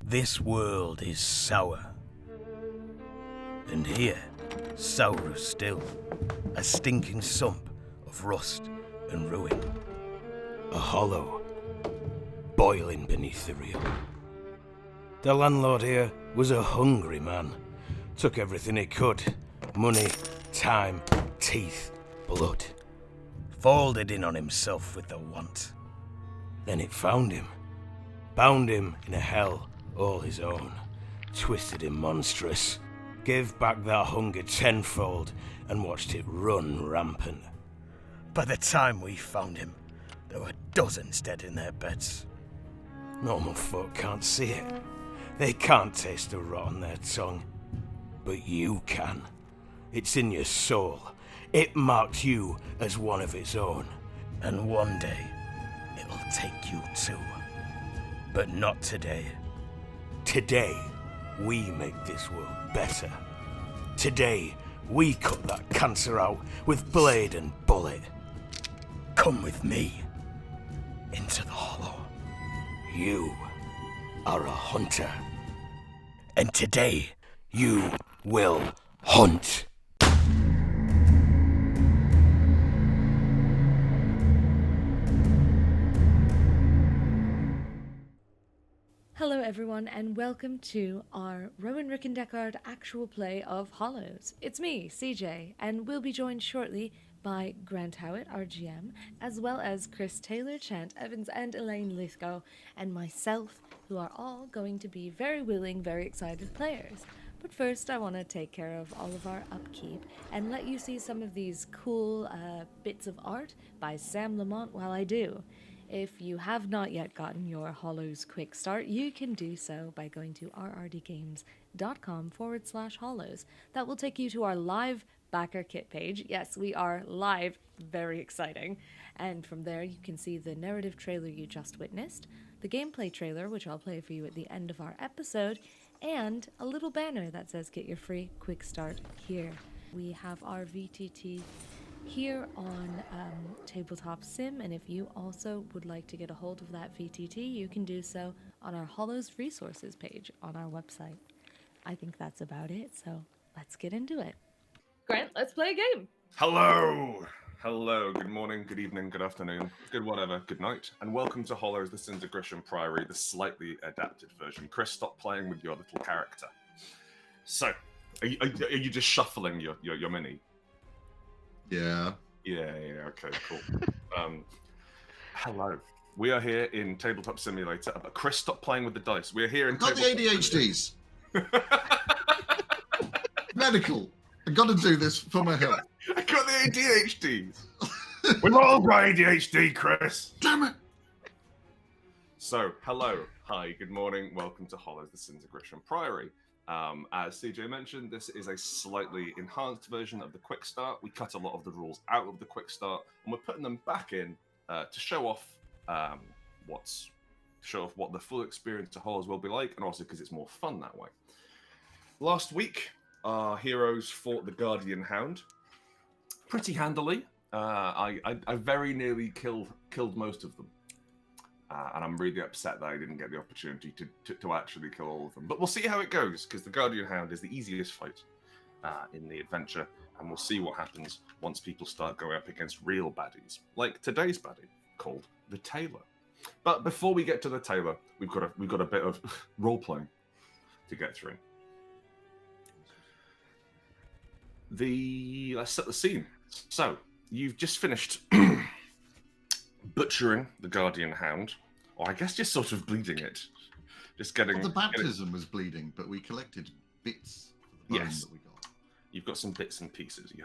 This world is sour. And here, sourer still, a stinking sump of rust and ruin. A hollow, boiling beneath the reel. The landlord here was a hungry man. Took everything he could. Money, time, teeth, blood. Folded in on himself with the want. Then it found him. Bound him in a hell all his own. Twisted him monstrous. Gave back that hunger tenfold and watched it run rampant. By the time we found him, there were dozens dead in their beds. Normal folk can't see it. They can't taste the rot on their tongue. But you can. It's in your soul. It marked you as one of its own. And one day, it'll take you too. But not today. Today, we make this world better. Today, we cut that cancer out with blade and bullet. Come with me into the hollow. You are a hunter. And today, you will hunt. Hello everyone and welcome to our Rowan, Rook and Decard actual play of Hollows. It's me, CJ, and we'll be joined shortly by Grant Howitt, our GM, as well as Chris Taylor, Chant Evans and Elaine Lithgow, and myself, who are all going to be very willing, very excited players. But first I want to take care of all of our upkeep and let you see some of these cool bits of art by Sam Lamont while I do. If you have not yet gotten your Hollows Quickstart, you can do so by going to rrdgames.com/hollows. That will take you to our live backer kit page. Yes, we are live, very exciting. And from there you can see the narrative trailer you just witnessed, the gameplay trailer, which I'll play for you at the end of our episode, and a little banner that says get your free Quickstart here. We have our VTT here on Tabletop Sim, and if you also would like to get a hold of that VTT, you can do so on our Hollows resources page on our website. I think that's about it, so let's get into it. Grant, let's play a game. Hello, good morning, good evening, good afternoon, good whatever, good night, and welcome to Hollows, the Sins of Grisham Priory, the slightly adapted version. Chris, stop playing with your little character. So, are you just shuffling your mini? Yeah. Yeah, okay, cool. Hello. We are here in Tabletop Simulator. But Chris, stop playing with the dice. We are here in I've got the ADHDs. Medical. I've got to do this for my health. I got the ADHDs. We've all got ADHD, Chris. Damn it. So, hello. Hi, good morning. Welcome to Hollows, the Sins of Grisham Priory. As CJ mentioned, this is a slightly enhanced version of the Quickstart. We cut a lot of the rules out of the Quickstart, and we're putting them back in to show off what the full experience to Hollows will be like, and also because it's more fun that way. Last week, our heroes fought the Guardian Hound pretty handily. I very nearly killed most of them. And I'm really upset that I didn't get the opportunity to actually kill all of them. But we'll see how it goes, because the Guardian Hound is the easiest fight in the adventure, and we'll see what happens once people start going up against real baddies, like today's baddie, called the Tailor. But before we get to the Tailor, we've got a bit of role-playing to get through. Let's set the scene. So, you've just finished butchering the Guardian Hound, or I guess just sort of bleeding it. Just getting... Well, the baptism was bleeding, but we collected bits of the bone that we got. You've got some bits and pieces. You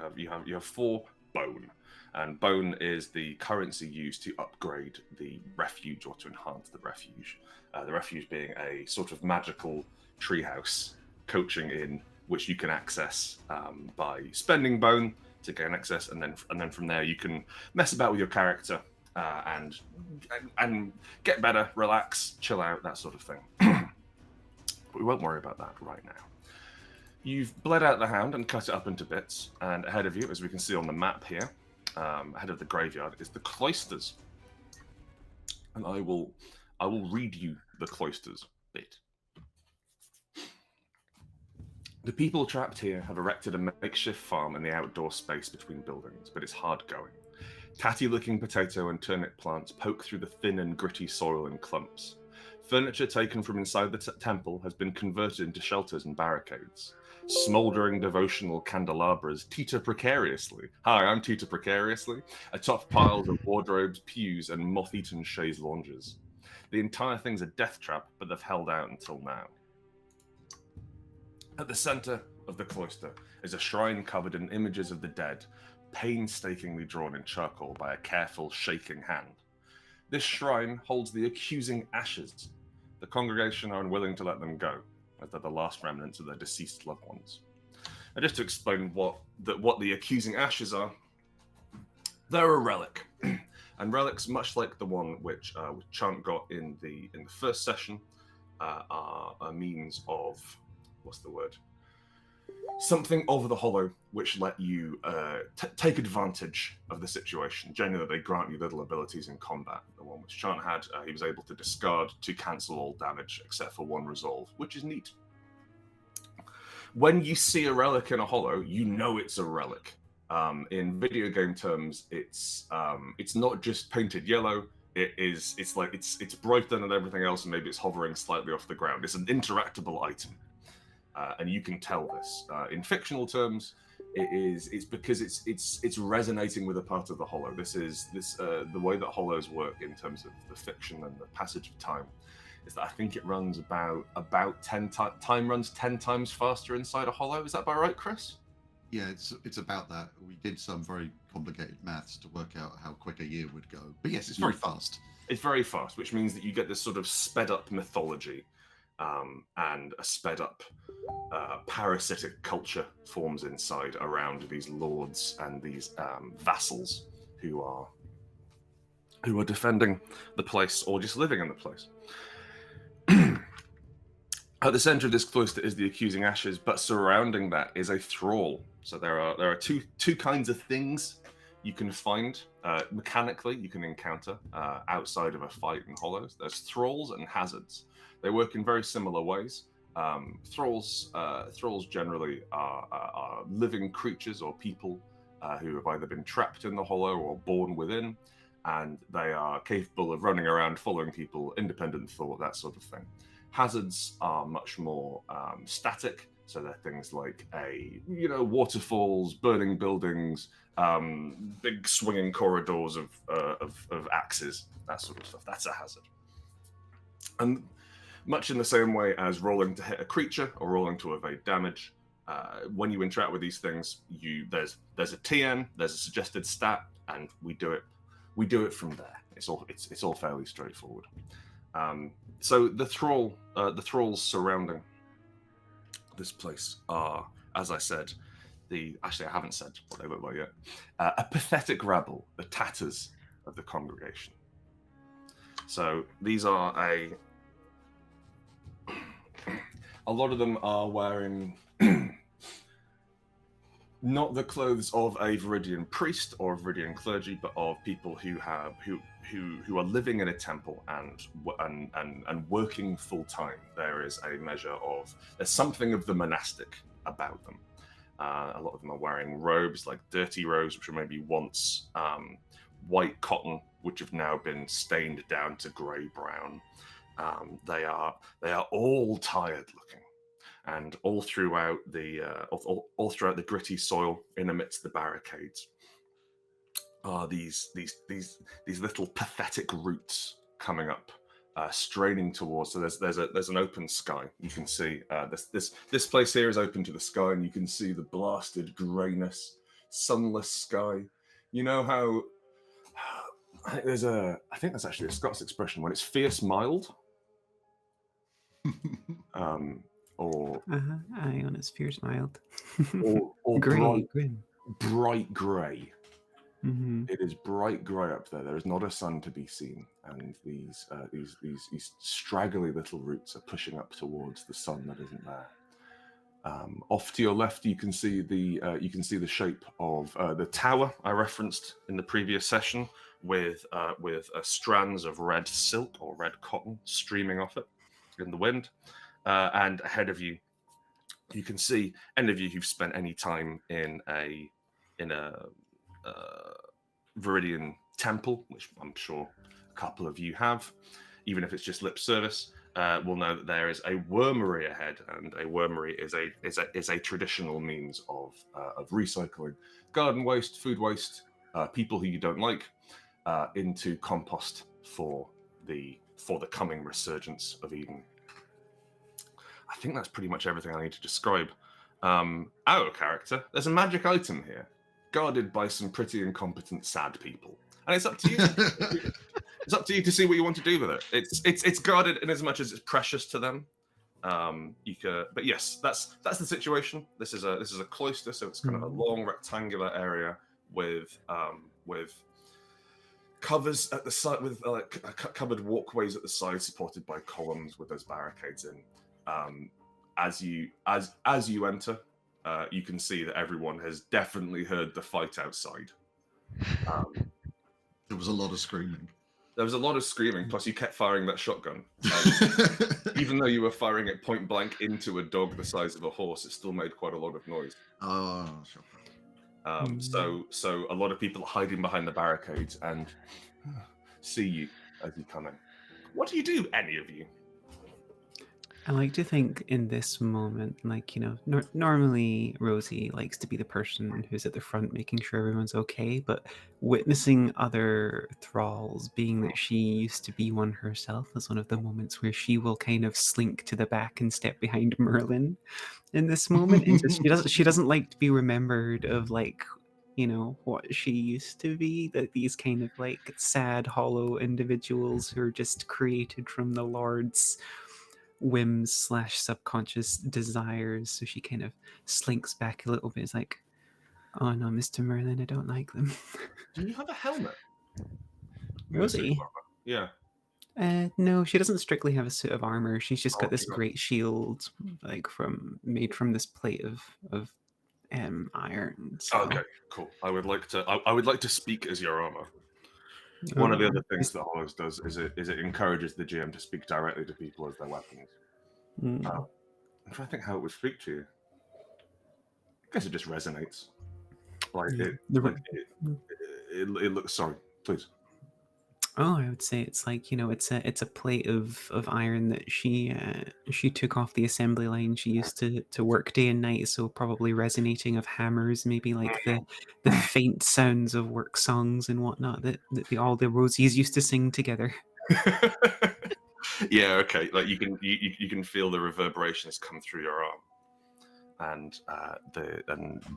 have 4 bone, and bone is the currency used to upgrade the refuge or to enhance the refuge. The refuge being a sort of magical treehouse coaching in which you can access by spending bone to gain access, and then from there you can mess about with your character and get better, relax, chill out, that sort of thing. But we won't worry about that right now. You've bled out the hound and cut it up into bits, and ahead of you, as we can see on the map here, ahead of the graveyard, is the cloisters. And I will read you the cloisters bit. The people trapped here have erected a makeshift farm in the outdoor space between buildings, but it's hard going. Tatty-looking potato and turnip plants poke through the thin and gritty soil in clumps. Furniture taken from inside the temple has been converted into shelters and barricades. Smouldering devotional candelabras teeter precariously. Hi, I'm teeter precariously. Atop piles of wardrobes, pews, and moth-eaten chaise lounges. The entire thing's a death trap, but they've held out until now. At the center of the cloister is a shrine covered in images of the dead, painstakingly drawn in charcoal by a careful, shaking hand. This shrine holds the accusing ashes. The congregation are unwilling to let them go, as they're the last remnants of their deceased loved ones. And just to explain what the accusing ashes are, they're a relic. And relics, much like the one which Chant got in the first session, are a means of, what's the word? Something over the hollow which let you take advantage of the situation. Generally, they grant you little abilities in combat. The one which Chant had, he was able to discard to cancel all damage except for one resolve, which is neat. When you see a relic in a hollow, you know it's a relic. In video game terms, it's not just painted yellow. It's brighter than everything else, and maybe it's hovering slightly off the ground. It's an interactable item. And you can tell this. In fictional terms, it's because it's resonating with a part of the hollow. The way that hollows work in terms of the fiction and the passage of time is that I think it runs about 10 time runs 10 times faster inside a hollow. Is that about right, Chris? Yeah, it's about that. We did some very complicated maths to work out how quick a year would go. But yes, it's very fast. It's very fast, which means that you get this sort of sped up mythology. And a sped up parasitic culture forms inside around these lords and these vassals who are defending the place or just living in the place. At the center of this cloister is the accusing ashes, but surrounding that is a thrall. So there are two kinds of things you can find mechanically you can encounter outside of a fight in hollows. There's thralls and hazards. They work in very similar ways. Thralls generally are living creatures or people who have either been trapped in the hollow or born within, and they are capable of running around, following people, independent thought, that sort of thing. Hazards are much more static, so they're things like waterfalls, burning buildings, big swinging corridors of axes, that sort of stuff. That's a hazard. And much in the same way as rolling to hit a creature or rolling to evade damage, when you interact with these things, there's a TN, there's a suggested stat, and we do it from there. It's all fairly straightforward. So the thralls surrounding this place are, as I said, I haven't said what they look like yet. A pathetic rabble, the tatters of the congregation. So these are a lot of them are wearing not the clothes of a Viridian priest or Viridian clergy, but of people who are living in a temple and working full time. There's something of the monastic about them. A lot of them are wearing robes, like dirty robes, which were maybe once white cotton, which have now been stained down to grey brown. They are all tired looking, and all throughout the gritty soil in amidst the barricades are these little pathetic roots coming up, straining towards. So there's an open sky. You can see this place here is open to the sky, and you can see the blasted greyness, sunless sky. You know how I think that's actually a Scots expression when it's fierce mild. Or aye, when it's fierce mild. or grey, bright grey. Mm-hmm. It is bright grey up there. There is not a sun to be seen, and these straggly little roots are pushing up towards the sun that isn't there. Off to your left, you can see the shape of the tower I referenced in the previous session, with strands of red silk or red cotton streaming off it in the wind. And ahead of you, You can see any of you who've spent any time in a Viridian temple, which I'm sure a couple of you have, even if it's just lip service, will know that there is a wormery ahead, and a wormery is a traditional means of recycling garden waste, food waste, people who you don't like, into compost for the coming resurgence of Eden. I think that's pretty much everything I need to describe. Our character, there's a magic item here, guarded by some pretty incompetent, sad people, and it's up to you. It's up to you to see what you want to do with it. It's guarded in as much as it's precious to them. But yes, that's the situation. This is a cloister, so it's kind of a long rectangular area with covers at the side, with covered walkways at the side, supported by columns with those barricades in. As you enter, you can see that everyone has definitely heard the fight outside. There was a lot of screaming. There was a lot of screaming, plus you kept firing that shotgun. Even though you were firing it point blank into a dog the size of a horse, it still made quite a lot of noise. Oh, sure. So a lot of people are hiding behind the barricades and see you as you come in. What do you do, any of you? I like to think in this moment, like, normally Rosie likes to be the person who's at the front making sure everyone's okay, but witnessing other thralls, being that she used to be one herself, is one of the moments where she will kind of slink to the back and step behind Merlin in this moment. And just, she doesn't like to be remembered of, like, what she used to be, that these kind of like sad, hollow individuals who are just created from the Lord's whims / subconscious desires. So she kind of slinks back a little bit. It's like, oh no, Mr. Merlin, I don't like them. Do you have a helmet? Rosie? Yeah. No, she doesn't strictly have a suit of armor. She's just got this Okay. great shield, like made from this plate of iron. So. Okay, cool. I would like to speak as your armor. One of the other things that Hollows does is it encourages the GM to speak directly to people as their weapons. I'm trying to think how it would speak to you. I guess it just resonates. It looks. Sorry, please. Oh, I would say it's like, it's a plate of iron that she took off the assembly line. She used to work day and night, so probably resonating of hammers, maybe like the faint sounds of work songs and whatnot that all the Rosies used to sing together. Yeah, okay. Like you can feel the reverberations come through your arm, and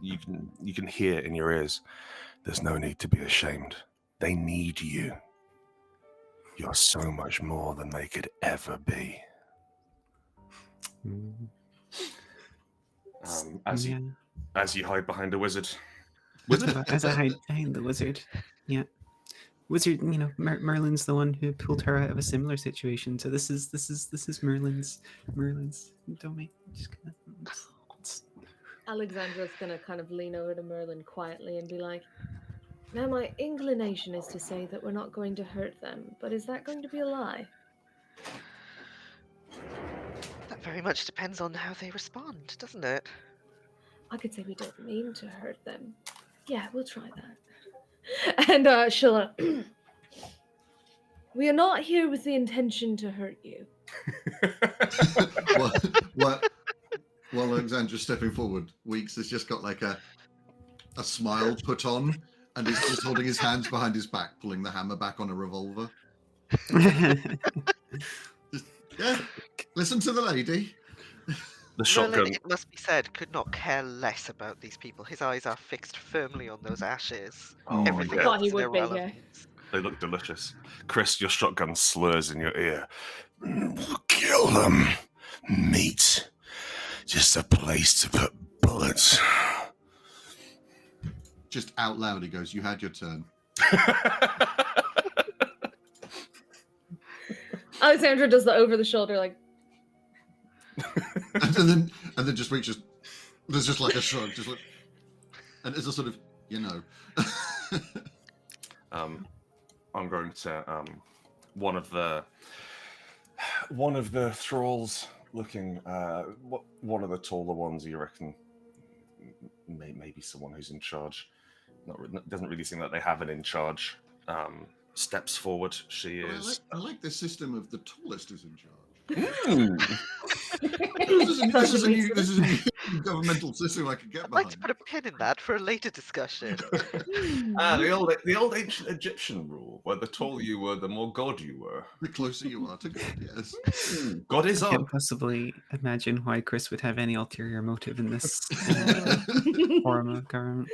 you can hear in your ears. There's no need to be ashamed. They need you. You're so much more than they could ever be. As you hide behind a wizard. As I hide behind the wizard, yeah. Wizard, Merlin's the one who pulled her out of a similar situation. So this is Merlin's domain. Just Alexandra's gonna kind of lean over to Merlin quietly and be like, now my inclination is to say that we're not going to hurt them, but is that going to be a lie? That very much depends on how they respond, doesn't it? I could say we don't mean to hurt them. Yeah, we'll try that. And she'll we are not here with the intention to hurt you. While Alexandra's stepping forward, Weeks has just got like a smile put on, and he's just holding his hands behind his back, pulling the hammer back on a revolver. Yeah, listen to the lady. The shotgun. Merlin, it must be said, could not care less about these people. His eyes are fixed firmly on those ashes. Oh, Everything yeah. else Thought he is would be, yeah. irrelevant. They look delicious. Chris, your shotgun slurs in your ear. Kill them. Meat. Just a place to put bullets. Just out loud, he goes, "You had your turn." Alexandra does the over the shoulder, like, and then just Weeks there's just like a shrug, just like, and it's a sort of, I'm going to one of the thralls looking. One of the taller ones, you reckon? Maybe someone who's in charge. Doesn't really seem like they have an in charge. Steps forward. She But is. I like this system of the tallest is in charge. Mm. This is a new governmental system I could get I'd like to behind. put a pin in that for a later discussion. The old ancient Egyptian rule, where the taller you were, the more god you were. The closer you are to God, yes. God is I up. can't possibly imagine why Chris would have any ulterior motive in this form of government.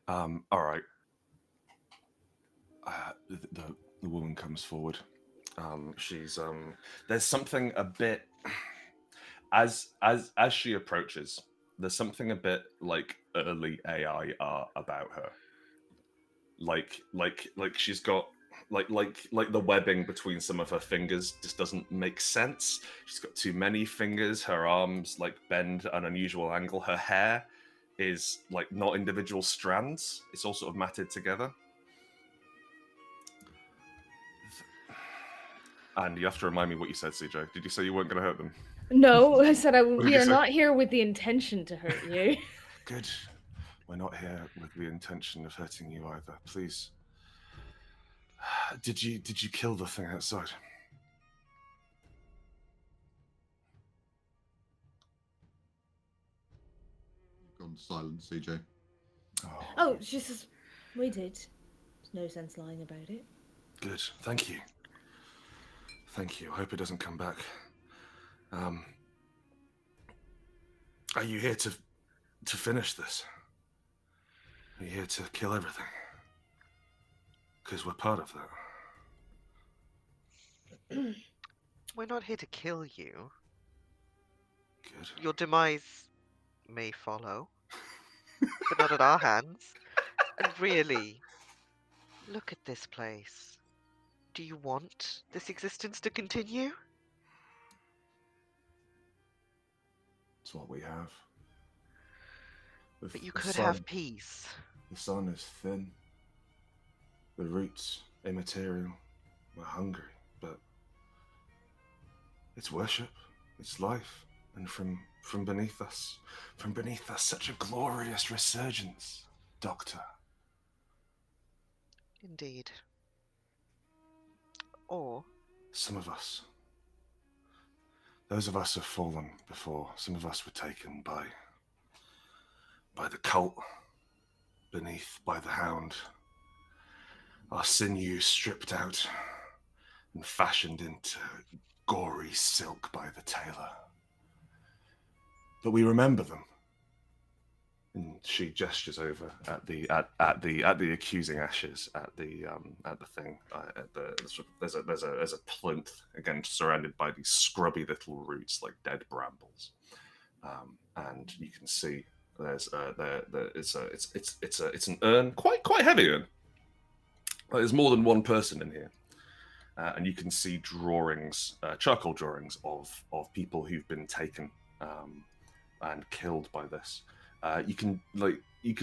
All right. The woman comes forward. She's there's something a bit as she approaches. There's something a bit like early AI art about her. Like she's got like the webbing between some of her fingers just doesn't make sense. She's got too many fingers. Her arms like bend at an unusual angle. Her hair is like not individual strands. It's all sort of matted together. And you have to remind me what you said, CJ. Did you say you weren't going to hurt them? No, I said did we you are say? not here with the intention to hurt you. Good. We're not here with the intention of hurting you either. Please. Did you kill the thing outside? Gone silent, CJ. Oh, she says, we did. There's no sense lying about it. Good. Thank you. Thank you. I hope it doesn't come back. Are you here to finish this? Are you here to kill everything? Because we're part of that. We're not here to kill you. Good. Your demise may follow, but not at our hands. And really, look at this place. Do you want this existence to continue? It's what we have. But you could have peace. The sun is thin. The roots immaterial. We're hungry, but it's worship. It's life. And from beneath us, such a glorious resurgence, Doctor. Indeed. Or Some of us. Those of us have fallen before. Some of us were taken by the cult, beneath by the hound. Our sinews stripped out and fashioned into gory silk by the tailor. But we remember them. And she gestures over at the accusing ashes at the thing. There's a plinth again surrounded by these scrubby little roots like dead brambles, and you can see it's an urn, quite heavy urn. There's more than one person in here, and you can see drawings, charcoal drawings of people who've been taken and killed by this. You can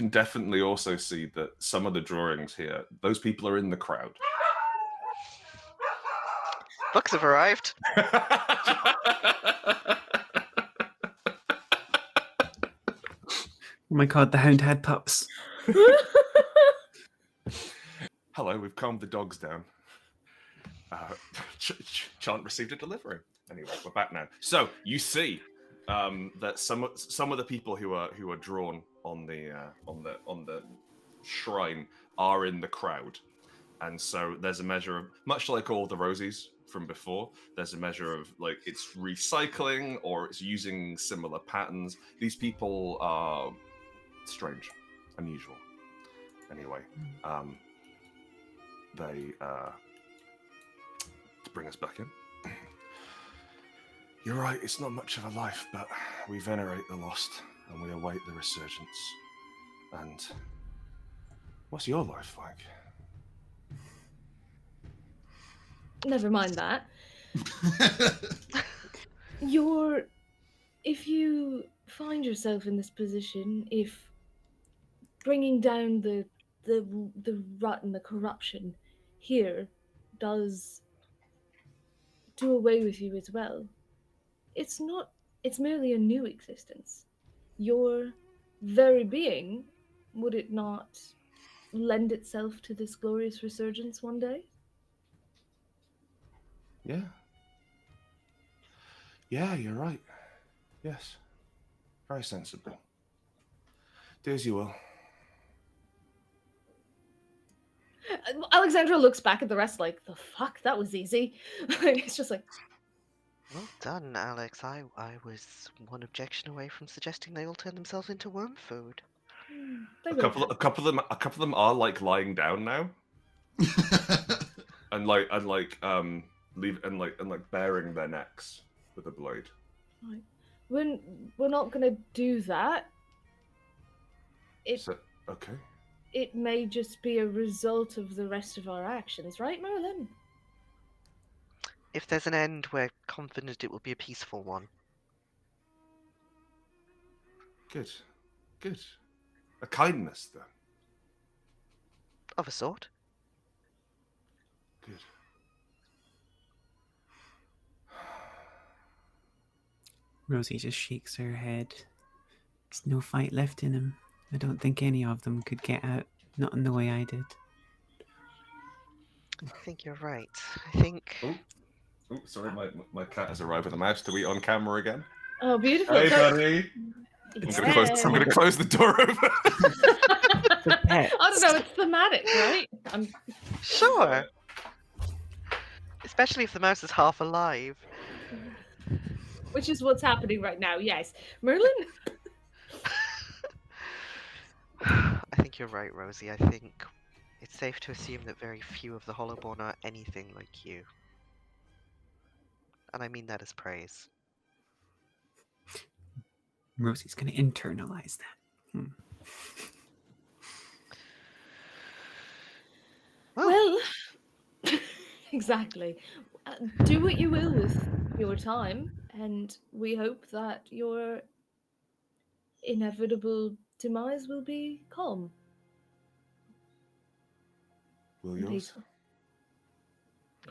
definitely also see that some of the drawings here, those people are in the crowd. books have arrived. Oh my god, the hound had pups. Hello, we've calmed the dogs down. Chant received a delivery. Anyway, we're back now. So you see that some of the people who are drawn on the shrine are in the crowd, and so there's a measure of, much like all the Rosies from before, there's a measure of like it's recycling or it's using similar patterns. These people are strange, unusual. Anyway, they to bring us back in. You're right, it's not much of a life, but we venerate the lost and we await the resurgence. And what's your life like? Never mind that. If you find yourself in this position, if bringing down the rut and the corruption here does do away with you as well. It's merely a new existence. Your very being, would it not lend itself to this glorious resurgence one day? Yeah. Yeah, you're right. Yes. Very sensible. Do as you will. Alexandra looks back at the rest like, the fuck, that was easy. It's just like, Well done, Alex. I was one objection away from suggesting they all turn themselves into worm food. they A would have couple of them are like lying down now, and baring their necks with a blade. Right. We're not gonna do that. Okay. It may just be a result of the rest of our actions, right, Merlin? If there's an end, we're confident it will be a peaceful one. Good. Good. A kindness, then. Of a sort. Good. Rosie just shakes her head. There's no fight left in him. I don't think any of them could get out, not in the way I did. I think you're right. I think... Oh, sorry, my cat has arrived with a mouse. To be on camera again. Oh, beautiful. Hey, buddy. I'm gonna close the door over. I don't know, it's thematic, right? Sure. Especially if the mouse is half alive. Which is what's happening right now, yes. Merlin? I think you're right, Rosie. I think it's safe to assume that very few of the Hollowborn are anything like you. And I mean that as praise. Rosie's going to internalize that. Well, exactly. Do what you will with your time, and we hope that your inevitable demise will be calm. Will yours?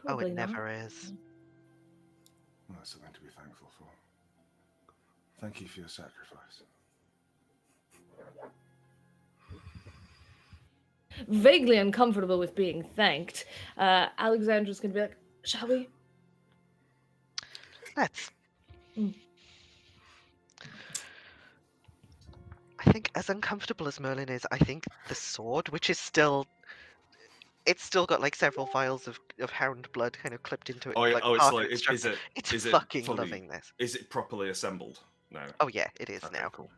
Oh, it Not. never is. Well, that's something to be thankful for. Thank you for your sacrifice. Vaguely uncomfortable with being thanked, Alexandra's going to be like, shall we? Let's. I think as uncomfortable as Merlin is, I think the sword, which is still... It's still got like several vials of hound blood kind of clipped into it. It's fucking fully, loving this. Is it properly assembled now? Oh yeah, it is Okay, now. Cool.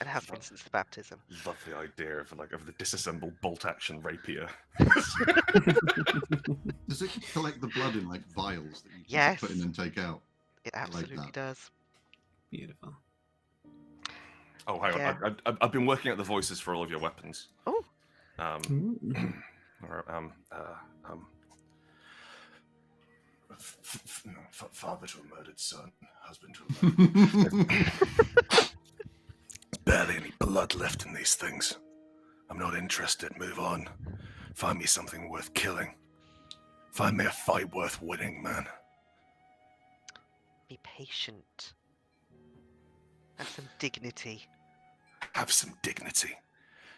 It has been since the baptism. Love the idea of the disassembled bolt action rapier. Does it collect the blood in like vials that you can Yes. put in and take out? It absolutely does. Beautiful. Oh, hang on. I've been working out the voices for all of your weapons. Oh. Father to a murdered son, husband to a murdered... Barely any blood left in these things. I'm not interested. Move on. Find me something worth killing. Find me a fight worth winning, man. Be patient. Have some dignity. Have some dignity.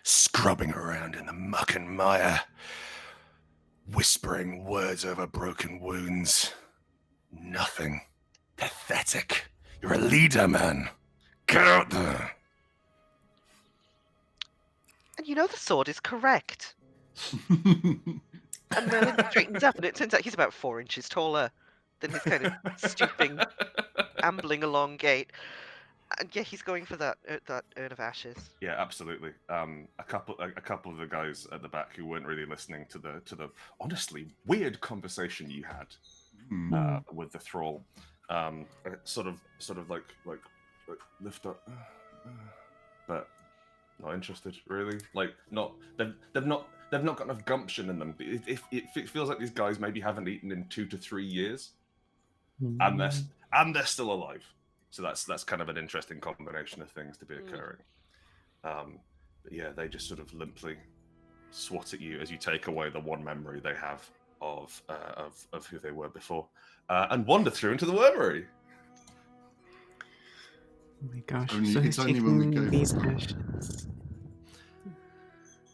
Scrubbing around in the muck and mire. Whispering words over broken wounds. Nothing. Pathetic. You're a leader, man. Get out there. And you know the sword is correct. And Merlin straightens up, and it turns out he's about 4 inches taller than his kind of stooping, ambling along gait. And yeah, he's going for that urn of ashes. Yeah, absolutely. A couple of the guys at the back who weren't really listening to the honestly weird conversation you had with the thrall, sort of like lift up, but not interested really. Like they've not got enough gumption in them. It feels like these guys maybe haven't eaten in 2 to 3 years, and they're still alive. So that's kind of an interesting combination of things to be occurring. But yeah, they just sort of limply swat at you as you take away the one memory they have of who they were before, and wander through into the wormery. Oh my gosh! Only- so it's who's only when we taking go- these ashes?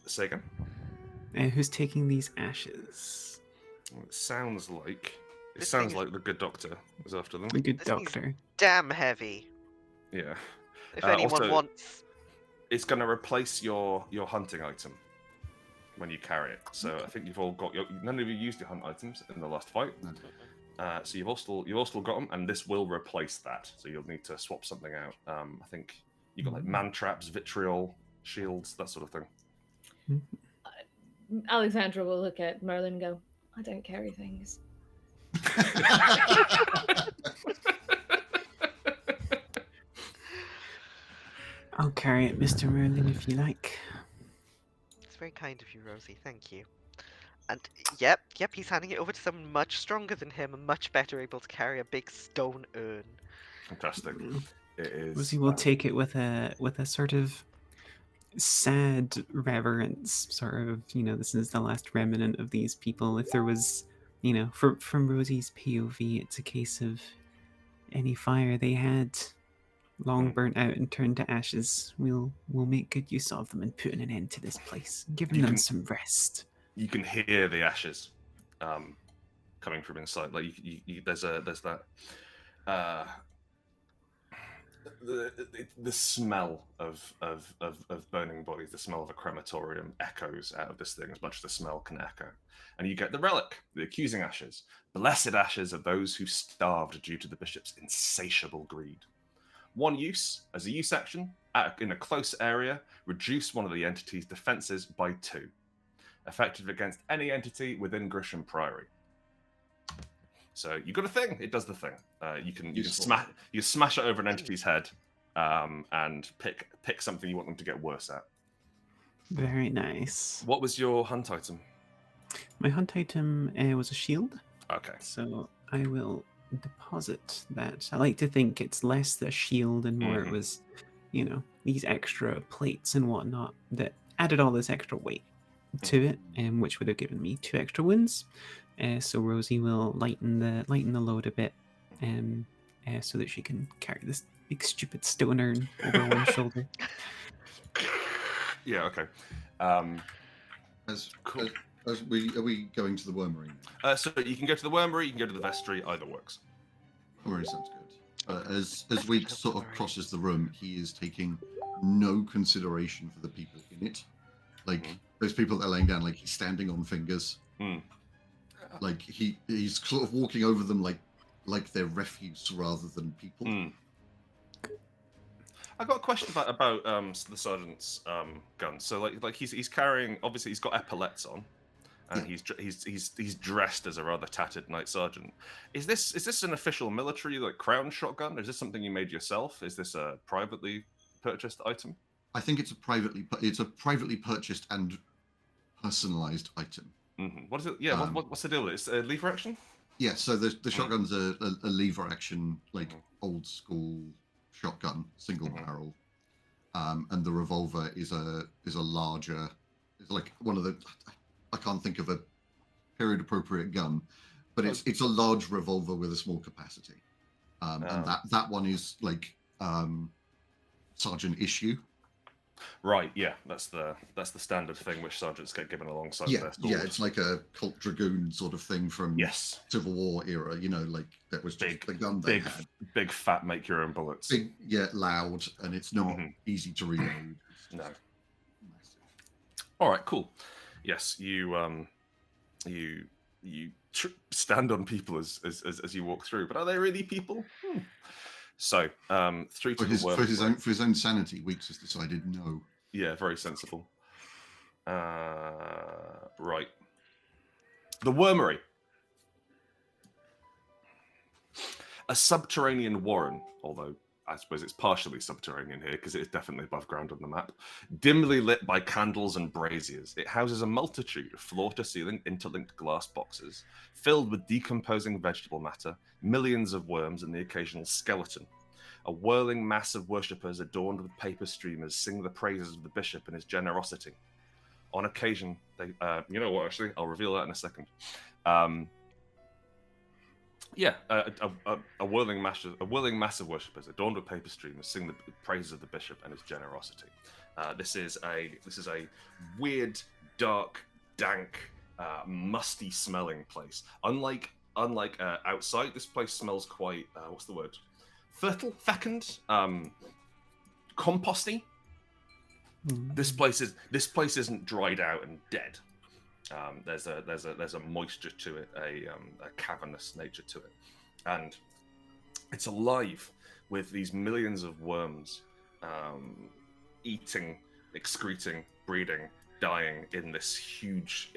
Say again. Who's taking these ashes? Well, it sounds like This thing is- the good doctor is after them. The good This thing's doctor. damn heavy. Yeah, If anyone also- wants, it's going to replace your hunting item when you carry it. So I think you've all got none of you used your hunt items in the last fight. So you've all still got them, and this will replace that. So you'll need to swap something out. I think you got like man traps, vitriol, shields, that sort of thing. Alexandra will look at Merlin and go, I don't carry things. I'll carry it, Mr. Merlin, if you like. it's very kind of you, Rosie. Thank you. And yep, he's handing it over to someone much stronger than him and much better able to carry a big stone urn. Fantastic. It is. Rosie will take it with a sort of sad reverence, sort of, this is the last remnant of these people. If there was, from Rosie's POV, it's a case of any fire they had long burnt out and turned to ashes. We'll make good use of them and putting an end to this place, giving them some rest. You can hear the ashes coming from inside. Like there's that the smell of burning bodies, the smell of a crematorium echoes out of this thing as much as the smell can echo. And you get the relic, the accusing ashes, blessed ashes of those who starved due to the bishop's insatiable greed. One use, as a use action, in a close area, reduce one of the entity's defenses by 2. Effective against any entity within Grisham Priory. So you got a thing. It does the thing. You can smash it over an entity's head, and pick something you want them to get worse at. Very nice. What was your hunt item? My hunt item was a shield. Okay. So I will deposit that. I like to think it's less the shield and more it was, these extra plates and whatnot that added all this extra weight to it, which would have given me 2 extra wounds. So Rosie will lighten the load a bit, so that she can carry this big stupid stone urn over one shoulder. Yeah. Okay. Cool. Are we going to the wormery? So you can go to the wormery, you can go to the vestry. Either works. Wormery sounds good. As Weeks sort of crosses the room, he is taking no consideration for the people in it. Like those people that are laying down, like he's standing on fingers. Like he's sort of walking over them like they're refuse rather than people. I got a question about the sergeant's gun. So like he's carrying, obviously he's got epaulettes on, and he's dressed as a rather tattered knight sergeant. Is this an official military crown shotgun? Or is this something you made yourself? Is this a privately purchased item? I think it's a privately purchased and personalized item. What is it? Yeah, what's the deal with it? It's a lever action? Yeah, so the shotgun's a lever action, old school shotgun, single barrel, and the revolver is a larger. It's like one of the. I can't think of a period appropriate gun, but it's a large revolver with a small capacity, and that one is sergeant issue. Right, yeah, that's the standard thing which sergeants get given alongside their sword. Yeah, it's like a Colt Dragoon sort of thing from Civil War era. That was just the gun they had. Big fat, make your own bullets. Big, loud, and it's not easy to reload. No. Massive. All right, cool. Yes, you stand on people as you walk through, but are they really people? So, through to the work. For his own sanity, Weeks has decided no. Yeah, very sensible. Right. The wormery. A subterranean warren, although I suppose it's partially subterranean here because it is definitely above ground on the map. Dimly lit by candles and braziers, it houses a multitude of floor-to-ceiling interlinked glass boxes filled with decomposing vegetable matter, millions of worms, and the occasional skeleton. A whirling mass of worshippers adorned with paper streamers sing the praises of the bishop and his generosity. On occasion, they, you know what, actually, I'll reveal that in a second. Yeah, a whirling mass of worshippers adorned with paper streamers sing the praises of the bishop and his generosity. This is a weird, dark, dank, musty-smelling place. Unlike outside, this place smells quite what's the word? Fertile, fecund, composty. This place isn't dried out and dead. There's a moisture to it, a cavernous nature to it, and it's alive with these millions of worms, eating, excreting, breeding, dying in this huge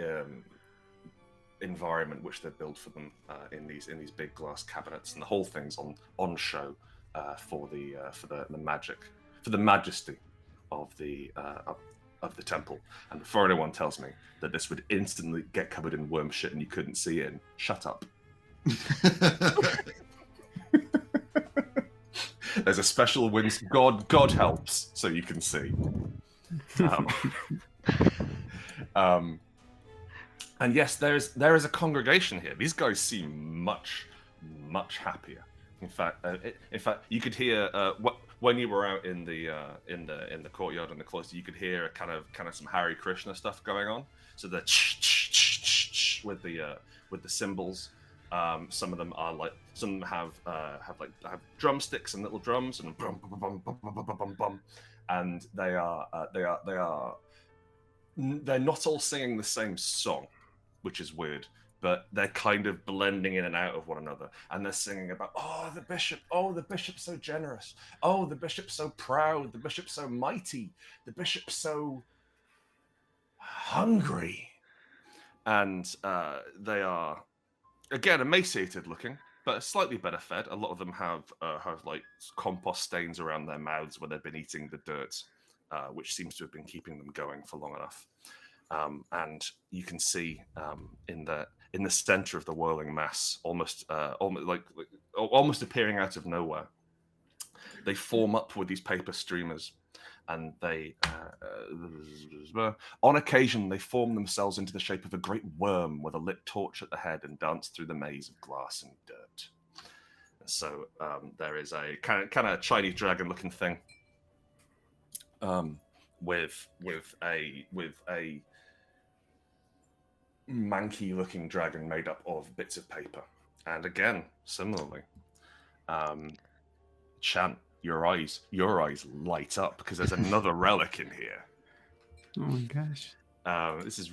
environment which they've built for them in these big glass cabinets, and the whole thing's on show for the majesty of the temple. And before anyone tells me that this would instantly get covered in worm shit and you couldn't see in, shut up. There's a special God helps, so you can see. And yes, there is a congregation here. These guys seem much happier. In fact, you could hear when you were out in the courtyard and the cloister, you could hear kind of some Hare Krishna stuff going on. So the with the cymbals. Some of them have drumsticks and little drums and bum, bum, bum, bum, bum, bum, bum, bum. And they're not all singing the same song, which is weird, but they're kind of blending in and out of one another. And they're singing about, the bishop's so generous. Oh, the bishop's so proud. The bishop's so mighty. The bishop's so hungry. And they are, again, emaciated looking, but slightly better fed. A lot of them have like compost stains around their mouths where they've been eating the dirt, which seems to have been keeping them going for long enough. And you can see in the center of the whirling mass, almost appearing out of nowhere, they form up with these paper streamers, and they, on occasion, they form themselves into the shape of a great worm with a lit torch at the head and dance through the maze of glass and dirt. So there is a kind of Chinese dragon-looking thing, with a manky-looking dragon made up of bits of paper, and again, similarly, Chant, your eyes light up because there's another relic in here. Oh my gosh! This is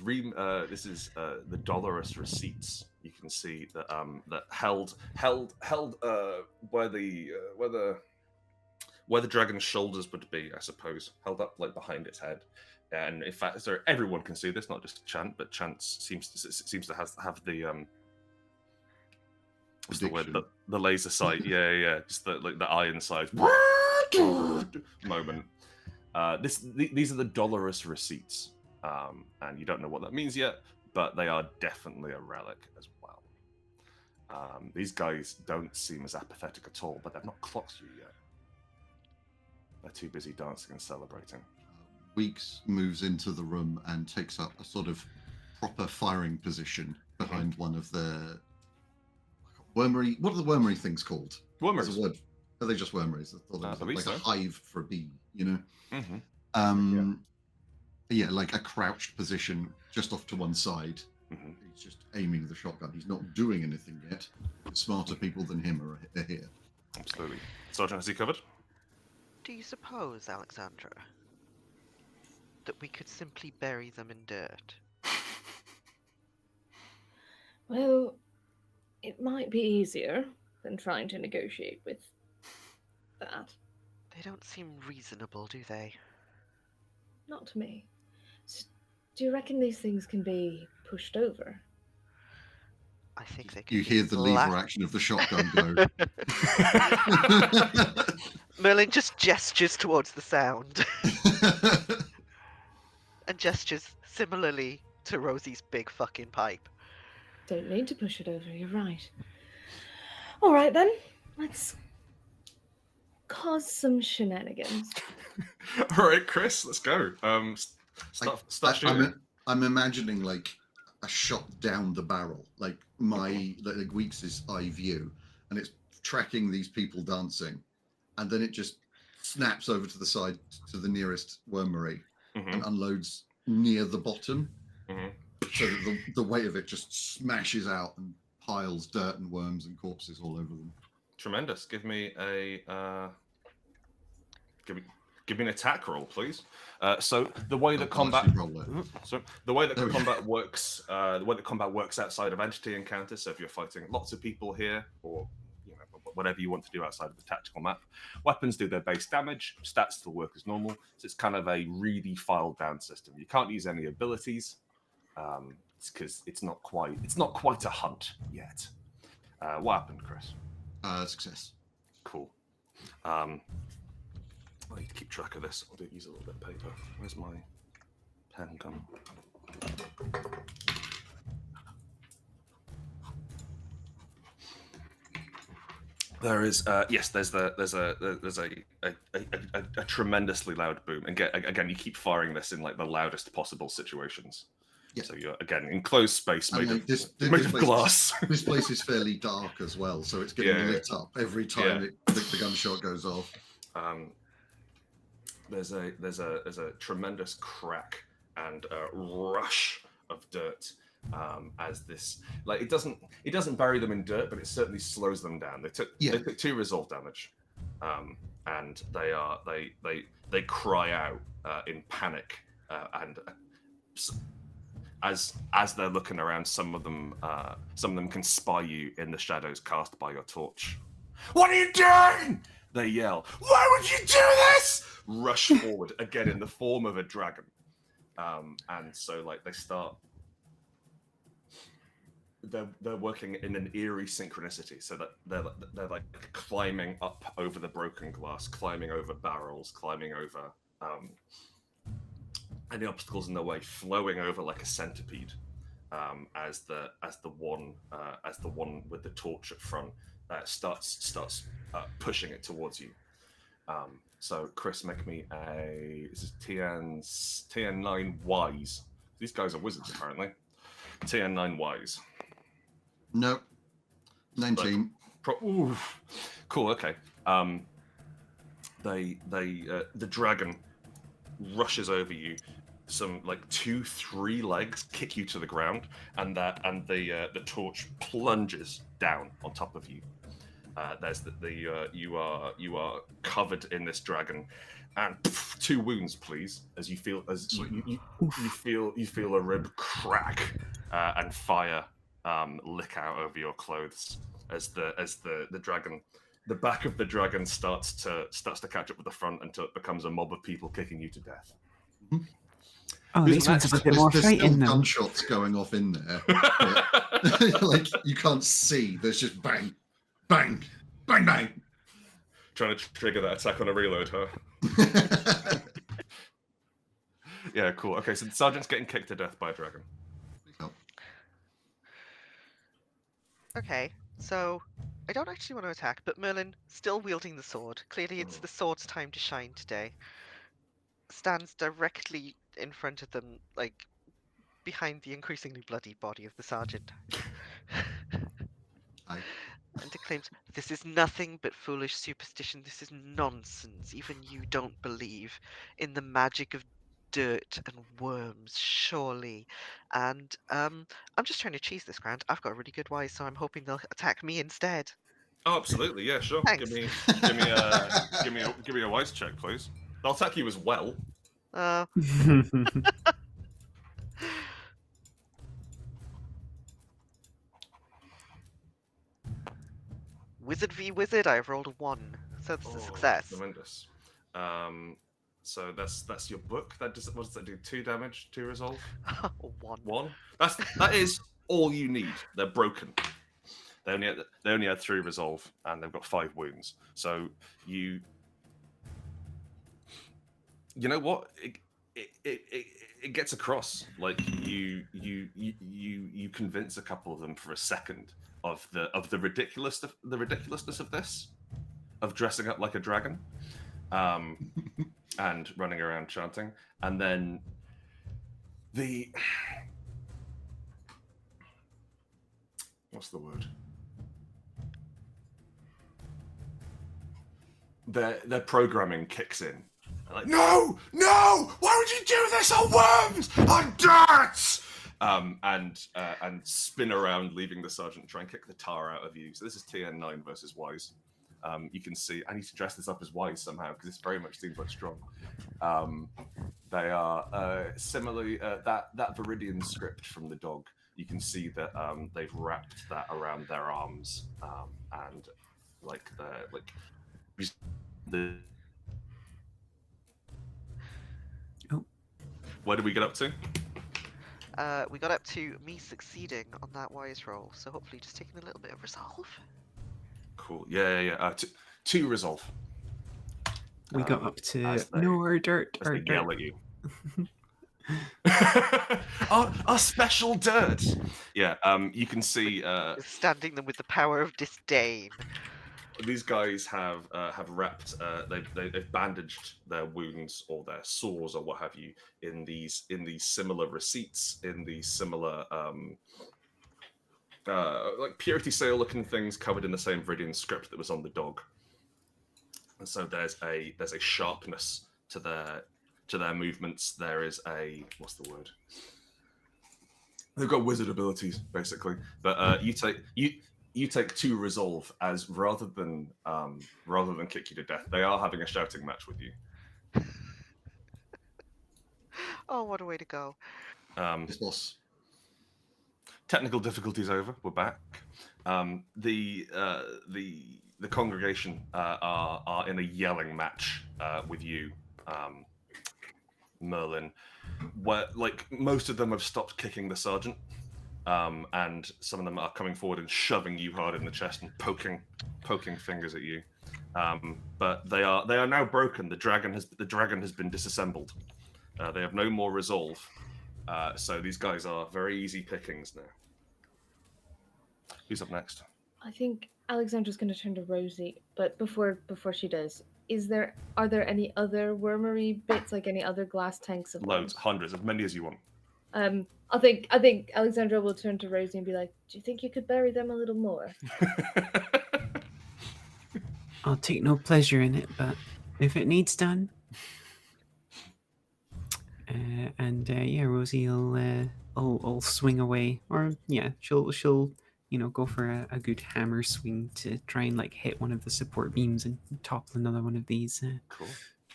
the dolorous receipts. You can see that that held where the dragon's shoulders would be, I suppose, held up like behind its head. And in fact, so everyone can see this, not just Chant, but Chant seems to have the what's the word? The laser sight. Yeah. Just the iron sight moment. These are the dolorous receipts, and you don't know what that means yet, but they are definitely a relic as well. These guys don't seem as apathetic at all, but they've not clocked you yet. They're too busy dancing and celebrating. Weeks moves into the room and takes up a sort of proper firing position behind one of the wormery. What are the wormery things called? Wormeries. There's a word. Are they just wormeries? I thought it was like so. a hive for a bee, you know? Mm-hmm. Yeah, like a crouched position just off to one side. Mm-hmm. He's just aiming the shotgun. He's not doing anything yet. Smarter people than him are here. Absolutely. Sergeant, has he covered? Do you suppose, Alexandra, that we could simply bury them in dirt? Well, it might be easier than trying to negotiate with that. They don't seem reasonable, do they? Not to me. So, do you reckon these things can be pushed over? I think they can. You hear the lever action of the shotgun go. Merlin just gestures towards the sound. And gestures similarly to Rosie's big fucking pipe. Don't need to push it over, you're right. All right then, let's cause some shenanigans. All right, Chris, let's go. Start shooting. I'm imagining like a shot down the barrel, like Weeks' eye view, and it's tracking these people dancing, and then it just snaps over to the side to the nearest wormery and unloads near the bottom, so that the weight of it just smashes out and piles dirt and worms and corpses all over them. Tremendous. Give me a give me an attack roll, please. So the way that combat works, the way that combat works outside of entity encounters. So if you're fighting lots of people here, or whatever you want to do outside of the tactical map, weapons do their base damage, stats still work as normal. So it's kind of a really filed down system. You can't use any abilities because it's not quite a hunt yet. What happened, Chris? Success. Cool. I need to keep track of this. I'll use a little bit of paper. Where's my pen gone? There is there's a tremendously loud boom, and again you keep firing this in like the loudest possible situations. Yeah. So you're again in closed space made of glass. This place is fairly dark as well, so it's getting lit up every time the gunshot goes off. There's a tremendous crack and a rush of dirt as this, like, it doesn't bury them in dirt, but it certainly slows them down. They took 2 resolve damage, and they cry out in panic, and as they're looking around, some of them can spy you in the shadows cast by your torch. What are you doing? They yell. Why would you do this? Rush forward again in the form of a dragon, and so like they start. They're working in an eerie synchronicity, so that they're like climbing up over the broken glass, climbing over barrels, climbing over any obstacles in their way, flowing over like a centipede, as the one with the torch at front starts pushing it towards you. So Chris, make me this is TN9 wise. These guys are wizards apparently. TN9 wise. No. 19. Cool. Okay. The dragon rushes over you. Some like 2-3 legs kick you to the ground, and the torch plunges down on top of you. You are covered in this dragon, and 2 wounds, please, as you feel you feel a rib crack and fire lick out over your clothes as the dragon, the back of the dragon starts to catch up with the front until it becomes a mob of people kicking you to death. Mm-hmm. Oh, these ones have a bit more fight in them. Gunshots going off in there. Like, you can't see. There's just bang, bang, bang, bang. Trying to trigger that attack on a reload, huh? Yeah, cool. Okay, so the sergeant's getting kicked to death by a dragon. Okay, so I don't actually want to attack, but Merlin, still wielding the sword, clearly it's the sword's time to shine today, stands directly in front of them, like, behind the increasingly bloody body of the sergeant. Aye. And declaims, "This is nothing but foolish superstition. This is nonsense. Even you don't believe in the magic of dirt and worms, surely. And I'm just trying to cheese this ground. I've got a really good wise, so I'm hoping they'll attack me instead." Oh, absolutely, yeah, sure. Thanks. Give me a wise check, please. They'll attack you as well. Wizard v Wizard, I've rolled a 1, so that's a success. Tremendous. So that's your book. What does that do? 2 damage, 2 resolve. 1. 1. That is all you need. They're broken. They only had 3 resolve, and they've got 5 wounds. So you know what? It gets across. Like you convince a couple of them for a second of the ridiculousness of this, of dressing up like a dragon, and running around chanting, and then what's the word? Their programming kicks in. They're like, no! Why would you do this on worms? On dirt! And spin around, leaving the sergeant, try and kick the tar out of you. So this is TN9 versus Wise. You can see, I need to dress this up as Wise somehow, because this very much seems like strong. They are similarly, that Viridian script from the dog, you can see that they've wrapped that around their arms, and the Oh. Where did we get up to? We got up to me succeeding on that Wise roll, so hopefully just taking a little bit of resolve. Cool. Yeah. Two resolve. We got up to as they- no dirt. As they yell at you. our special dirt. Yeah. You can see Standing them with the power of disdain. these guys have wrapped. They've bandaged their wounds or their sores or what have you in these similar receipts, in these similar like purity sale looking things covered in the same Viridian script that was on the dog. And so there's a sharpness to their movements. There is a, what's the word? They've got wizard abilities basically, but you take 2 resolve, as rather than kick you to death, they are having a shouting match with you. Oh, what a way to go! This boss. Technical difficulties over. We're back. The congregation are in a yelling match with you, Merlin, where like most of them have stopped kicking the sergeant, and some of them are coming forward and shoving you hard in the chest and poking fingers at you. But they are now broken. The dragon has been disassembled. They have no more resolve. So these guys are very easy pickings now. Who's up next? I think Alexandra's going to turn to Rosie, but before she does, are there any other wormery bits, like any other glass tanks of Loads, them? hundreds, as many as you want. I think Alexandra will turn to Rosie and be like, "Do you think you could bury them a little more?" I'll take no pleasure in it, but if it needs done. Yeah, Rosie will swing away, or yeah, she'll go for a good hammer swing to try and like hit one of the support beams and topple another one of these. Cool.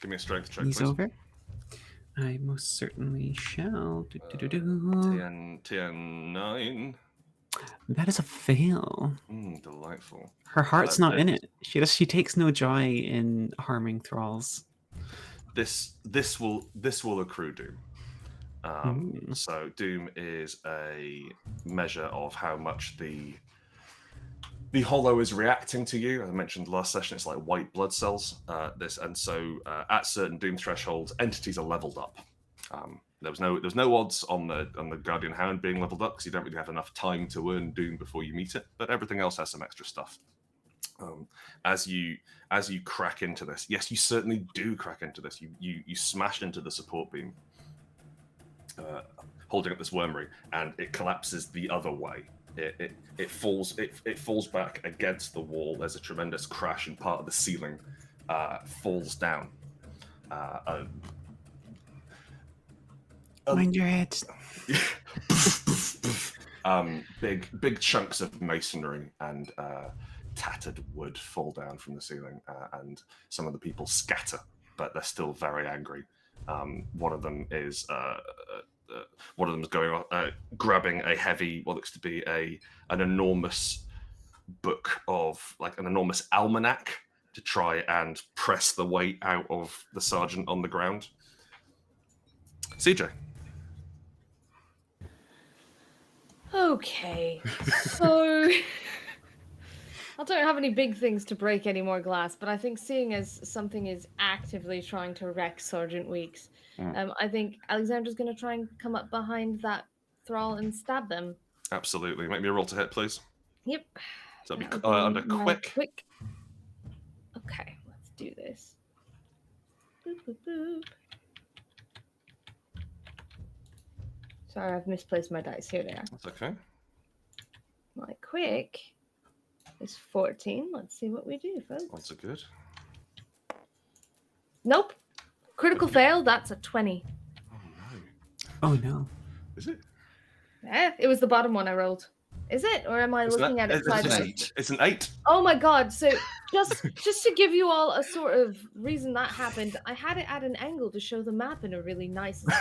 Give me a strength check, These please. over. I most certainly shall. TN9. That is a fail. Delightful. Her heart's not in it. She takes no joy in harming thralls. This will accrue doom. So doom is a measure of how much the hollow is reacting to you. As I mentioned last session, it's like white blood cells. At certain doom thresholds, entities are leveled up. There's no odds on the Guardian Hound being leveled up because you don't really have enough time to earn doom before you meet it. But everything else has some extra stuff. As you crack into this, yes, you certainly do crack into this. You smash into the support beam, holding up this wormery, and it collapses the other way. It falls back against the wall. There's a tremendous crash, and part of the ceiling falls down. Mind your head. Big chunks of masonry and tattered wood fall down from the ceiling, and some of the people scatter, but they're still very angry. One of them is going grabbing a heavy, what looks to be an enormous book of, like an enormous almanac, to try and press the weight out of the sergeant on the ground. CJ. Okay, so I don't have any big things to break any more glass, but I think seeing as something is actively trying to wreck Sergeant Weeks, I think Alexandra's going to try and come up behind that thrall and stab them. Absolutely. Make me a roll to hit, please. Yep. So that'll be That'll under my quick. Okay, let's do this. Boop, boop, boop. Sorry, I've misplaced my dice. Here they are. That's okay. My quick is 14. Let's see what we do, folks. Odds are good. Nope. Critical fail, that's a 20. Oh no. Oh no. Is it? Yeah, it was the bottom one I rolled. Is it? Or am I looking at it it's sideways? It's an 8. Oh my god, so just to give you all a sort of reason that happened, I had it at an angle to show the map in a really nice way.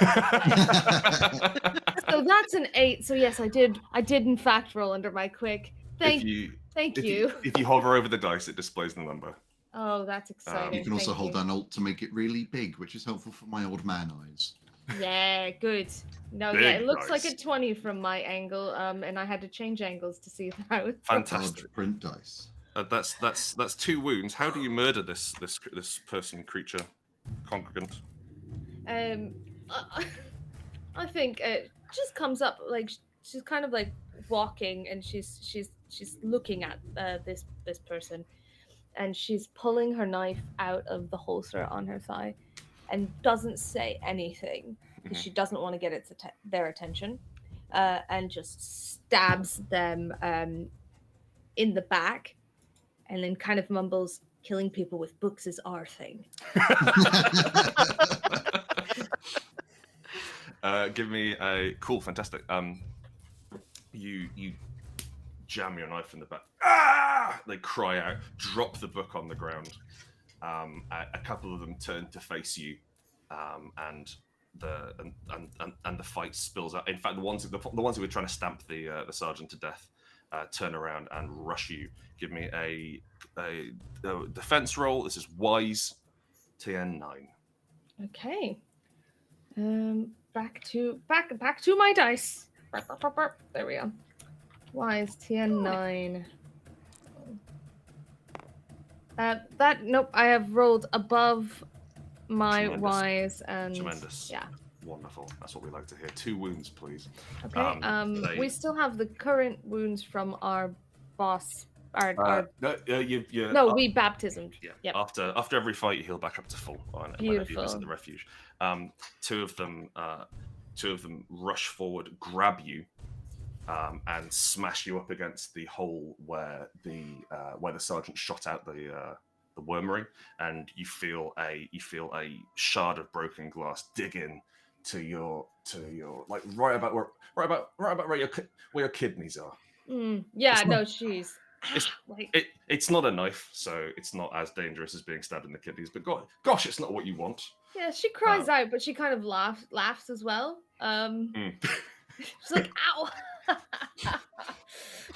So that's an 8. So yes, I did in fact roll under my quick. Thank you. If you hover over the dice, it displays the number. Oh, that's exciting. You can also Thank hold you. down Alt to make it really big, which is helpful for my old man eyes. Yeah, good. No, Big yeah, it looks like dice. a 20 from my angle, and I had to change angles to see how it's Fantastic. Large print dice. That's 2 wounds. How do you murder this person, creature, congregant? I think it just comes up like she's kind of like walking, and she's looking at this person, and she's pulling her knife out of the holster on her thigh, and doesn't say anything because she doesn't want to get their attention, and just stabs them in the back, and then kind of mumbles, "Killing people with books is our thing." Give me a cool, fantastic. You jam your knife in the back. Ah! They cry out, drop the book on the ground. A couple of them turn to face you, and the fight spills out. In fact, the ones who were trying to stamp the sergeant to death turn around and rush you. Give me a defense roll. This is wise. TN 9. Okay. Back to my dice. There we go. Wise TN 9. Nope. I have rolled above my Tremendous. wise and Tremendous. yeah. Wonderful. That's what we like to hear. 2 wounds, please. Okay. We still have the current wounds from our boss. We baptismed. Yeah. Yep. After every fight, you heal back up to full. Whenever you Beautiful. visit the refuge. Two of them rush forward, grab you, and smash you up against the hole where the sergeant shot out the wormery, and you feel a shard of broken glass dig in to your like right about where your kidneys are. She's It's not a knife, so it's not as dangerous as being stabbed in the kidneys. But gosh, it's not what you want. yeah. She cries out, but she kind of laughs as well. She's like, "Ow!"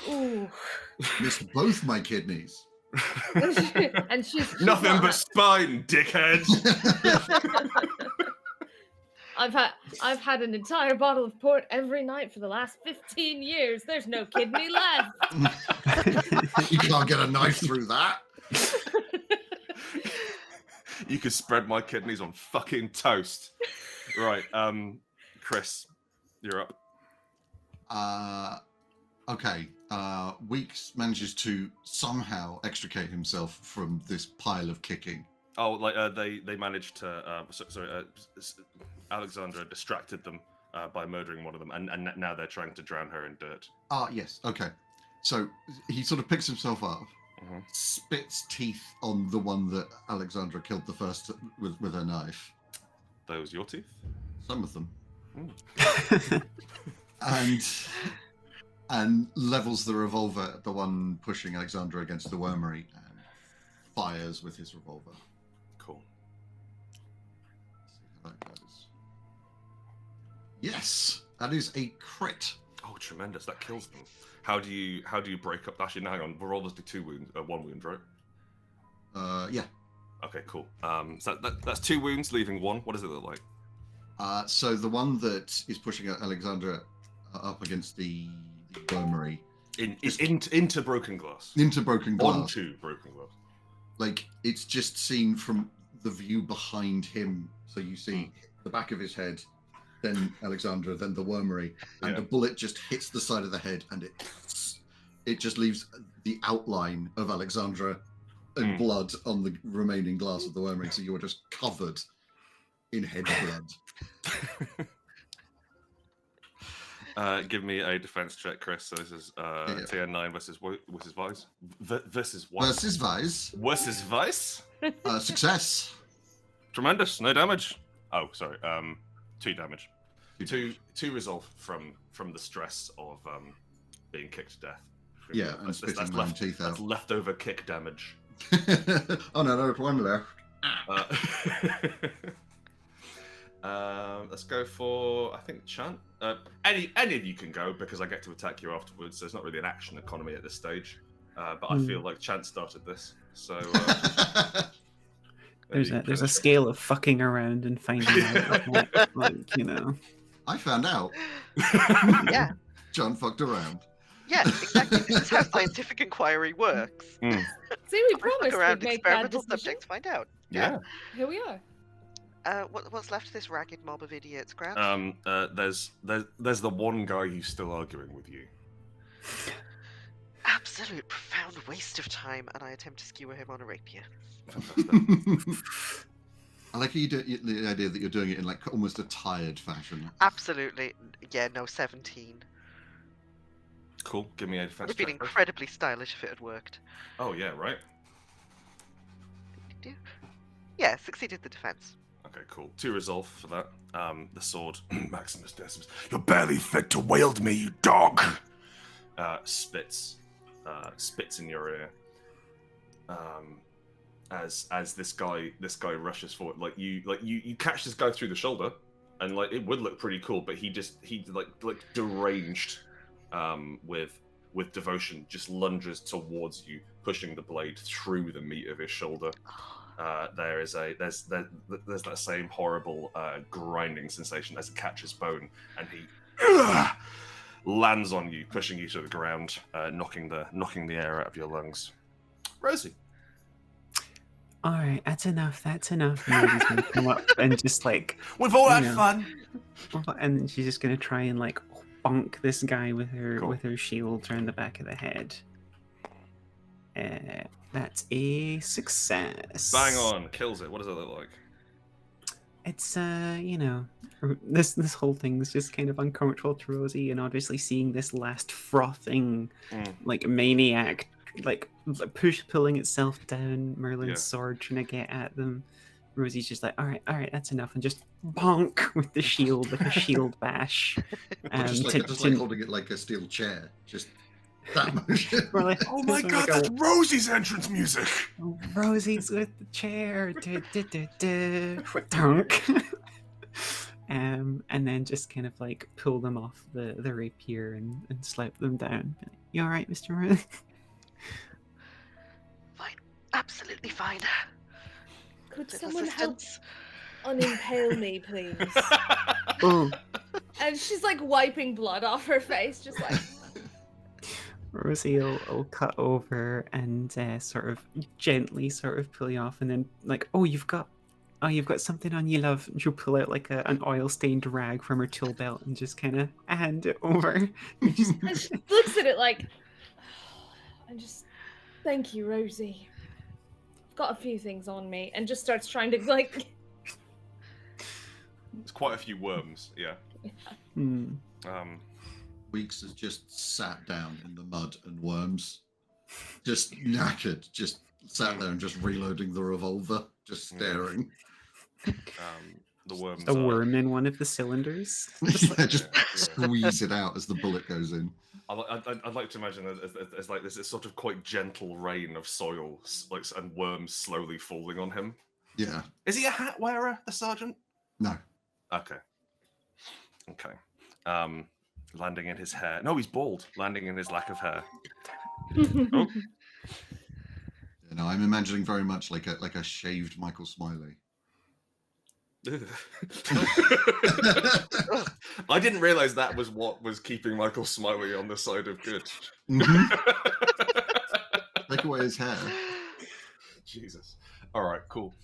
Ooh. Missed both my kidneys. And she's Nothing not but spine, dickhead. I've had an entire bottle of port every night for the last 15 years. There's no kidney left. You can't get a knife through that. You could spread my kidneys on fucking toast. Right, Chris, you're up. Okay. Weeks manages to somehow extricate himself from this pile of kicking. Oh, like they managed to. Alexandra distracted them by murdering one of them, and now they're trying to drown her in dirt. Yes. Okay. So he sort of picks himself up, spits teeth on the one that Alexandra killed the first with her knife. Those your teeth? Some of them. and levels the revolver at the one pushing Alexandra against the wormery and fires with his revolver. Cool. See how that goes. Yes, that is a crit. Oh, tremendous! That kills them. How do you break up? Actually, no, hang on. We're all just do 2 wounds, 1 wound, right? Yeah. Okay, cool. So that's 2 wounds, leaving 1. What does it look like? So the one that is pushing Alexandra up against the wormery into broken glass. Into broken glass. Onto broken glass. Like, it's just seen from the view behind him. So you see the back of his head, then Alexandra, then the wormery, and the bullet just hits the side of the head, and it just leaves the outline of Alexandra and blood on the remaining glass of the wormery. So you are just covered in head blood. Give me a defense check, Chris. So this is tier 9 versus Vice. Versus what? Versus Vice. Versus Vice. Success. Tremendous. No damage. Oh, sorry. 2 damage. Two resolve from the stress of being kicked to death. Yeah, and spitting my own teeth out. That's leftover kick damage. Oh no, there's one left. Let's go for, I think, Chant. Any of you can go because I get to attack you afterwards. So it's not really an action economy at this stage. But I feel like Chant started this, so. There's a scale of fucking around and finding out, like, you know. I found out. Yeah. John fucked around. Yeah, exactly. This is how scientific inquiry works. See, we promised Look around we'd make that experimental decision. subjects, find out. Yeah. Here we are. What's left of this ragged mob of idiots, Grant? There's the one guy who's still arguing with you. Absolute profound waste of time, and I attempt to skewer him on a rapier. I like how you do the idea that you're doing it in like almost a tired fashion. Absolutely. Yeah, no, 17. Cool. Give me a It defense would have been check. incredibly stylish if it had worked. Oh yeah, right. Yeah, succeeded the defense. Okay, cool. 2 resolve for that. The sword, Maximus Decimus. You're barely fit to wield me, you dog. Spits in your ear. As this guy rushes forward, like you catch this guy through the shoulder, and like it would look pretty cool, but he like deranged, with devotion, just lunges towards you, pushing the blade through the meat of his shoulder. There's that same horrible grinding sensation as it catches bone, and he lands on you, pushing you to the ground, knocking the air out of your lungs. Rosie. All right, that's enough. And Rosie's gonna come up and just like, We've all had you know, fun. and she's just gonna try and like bonk this guy with her Cool. with her shield around the back of the head. That's a success. Bang on, kills it. What does it look like? It's you know, this whole thing's just kind of uncomfortable to Rosie, and obviously seeing this last frothing like maniac like pulling itself down Merlin's sword trying to get at them. Rosie's just like, all right, that's enough, and just bonk with the shield, like a shield bash. Just like holding it like a steel chair. Just that motion. Oh my god, that's Rosie's entrance music! Rosie's with the chair. Dunk. And then just kind of like pull them off the rapier and slap them down. You all right, Mr. Merlin? Fine. Absolutely fine. Could Little someone help assistance. unimpale me, please? Oh. And she's like wiping blood off her face, just like. Rosie will cut over and sort of gently sort of pull you off, and then like, you've got something on you, love. And she'll pull out like an oil stained rag from her tool belt and just kind of hand it over. And she looks at it like, and just, thank you, Rosie. I've got a few things on me, and just starts trying to like. There's quite a few worms, yeah. Weeks has just sat down in the mud and worms, just knackered, just sat there and just reloading the revolver, just staring. The worms. A worm in one of the cylinders. Just squeeze it out as the bullet goes in. I'd like to imagine as like this sort of quite gentle rain of soil, like, and worms slowly falling on him. Yeah. Is he a hat wearer, the sergeant? No. Okay. Landing in his hair. No, he's bald. Landing in his lack of hair. Oh. You know, I'm imagining very much like a shaved Michael Smiley. I didn't realize that was what was keeping Michael Smiley on the side of good. Take away his hair. Jesus. All right, cool.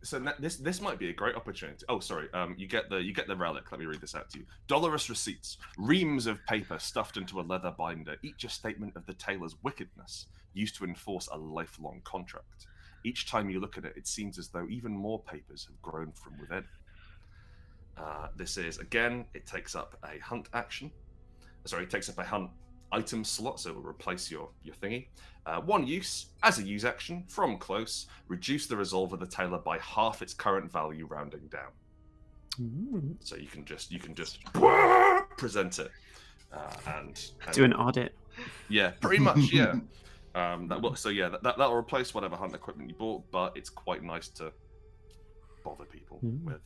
So this might be a great opportunity. Oh, sorry. You get the relic. Let me read this out to you. Dolorous receipts, reams of paper stuffed into a leather binder, each a statement of the tailor's wickedness, used to enforce a lifelong contract. Each time you look at it, it seems as though even more papers have grown from within. This is, again, it takes up a hunt action. Sorry, it takes up a hunt item slot, so it will replace your thingy. One use, as a use action, from close, reduce the resolve of the tailor by half its current value, rounding down. Ooh. So you can just present it and Do an audit. yeah, pretty much, yeah. That'll replace whatever hunt equipment you bought, but it's quite nice to bother people with.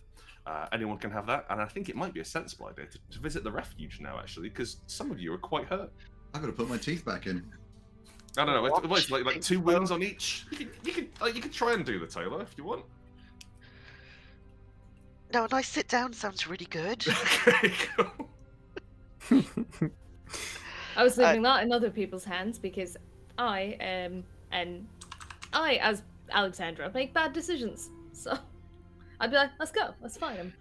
Anyone can have that, and I think it might be a sensible idea to visit the refuge now, actually, because some of you are quite hurt. I've got to put my teeth back in. I don't know. It's like 2 wounds on each. You could try and do the tailor if you want. No, a nice sit down sounds really good. Okay, cool. I was leaving that in other people's hands because I, as Alexandra, make bad decisions. So I'd be like, let's go, let's find him.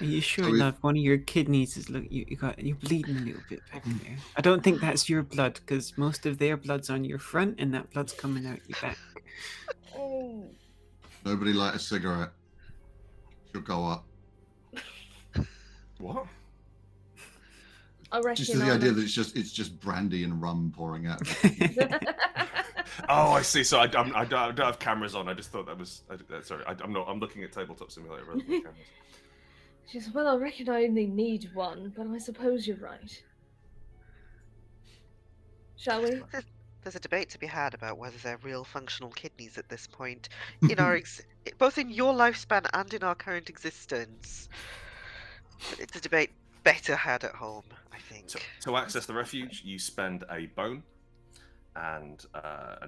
Are you sure, So love? One of your kidneys is you're bleeding a little bit back there. I don't think that's your blood, because most of their blood's on your front, and that blood's coming out your back. Oh. Nobody light a cigarette. She'll go up. What? I reckon. Just the idea that it's just brandy and rum pouring out. Oh, I see. So I don't have cameras on. I just thought that was. Sorry, I'm not. I'm looking at Tabletop Simulator rather than cameras. She says, well, I reckon I only need one, but I suppose you're right. Shall we? There's a debate to be had about whether they're real functional kidneys at this point, in our both in your lifespan and in our current existence. It's a debate better had at home, I think. To access the refuge, you spend a bone and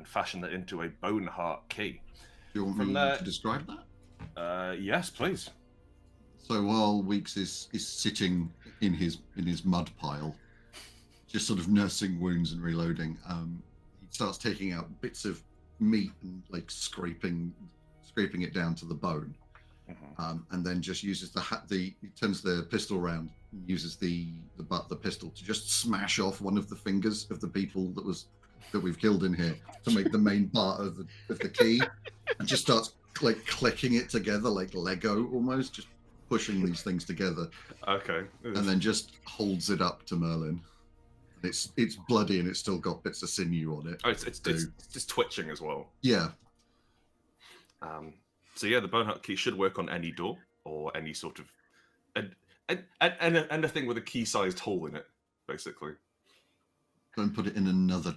fashion that into a bone heart key. Do you want From me there- to describe that? Yes, please. So while Weeks is sitting in his mud pile, just sort of nursing wounds and reloading, he starts taking out bits of meat and like scraping it down to the bone, and then just uses he turns the pistol around, and uses the butt of the pistol to just smash off one of the fingers of the people that we've killed in here to make the main part of the key, and just starts like clicking it together like Lego almost, just pushing these things together. Okay. And then just holds it up to Merlin. It's bloody and it's still got bits of sinew on it. Oh, it's just twitching as well. Yeah. So yeah, the bone heart key should work on any door or any sort of anything with a key-sized hole in it, basically. Don't put it in another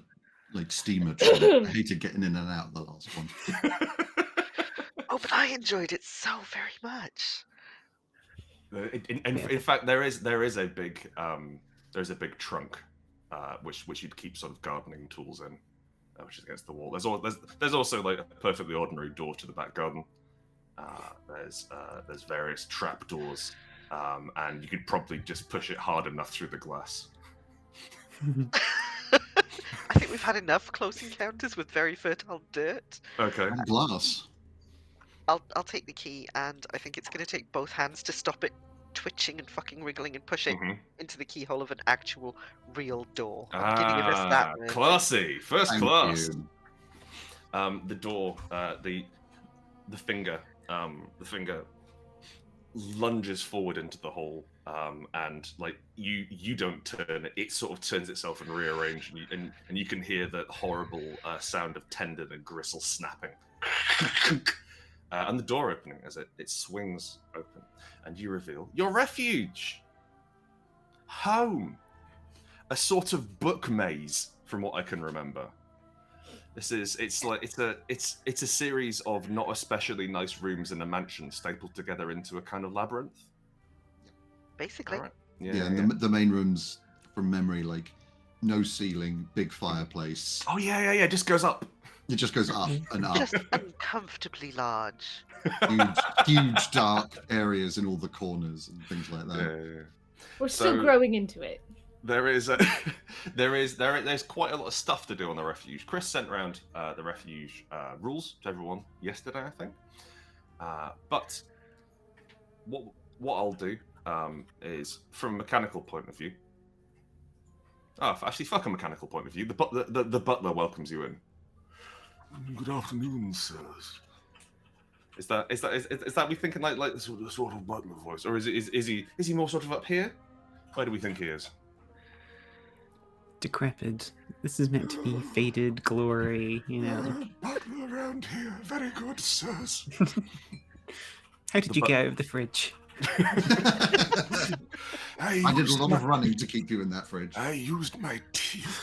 like steamer train. I hated getting in and out of the last one. Oh, but I enjoyed it so very much. In fact, there is a big trunk, which you'd keep sort of gardening tools in, which is against the wall. There's also like a perfectly ordinary door to the back garden. There's various trap doors, and you could probably just push it hard enough through the glass. I think we've had enough close encounters with very fertile dirt. Okay. And glass. I'll take the key, and I think it's going to take both hands to stop it twitching and fucking wriggling and push it into the keyhole of an actual real door. I'm giving it a that. Really. Classy, first Thank class. you. The door, the finger lunges forward into the hole, and like you don't turn it; it sort of turns itself and rearranges, and you can hear the horrible sound of tendon and gristle snapping. And the door opening as it swings open, and you reveal your refuge, home, a sort of book maze from what I can remember. It's a series of not especially nice rooms in a mansion stapled together into a kind of labyrinth. Basically. Right. Yeah, and the main rooms, from memory, like no ceiling, big fireplace. Oh yeah, it just goes up. It just goes up and up. Just uncomfortably large. Huge dark areas in all the corners and things like that. Yeah. We're still growing into it. There's quite a lot of stuff to do on the refuge. Chris sent around the refuge rules to everyone yesterday, I think. But what I'll do is, from a mechanical point of view. Oh, actually, fuck a mechanical point of view. The butler welcomes you in. Good afternoon, sirs. Is that we thinking like the sort of butler voice, or is he more sort of up here? Where do we think he is? Decrepit. This is meant to be faded glory, Butler around here. Very good, sirs. How did you get out of the fridge? I did a lot of running to keep you in that fridge. I used my teeth.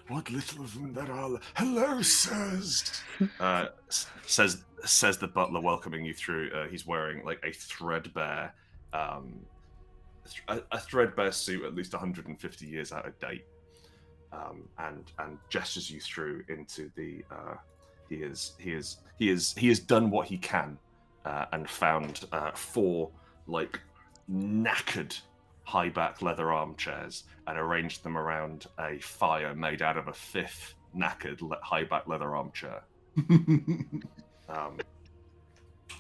What little of them there are. Hello, sirs. Says the butler, welcoming you through. He's wearing like a threadbare, a threadbare suit, at least 150 years out of date, and gestures you through into the. He has done what he can, and found 4 like knackered high back leather armchairs and arranged them around a fire made out of a 5th knackered high back leather armchair.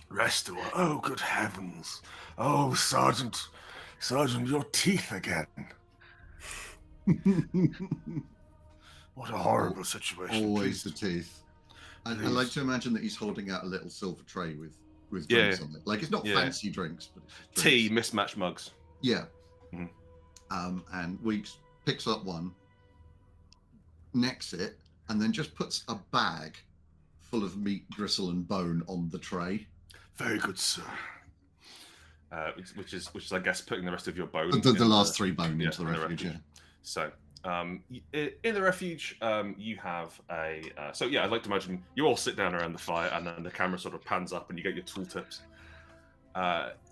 Rest awhile. Oh, good heavens. Oh, Sergeant, your teeth again. What a horrible situation. Always the teeth. I like to imagine that he's holding out a little silver tray with drinks on it. Like, it's not fancy drinks, but it's drinks. Tea, mismatched mugs. Yeah. Mm-hmm. And Weeks picks up one, necks it, and then just puts a bag full of meat, gristle, and bone on the tray. Very good, sir. Which is, I guess, putting the rest of your bone. The last 3 bone into the refuge. Yeah. So, in the refuge, you have a. I'd like to imagine you all sit down around the fire, and then the camera sort of pans up, and you get your tooltips.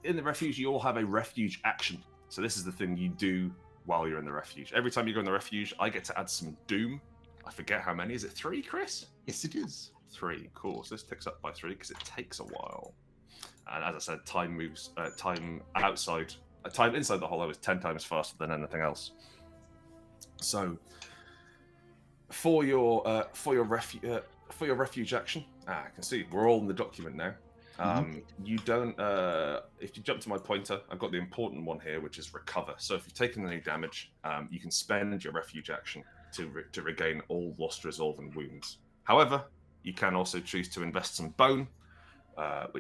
In the refuge, you all have a refuge action. So this is the thing you do while you're in the refuge. Every time you go in the refuge, I get to add some doom. I forget how many. Is it 3, Chris? Yes, it is. 3. Cool. So this ticks up by 3 because it takes a while. And as I said, time moves. Time inside the hollow is 10 times faster than anything else. So for your refuge action, I can see we're all in the document now. You don't. If you jump to my pointer, I've got the important one here, which is recover. So if you've taken any damage, you can spend your refuge action to regain all lost resolve and wounds. However, you can also choose to invest some bone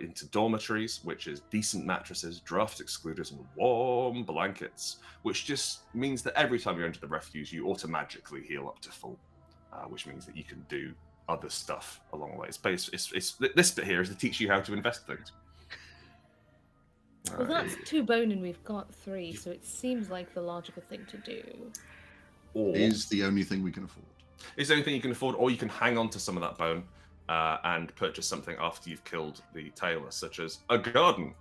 into dormitories, which is decent mattresses, draft excluders, and warm blankets, which just means that every time you enter the refuge, you automatically heal up to full, which means that you can do other stuff along the way. It's this bit here is to teach you how to invest things. Well, that's 2 bone and we've got 3, so it seems like the logical thing to do. Or Is the only thing we can afford. It's the only thing you can afford, or you can hang on to some of that bone and purchase something after you've killed the tailor, such as a garden,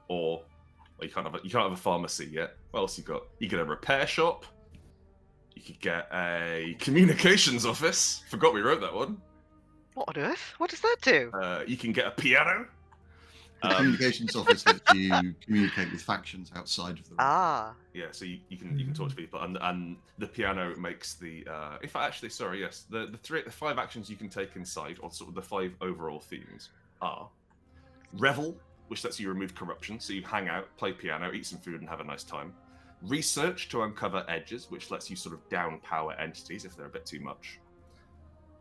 or you can't have a pharmacy yet. What else you got? You get a repair shop. You could get a communications office. Forgot we wrote that one. What on earth? What does that do? You can get a piano. The communications office lets you communicate with factions outside of the Ah. Yeah, so you can talk to people, and the piano makes the. In fact, actually, sorry, yes, the 5 actions you can take inside, or sort of the 5 overall themes are revel, which lets you remove corruption, so you hang out, play piano, eat some food, and have a nice time. Research to uncover edges, which lets you sort of down power entities if they're a bit too much.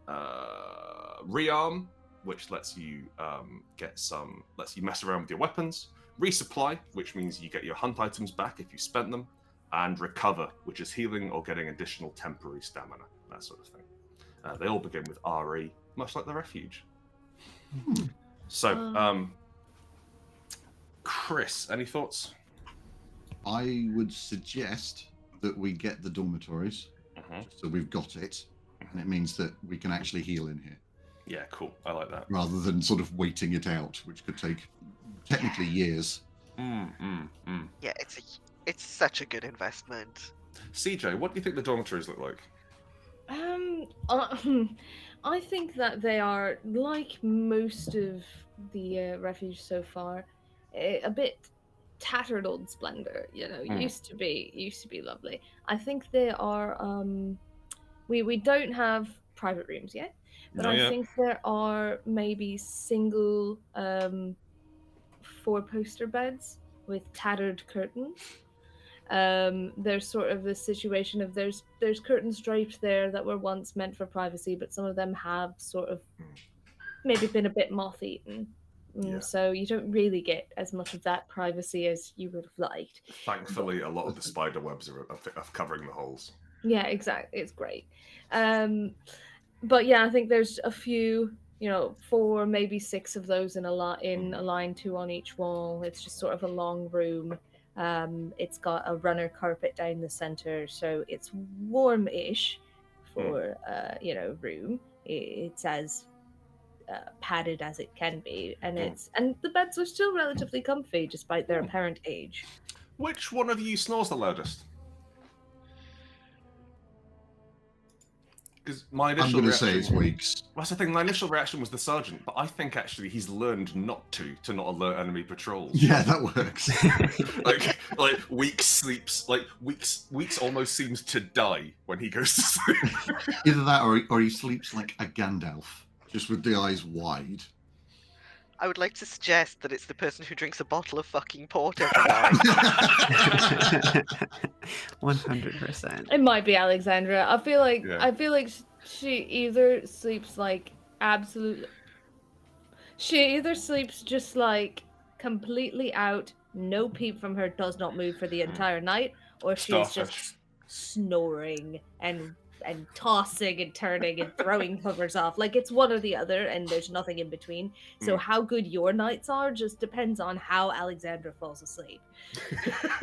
Rearm, which lets you lets you mess around with your weapons. Resupply, which means you get your hunt items back if you spent them. And recover, which is healing or getting additional temporary stamina, that sort of thing. They all begin with RE, much like the refuge. So, Chris, any thoughts? I would suggest that we get the dormitories, so we've got it, and it means that we can actually heal in here. Yeah, cool. I like that. Rather than sort of waiting it out, which could take technically years. Yeah, it's such a good investment. CJ, what do you think the dormitories look like? I think that they are, like most of the refuge so far, a bit tattered old splendor. Used to be lovely. I think they are. We don't have private rooms yet, but I think there are maybe single 4-poster beds with tattered curtains. There's sort of this situation of there's curtains draped there that were once meant for privacy, but some of them have sort of maybe been a bit moth-eaten. Yeah. So you don't really get as much of that privacy as you would have liked. Thankfully, a lot of the spider webs are covering the holes. Yeah, exactly. It's great. But yeah, I think there's a few, 4, maybe 6 of those in a line, 2 on each wall. It's just sort of a long room. It's got a runner carpet down the center, so it's warm-ish for room. It's as padded as it can be, and the beds are still relatively comfy despite their apparent age. Which one of you snores the loudest? Because my initial I'm going to reaction, say it's Weeks. That's the thing. My initial reaction was the sergeant, but I think actually he's learned not to not alert enemy patrols. Yeah, that works. like Weeks sleeps. Like Weeks almost seems to die when he goes to sleep. Either that, or he sleeps like a Gandalf, just with the eyes wide. I would like to suggest that it's the person who drinks a bottle of fucking port every night. 100%. It might be Alexandra. I feel like she either sleeps just like completely out, no peep from her, does not move for the entire night, or she's just snoring and tossing and turning and throwing covers off. Like, it's one or the other, and there's nothing in between. So how good your nights are just depends on how Alexandra falls asleep.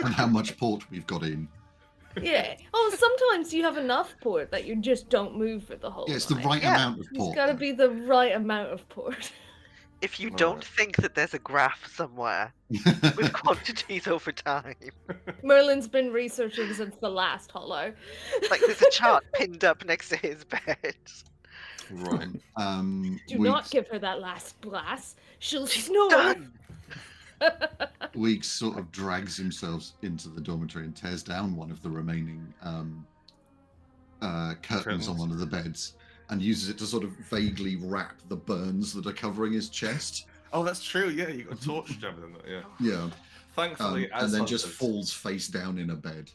And how much port we've got in. Yeah. Oh, sometimes you have enough port that you just don't move for the whole night. Yeah, it's the right amount of port. It's got to be the right amount of port. If you don't think that there's a graph somewhere with quantities over time. Merlin's been researching since the last hollow. Like, there's a chart pinned up next to his bed. Right. Do not give her that last glass. She'll snore. Weeks sort of drags himself into the dormitory and tears down one of the remaining curtains on one of the beds and uses it to sort of vaguely wrap the burns that are covering his chest. Oh, that's true. Yeah, you got a torch jamming in that. Yeah. Yeah. Thankfully, and then just falls face down in a bed.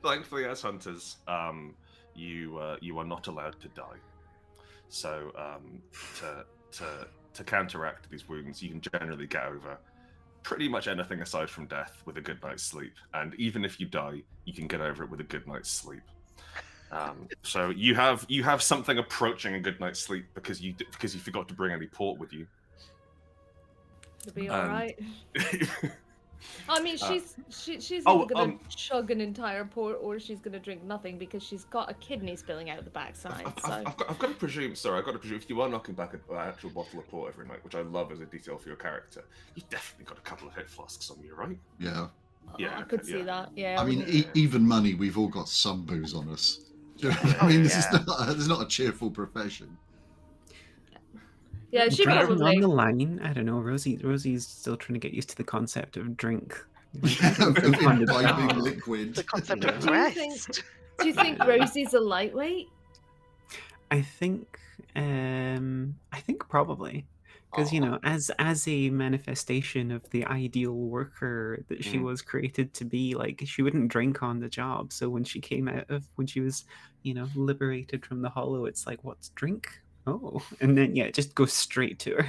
Thankfully, as hunters, you are not allowed to die. So to counteract these wounds, you can generally get over pretty much anything aside from death with a good night's sleep. And even if you die, you can get over it with a good night's sleep. So you have something approaching a good night's sleep because you forgot to bring any port with you. It'll be all right. I mean, she's either gonna chug an entire port or she's gonna drink nothing because she's got a kidney spilling out the backside. I've got to presume. Sorry, I've got to presume if you are knocking back an actual bottle of port every night, which I love as a detail for your character, you've definitely got a couple of hit flasks on you, right? Yeah. Yeah, I could see that. Yeah. I mean, even money, we've all got some booze on us. I mean, this is not a cheerful profession. Yeah, she Driving probably. on the line, I don't know. Rosie's still trying to get used to the concept of drink. Imbibing liquid. The concept of rest. Do you think Rosie's a lightweight? I think probably. Because, as a manifestation of the ideal worker that she was created to be, like, she wouldn't drink on the job. So when she was, liberated from the hollow, it's like, what's drink? Oh. And then, it just goes straight to her.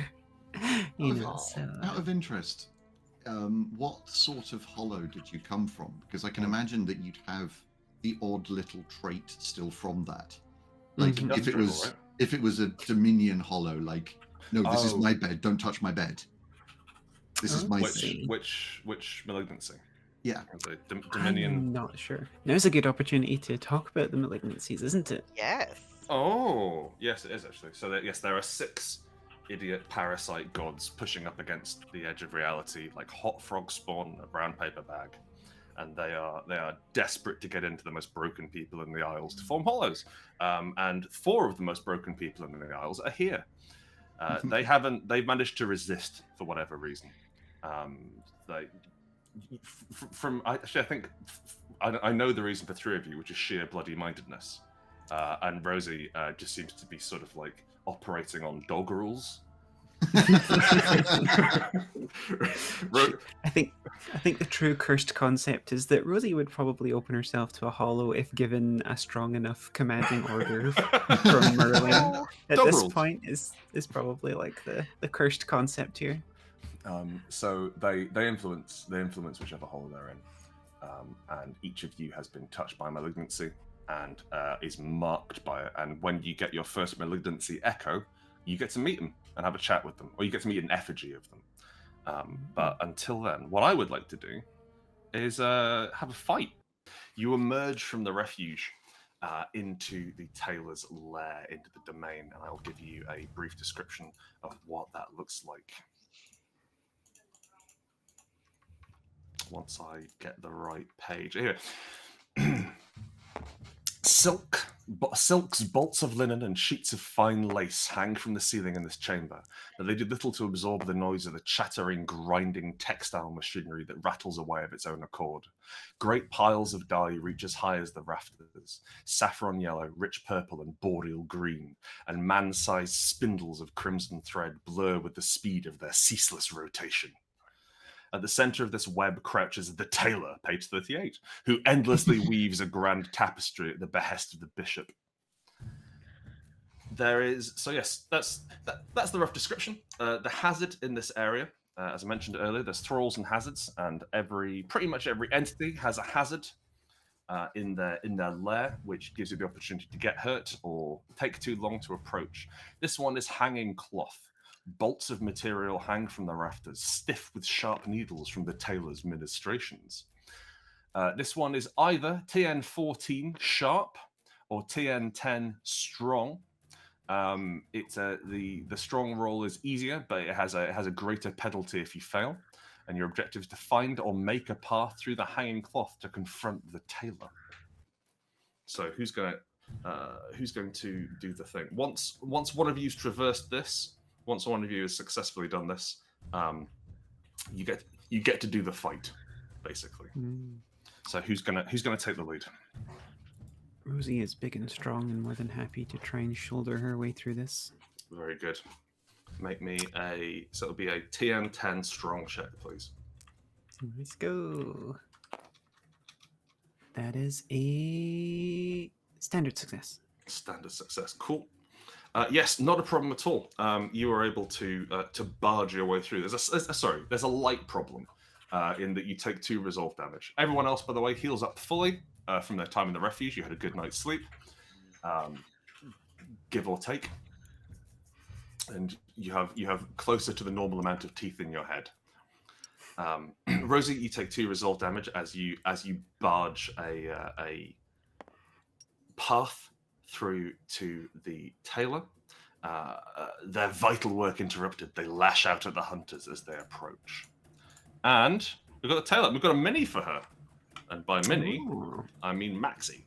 Out of interest, what sort of hollow did you come from? Because I can imagine that you'd have the odd little trait still from that. Like, if it was a Dominion hollow, like, no, this is my bed. Don't touch my bed. This is my thing. Which malignancy? Yeah. Dominion. I'm not sure. Now's a good opportunity to talk about the malignancies, isn't it? Yes. Oh, yes, it is actually. So there are 6 idiot parasite gods pushing up against the edge of reality, like hot frog spawn in a brown paper bag, and they are desperate to get into the most broken people in the Isles to form hollows. And 4 of the most broken people in the Isles are here. They've managed to resist for whatever reason. I think I know the reason for 3 of you, which is sheer bloody mindedness. And Rosie just seems to be sort of like operating on dog rules. I think the true cursed concept is that Rosie would probably open herself to a hollow if given a strong enough commanding order from Merlin. At Dog this rules. point is probably like the cursed concept here. So they influence whichever hole they're in, and each of you has been touched by malignancy and is marked by it. And when you get your first malignancy echo, you get to meet them and have a chat with them, or you get to meet an effigy of them. But until then, what I would like to do is have a fight. You emerge from the refuge into the tailor's lair, into the domain, and I'll give you a brief description of what that looks like. Once I get the right page. Here. Silks, bolts of linen, and sheets of fine lace hang from the ceiling in this chamber, but they do little to absorb the noise of the chattering, grinding textile machinery that rattles away of its own accord. Great piles of dye reach as high as the rafters, saffron yellow, rich purple, and boreal green, and man-sized spindles of crimson thread blur with the speed of their ceaseless rotation. At the center of this web crouches the tailor, page 38, who endlessly weaves a grand tapestry at the behest of the bishop. Yes, that's the rough description. The hazard in this area, as I mentioned earlier, there's thralls and hazards, and pretty much every entity has a hazard in their lair, which gives you the opportunity to get hurt or take too long to approach. This one is hanging cloth. Bolts of material hang from the rafters, stiff with sharp needles from the tailor's ministrations. This one is either TN14 sharp or TN10 strong. The strong roll is easier, but it has a greater penalty if you fail. And your objective is to find or make a path through the hanging cloth to confront the tailor. So who's going to do the thing? Once one of you's traversed this. Once one of you has successfully done this, you get to do the fight, basically. So who's gonna take the lead? Rosie is big and strong and more than happy to try and shoulder her way through this. Very good. Make me it'll be a TN10 strong check, please. Let's go. That is a standard success. Standard success. Cool. Yes, not a problem at all. You are able to barge your way through. There's a light problem in that you take 2 resolve damage. Everyone else, by the way, heals up fully from their time in the refuge. You had a good night's sleep, give or take, and you have closer to the normal amount of teeth in your head. Rosie, you take 2 resolve damage as you barge a path through to the tailor. Their vital work interrupted, they lash out at the hunters as they approach. And we've got the tailor. We've got a mini for her. And by mini, ooh, I mean Maxie.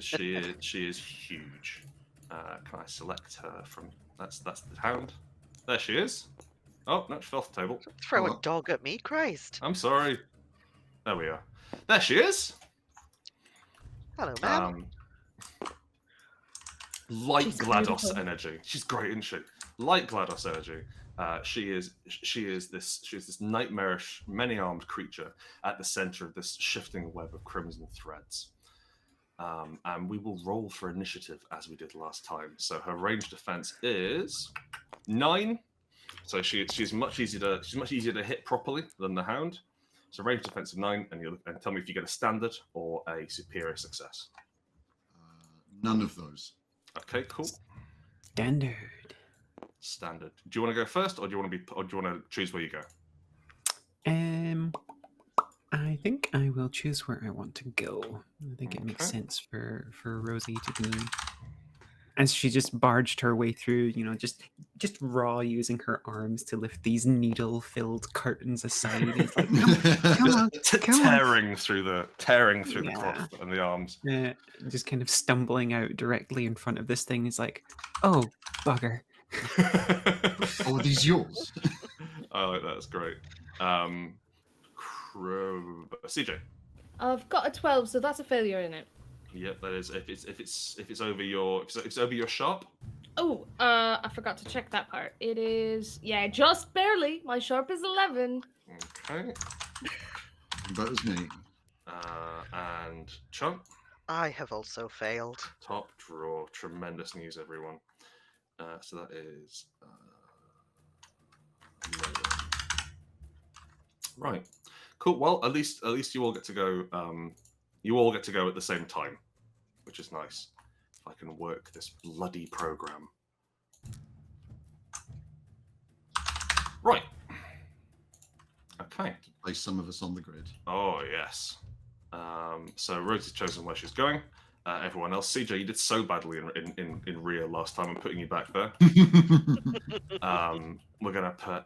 She is huge. Can I select her from... That's the hound. There she is. Oh, no, she fell off the table. Throw a dog at me, Christ. I'm sorry. There we are. There she is. Hello, ma'am. Light She's GLaDOS beautiful. energy. She's great, isn't she? Light GLaDOS energy. She is this nightmarish, many-armed creature at the center of this shifting web of crimson threads. And we will roll for initiative as we did last time. So her range defense is 9. So she's much easier to hit properly than the hound. So range defense of 9, and tell me if you get a standard or a superior success. None of those. Okay, cool. Standard. Do you want to go first, or do you want to choose where you go? I think I will choose where I want to go. I think it makes sense for Rosie to be, as she just barged her way through, just raw using her arms to lift these needle-filled curtains aside. It's like, come on, tearing through the cloth and the arms. Yeah, just kind of stumbling out directly in front of this thing. Is like, oh, bugger. Oh, are these yours? I like that. It's great. CJ. I've got a 12, so that's a failure in it. Yep, that is. If it's over your sharp. Oh, I forgot to check that part. It is, yeah, just barely. My sharp is 11. Okay. That was me. And Chant, I have also failed. top draw. Tremendous news, everyone. So that is 11. Right. Cool. Well, at least you all get to go. You all get to go at the same time, which is nice. If I can work this bloody program. Right. Okay. Place some of us on the grid. Oh yes. So Rosie's chosen where she's going. Everyone else, CJ, you did so badly in Rio last time. I'm putting you back there. We're gonna put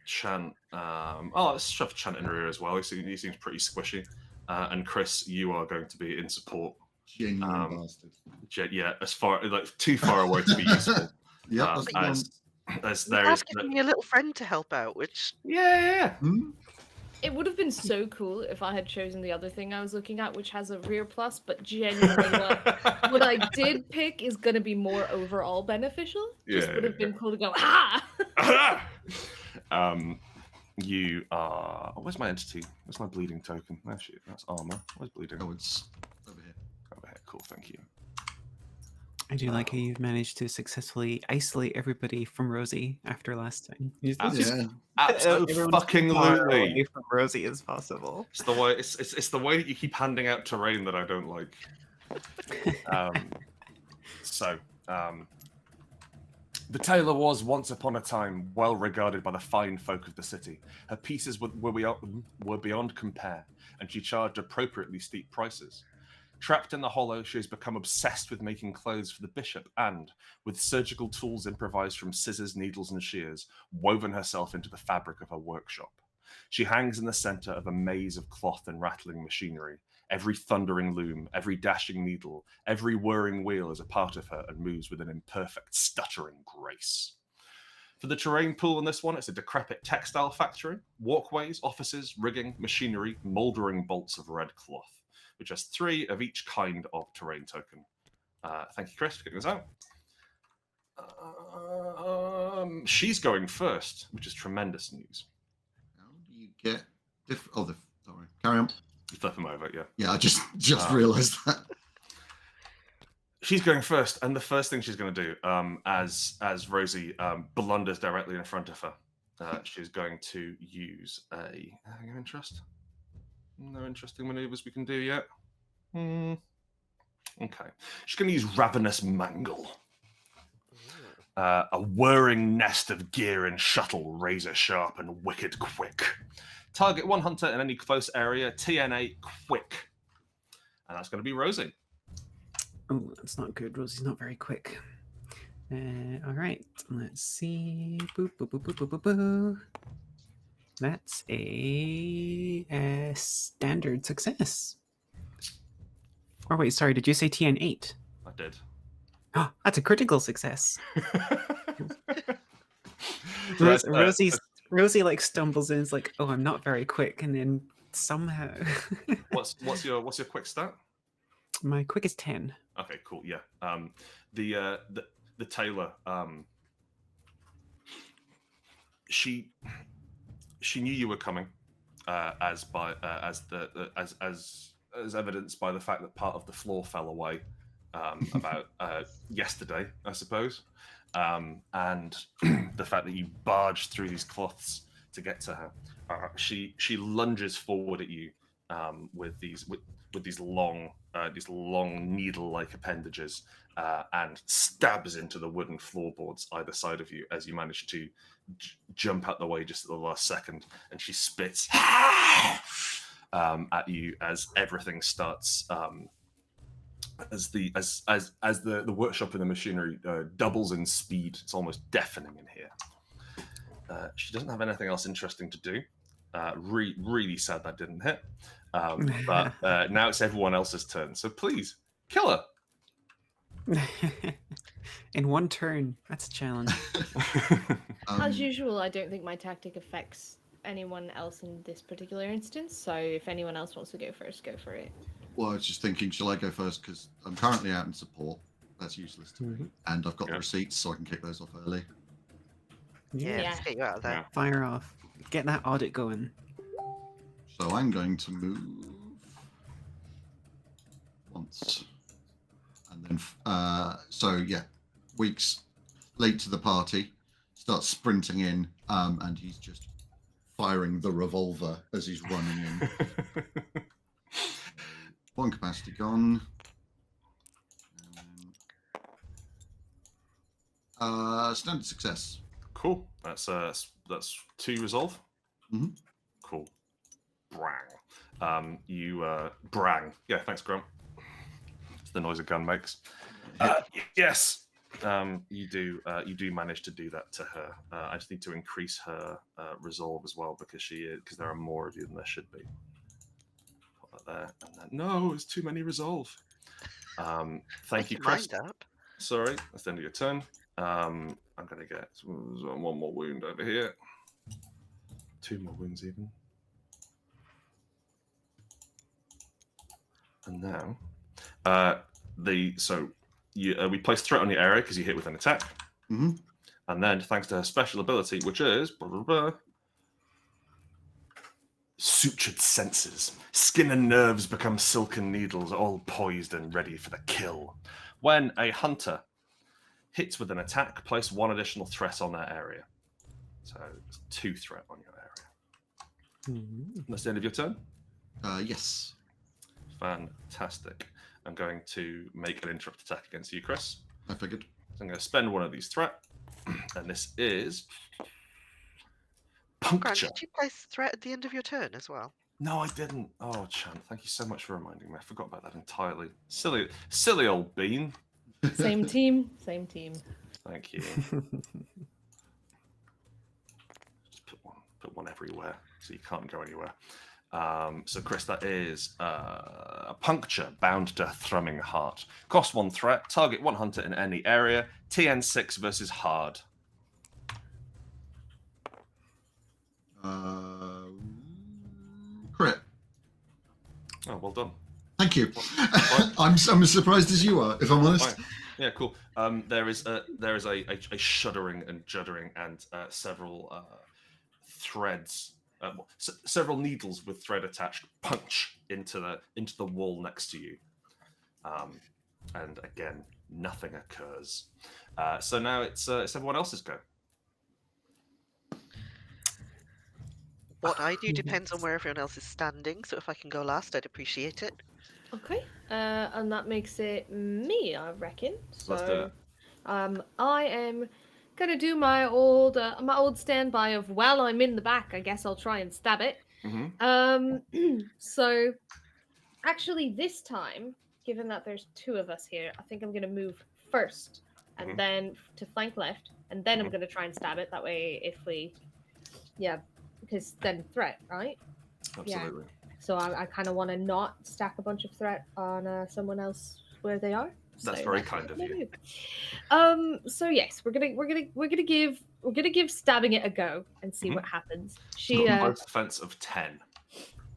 Chant. Let's shove Chant in Rio as well. He seems pretty squishy. And Chris, you are going to be in support. Genuine bastard. Yeah, as far too far away to be useful. Yep, that's the one. As You there have is. given me a little friend to help out, which Yeah. It would have been so cool if I had chosen the other thing I was looking at, which has a rear plus, but genuinely what I did pick is going to be more overall beneficial. Just would have been cool to go, ah! You are... where's my entity? Where's my bleeding token? Oh, shit, that's armor. Where's bleeding? Oh, it's over here. Over here, cool, thank you. I do like how you've managed to successfully isolate everybody from Rosie after last time. You just Absolutely everyone's fucking as far lootly. away from Rosie as possible. It's the way it's the way that you keep handing out terrain that I don't like. The tailor was once upon a time well regarded by the fine folk of the city. Her pieces were beyond compare, and she charged appropriately steep prices. Trapped in the hollow, she has become obsessed with making clothes for the bishop and, with surgical tools improvised from scissors, needles, and shears, woven herself into the fabric of her workshop. She hangs in the center of a maze of cloth and rattling machinery. Every thundering loom, every dashing needle, every whirring wheel is a part of her and moves with an imperfect, stuttering grace. For the terrain pool on this one, it's a decrepit textile factory, walkways, offices, rigging, machinery, mouldering bolts of red cloth, which has 3 of each kind of terrain token. Thank you, Chris, for getting this out. She's going first, which is tremendous news. How do you get... sorry. Carry on. You flip him over, yeah. Yeah, I just realised that. She's going first, and the first thing she's going to do, as Rosie blunders directly in front of her, she's going to use a hang of interest. No interesting maneuvers we can do yet. Okay. She's going to use Ravenous Mangle. A whirring nest of gear and shuttle, razor sharp and wicked quick. Target one hunter in any close area, TNA quick. And that's going to be Rosie. Oh, that's not good. Rosie's not very quick. All right, let's see. Boop, boop, boop, boop, boop, boop, boop. That's a standard success. Or wait, sorry, did you say TN8? I did. Oh, that's a critical success. Rosie like stumbles in, is like, oh, I'm not very quick, and then somehow What's your quick stat? My quick is 10. Okay, cool. Yeah. The tailor, she knew you were coming, as evidenced by the fact that part of the floor fell away about yesterday, I suppose, and the fact that you barged through these cloths to get to her. She lunges forward at you with these long needle-like appendages and stabs into the wooden floorboards either side of you as you manage to jump out the way just at the last second, and she spits at you as everything starts as the workshop and the machinery doubles in speed. It's almost deafening in here. She doesn't have anything else interesting to do. Really sad that didn't hit. But now it's everyone else's turn. So please, kill her. In one turn. That's a challenge. As usual, I don't think my tactic affects anyone else in this particular instance. So if anyone else wants to go first, go for it. Well, I was just thinking, shall I go first? Because I'm currently out in support. That's useless to me. And I've got the receipts, so I can kick those off early. Yeah, let's get you out of there. Yeah. Fire off. Get that audit going. So I'm going to move once. And then, Weeks late to the party, starts sprinting in, and he's just firing the revolver as he's running in. One capacity gone. Standard success. Cool. That's 2 resolve. Mm-hmm. Cool. Brang. Brang. Yeah, thanks, Grump. It's the noise a gun makes. Yes. You do manage to do that to her. I just need to increase her resolve as well because there are more of you than there should be. Put that there. And then, no, it's too many resolve. Thank you, Chris. Up. Sorry, that's the end of your turn. I'm gonna get one more wound over here. 2 more wounds even. And now, we place threat on your area because you hit with an attack. Mm-hmm. And then, thanks to her special ability, which is sutured senses, skin and nerves become silken needles, all poised and ready for the kill. When a hunter hits with an attack, place 1 additional threat on that area. So, 2 threat on your area. That's the end of your turn? Yes. Fantastic. I'm going to make an interrupt attack against you, Chris. I figured. So I'm going to spend 1 of these threat, and this is puncture. Grant, did you place threat at the end of your turn as well? No, I didn't. Oh, Chant, thank you so much for reminding me. I forgot about that entirely. Silly old bean. Same team. Thank you. Just put one everywhere, so you can't go anywhere. So, Chris, that is a puncture bound to a thrumming heart. Cost 1 threat. Target 1 hunter in any area. TN6 versus hard. Crit. Oh, well done. Thank you. I'm as surprised as you are, if I'm honest. Fine. Yeah, cool. There is a shuddering and juddering and several threads. Several needles with thread attached punch into the wall next to you, and again nothing occurs. So now it's everyone else's go. What I do depends on where everyone else is standing. So if I can go last, I'd appreciate it. Okay. And that makes it me, I reckon. So, Let's do it. I am gonna do my old standby of while I'm in the back, I guess I'll try and stab it. Mm-hmm. So actually this time, given that there's 2 of us here, I think I'm gonna move first and then to flank left, and then I'm gonna try and stab it. That way because then threat, right? Absolutely. Yeah. So I kind of want to not stack a bunch of threat on someone else where they are. That's So very that's kind what of I'm you. gonna do. So yes, we're gonna give stabbing it a go and see what happens. She both defense of 10.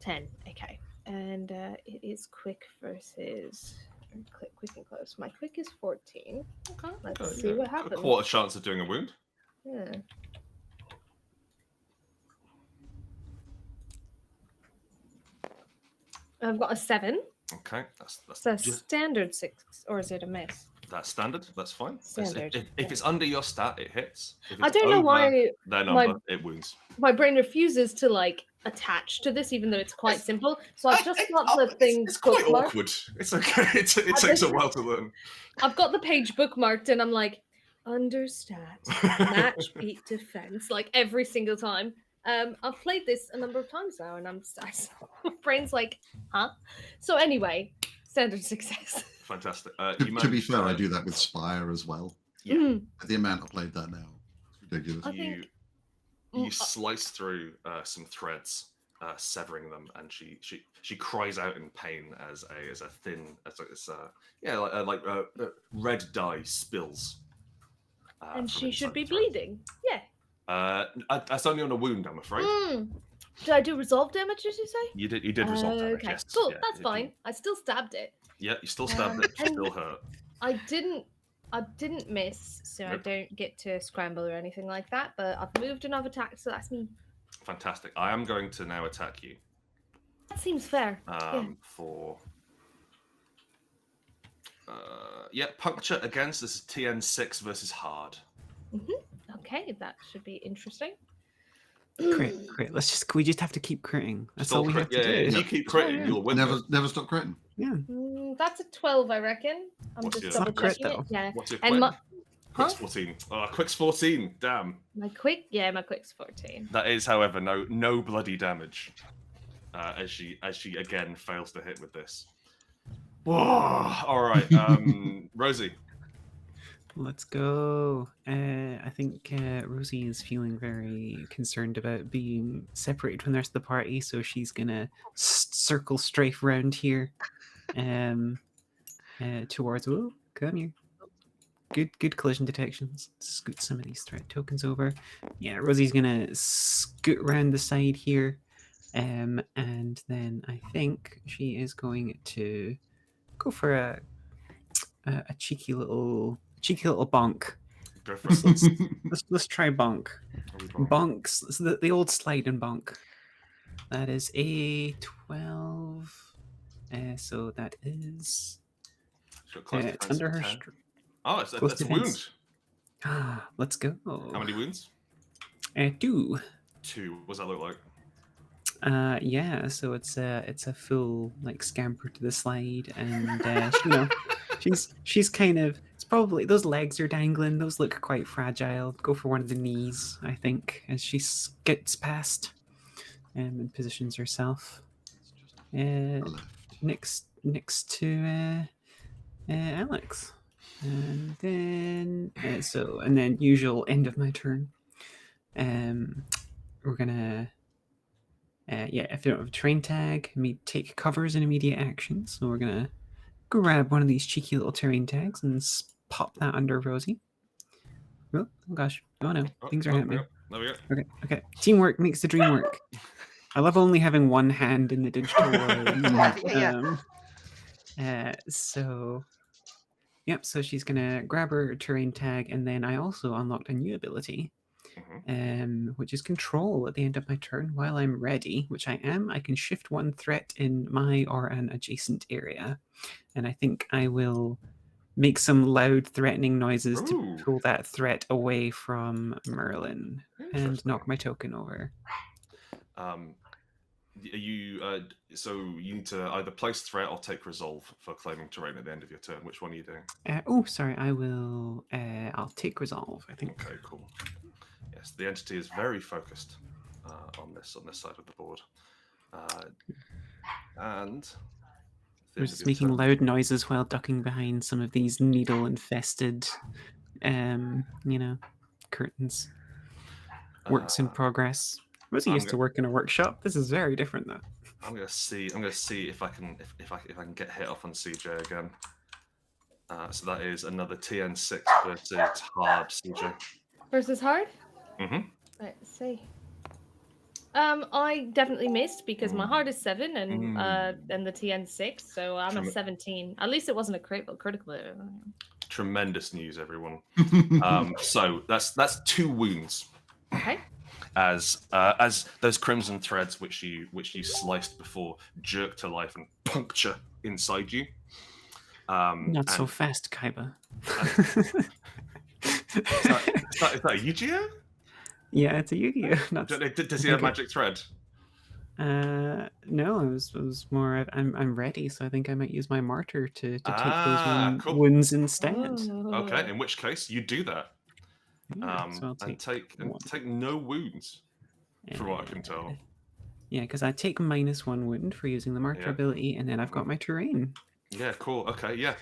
10. Okay, and it is quick versus quick and close. My quick is 14. Okay. Let's see what Got happens. a quarter chance of doing a wound. Yeah. I've got a 7. Okay, that's So just, standard 6, or is it a miss? that's standard. That's fine. Standard. If it's under your stat, it hits. If I it's don't know over why their my- number, it wounds. My brain refuses to attach to this, even though it's quite simple. So I've just got the thing It's quite bookmarked. awkward. It's okay. It takes a while to learn. I've got the page bookmarked, and I'm like, under stat, match, beat, defense, every single time. I've played this a number of times now, and my brain's like, huh? So anyway, standard success. Fantastic. To be fair, I do that with Spire as well. Yeah. The amount I played that now, it's ridiculous. I think- You slice through some threads, severing them, and she cries out in pain as a thin red dye spills. And from she should inside be the thread. bleeding. Yeah. That's only on a wound, I'm afraid. Did I do resolve damage, did you say? You did resolve damage. Okay, Yes. cool. Yeah, That's fine. I still stabbed it. Yeah, you still stabbed it. It still hurt. I didn't I didn't miss, so I Nope. don't get to scramble or anything like that. But I've moved and I've attacked, so that's me. Fantastic. I am going to now attack you. That seems fair. For puncture against. This is TN6 versus hard. Okay, that should be interesting. Crit. We just have to keep critting. That's all we have to do. If you keep critting, you'll win. Never stop critting. Yeah. That's a 12, I reckon. I'm What's just your- double It's not crit, checking it. though. Yeah. What's your And quick? Huh? Quick's 14. Quick's 14. Damn. my quick's 14. That is, however, no bloody damage. As she again fails to hit with this. Whoa! All right, Rosie. Let's go. I think Rosie is feeling very concerned about being separated from the rest of the party, so she's gonna circle strafe round here, towards. Oh, come here. Good collision detections. Scoot some of these threat tokens over. Yeah, Rosie's gonna scoot around the side here, and then I think she is going to go for a cheeky little bonk. Go for it. Let's try bonk. Bonks. So the old slide and bonk. That is a 12. So that is. It's under her. Oh, it's close that's a defense. wound. Ah, let's go. How many wounds? 2. 2. What does that look like? Yeah. So it's a full like scamper to the slide, and she's kind of. It's probably those legs are dangling. Those look quite fragile. Go for one of the knees, I think, as she gets past, and positions herself. Next to Alex. And then usual end of my turn. We're gonna if you don't have a terrain tag, take cover as an immediate action. So we're gonna grab one of these cheeky little terrain tags and pop that under Rosie. Oh gosh! Oh no, things are happening. There we go. Okay. Teamwork makes the dream work. I love only having one hand in the digital world. So she's gonna grab her terrain tag, and then I also unlocked a new ability, which is control at the end of my turn. While I'm ready, which I am, I can shift one threat in my or an adjacent area, and I think I will make some loud threatening noises to pull that threat away from Merlin and knock my token over. So you need to either place threat or take resolve for claiming terrain at the end of your turn. Which one are you doing? I will. I'll take resolve, I think. Okay, cool. Yes, the entity is very focused on this side of the board, and we're just making loud noises while ducking behind some of these needle-infested, curtains. Works in progress. Rosie used to work in a workshop. This is very different, though. I'm gonna see if I can get hit off on CJ again. So that is another TN6 versus hard CJ. Versus hard? Mm-hmm. Let's see. I definitely missed because my hard is 7 and the TN 6, so I'm a 17. At least it wasn't a critical. Tremendous news, everyone. So that's 2 wounds. Okay. As those crimson threads which you sliced before jerk to life and puncture inside you. Not so fast, Kaiba. Is that a Yu-Gi-Oh? Yeah, it's a Yu-Gi-Oh. Does he have magic thread? No, it was more. I'm ready, so I think I might use my martyr to take those wounds instead. Okay, in which case you do that. Yeah, so I'll take no wounds, from what I can tell. Yeah, because I take -1 wound for using the martyr ability, and then I've got my terrain. Yeah, cool. Okay, yeah.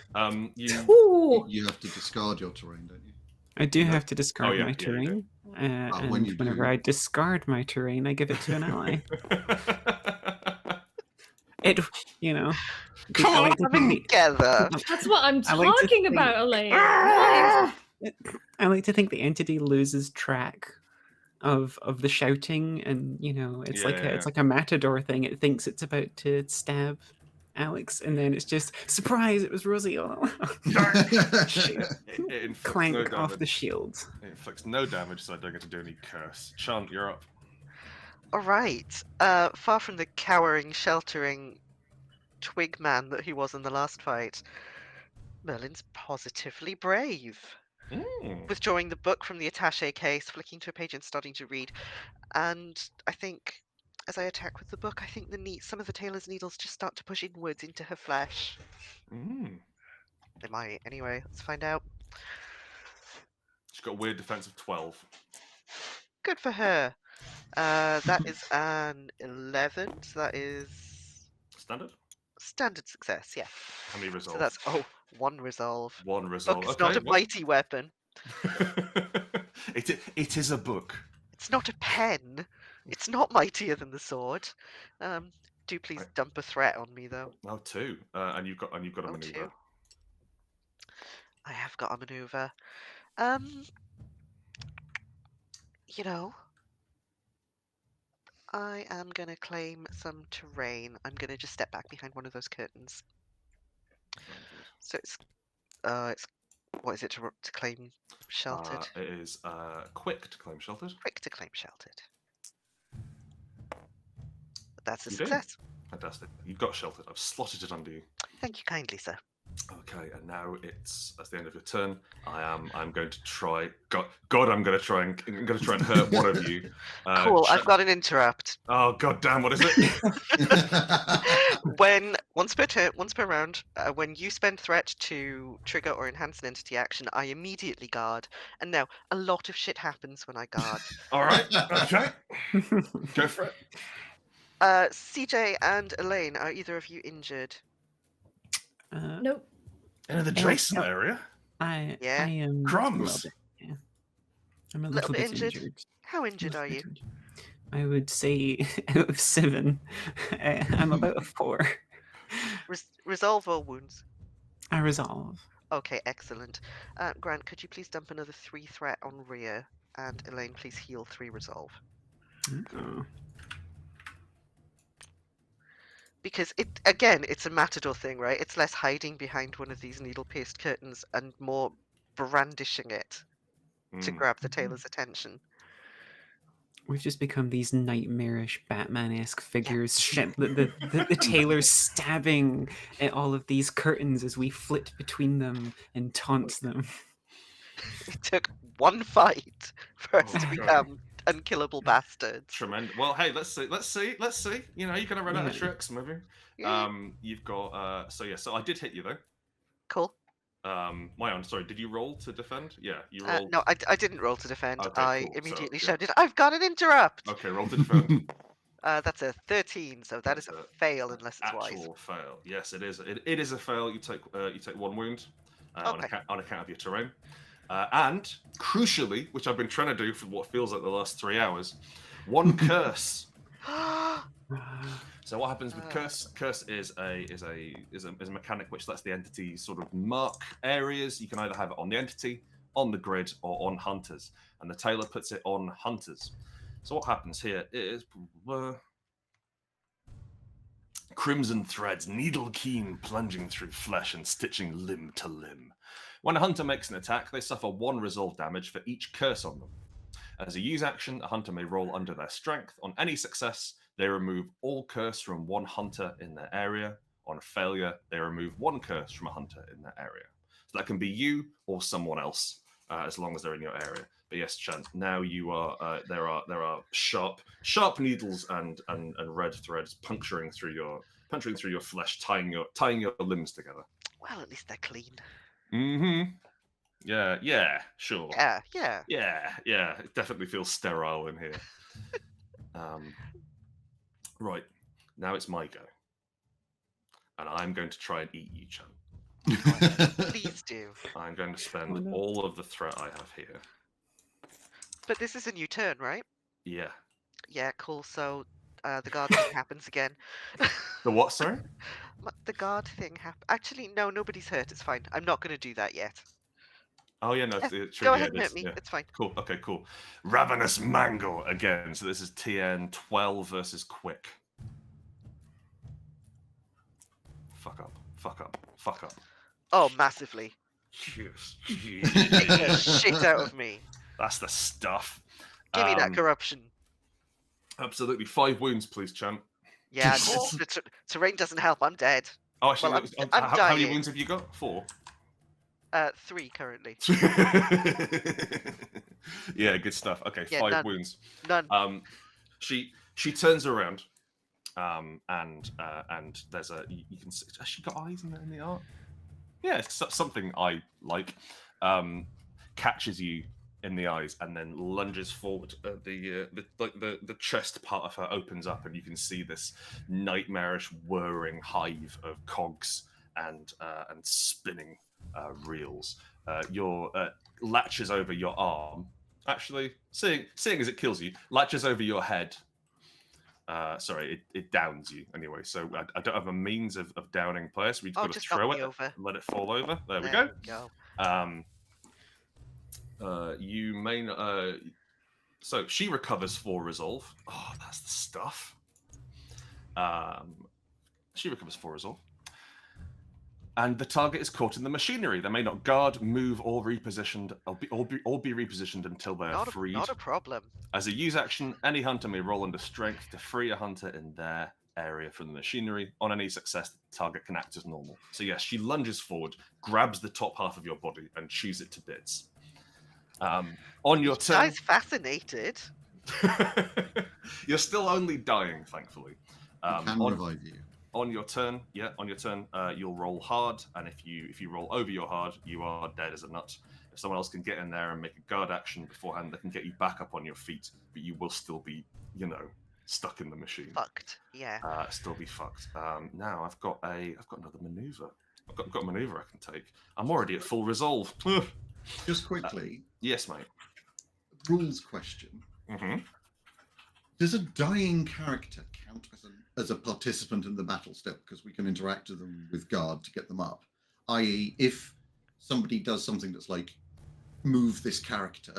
You have to discard your terrain, don't you? I do have to discard my terrain, and whenever I discard my terrain, I give it to an ally. Come on, together. That's what I'm talking about, Elaine. I like to think the entity loses track of the shouting, and it's like a matador thing. It thinks it's about to stab Alex, and then it's just surprise. It was Rosie. Oh. It inflicts Clank no off the damage. shield. It inflicts no damage, so I don't get to do any curse. Chant, you're up. All right. Far from the cowering, sheltering twig man that he was in the last fight, Merlin's positively brave. Withdrawing the book from the attaché case, flicking to a page and starting to read. And I think, as I attack with the book, I think some of the tailor's needles just start to push inwards into her flesh. They might. Anyway, let's find out. She's got a weird defense of 12. Good for her. That is an 11, so that is Standard? standard success, yeah. How many resolve? So that's, one resolve. One resolve. Book is Okay, not a well- mighty weapon. It is a book. It's not a pen. It's not mightier than the sword. Do please Right. dump a threat on me, though. Oh, 2. And you've got a maneuver. 2. I have got a maneuver. You know, I am going to claim some terrain. I'm going to just step back behind one of those curtains. So it's what is it to claim sheltered? It is quick to claim sheltered. Quick to claim sheltered. That's a You do. success. Fantastic. You've got sheltered. I've slotted it under you. Thank you kindly, sir. Okay, and now that's the end of your turn. I'm going to try. God, I'm going to try and hurt one of you. Cool. I've got an interrupt. Oh god damn! What is it? Once per round, when you spend threat to trigger or enhance an entity action, I immediately guard. And now a lot of shit happens when I guard. All right. Okay. Go for it. CJ and Elaine, are either of you injured? Nope. In the adjacent area. I Yeah. am Crumbs. I'm a Little little bit bit injured. injured. How injured are you? I would say out of 7, I'm about a 4. Resolve or wounds? I resolve. Okay, excellent. Grant, could you please dump another 3 threat on Rhea? And Elaine, please heal 3 resolve. Oh. Because it's a matador thing, right? It's less hiding behind one of these needle-pierced curtains and more brandishing it to grab the tailor's attention. We've just become these nightmarish Batman-esque figures. Shit, the tailor stabbing at all of these curtains as we flit between them and taunt them. It took one fight for us to God. become unkillable bastards. Tremendous. Well, hey, let's see. You know, you're gonna run out of tricks, maybe. Yeah. You've got. So I did hit you though. Cool. Sorry, did you roll to defend? Yeah, you rolled. No, I didn't roll to defend. Okay, I cool. So, immediately yeah. shouted, "I've got an interrupt!" Okay, roll to defend. That's a 13, so that is That's a a fail unless it's wise. Actual fail. Yes, it is. It is a fail. You take 1 wound on Okay. account of your terrain. And crucially, which I've been trying to do for what feels like the last 3 hours, 1 curse. So what happens with curse? Curse is a mechanic which lets the entity sort of mark areas. You can either have it on the entity, on the grid, or on hunters. And the tailor puts it on hunters. So what happens here is crimson threads, needle keen, plunging through flesh and stitching limb to limb. When a hunter makes an attack, they suffer 1 resolve damage for each curse on them. As a use action, a hunter may roll under their strength. On any success, they remove all curse from 1 hunter in their area. On a failure, they remove 1 curse from a hunter in their area. So that can be you or someone else, as long as they're in your area. But yes, Chant, now you are. There are sharp needles and red threads puncturing through your flesh, tying your limbs together. Well, at least they're clean. Mm-hmm. Yeah, sure. Yeah. Yeah. It definitely feels sterile in here. Right. Now it's my go. And I'm going to try and eat you, Chant. Please do. I'm going to spend all of the threat I have here. But this is a new turn, right? Yeah. Yeah, cool. So the guard thing happens again. The what, sorry? The guard thing Actually, no, nobody's hurt. It's fine. I'm not going to do that yet. Oh, yeah, no. Yeah, It's go true, ahead yeah, and hit me. yeah. It's fine. Cool. Okay, cool. Ravenous Mangle again. So this is TN 12 versus Quick. Fuck up. Fuck up. Fuck up. Oh, massively. Yes. Kick the shit out of me. That's the stuff. Give me that corruption. Absolutely. 5 wounds, please, Chant. Yeah, the terrain doesn't help. I'm dead. Oh, actually, Well, I'm how dying. many wounds have you got? 4? 3 currently. Yeah, good stuff. Okay, Yeah, 5 none. wounds. None. She turns around, and there's you can see, has she got eyes in the art? Yeah, it's something I like. Catches you in the eyes and then lunges forward. The chest part of her opens up, and you can see this nightmarish whirring hive of cogs and spinning reels. Your latches over your arm. Actually, seeing as it kills you, latches over your head. Sorry, it downs you anyway. So I don't have a means of downing players. We've got to throw it, over. let it fall over. There we There go. we go. You may not. So she recovers 4 resolve. Oh, that's the stuff. She recovers 4 resolve. And the target is caught in the machinery. They may not guard, move, or repositioned, or be repositioned until they are freed. Not a problem. As a use action, any hunter may roll under strength to free a hunter in their area from the machinery. On any success, the target can act as normal. So yes, she lunges forward, grabs the top half of your body, and chews it to bits. On your turn, Guy's fascinated. you're still only dying, thankfully. Can revive you. On your turn, you'll roll hard, and if you roll over your hard, you are dead as a nut. If someone else can get in there and make a guard action beforehand, they can get you back up on your feet, but you will still be, stuck in the machine. Fucked. Yeah. Still be fucked. Now I've got another maneuver. I've got a maneuver I can take. I'm already at full resolve. Just quickly. Yes, mate. Rules question. Mm-hmm. Does a dying character count as a participant in the battle step? Because we can interact with them with guard to get them up. I.e., if somebody does something that's like, move this character,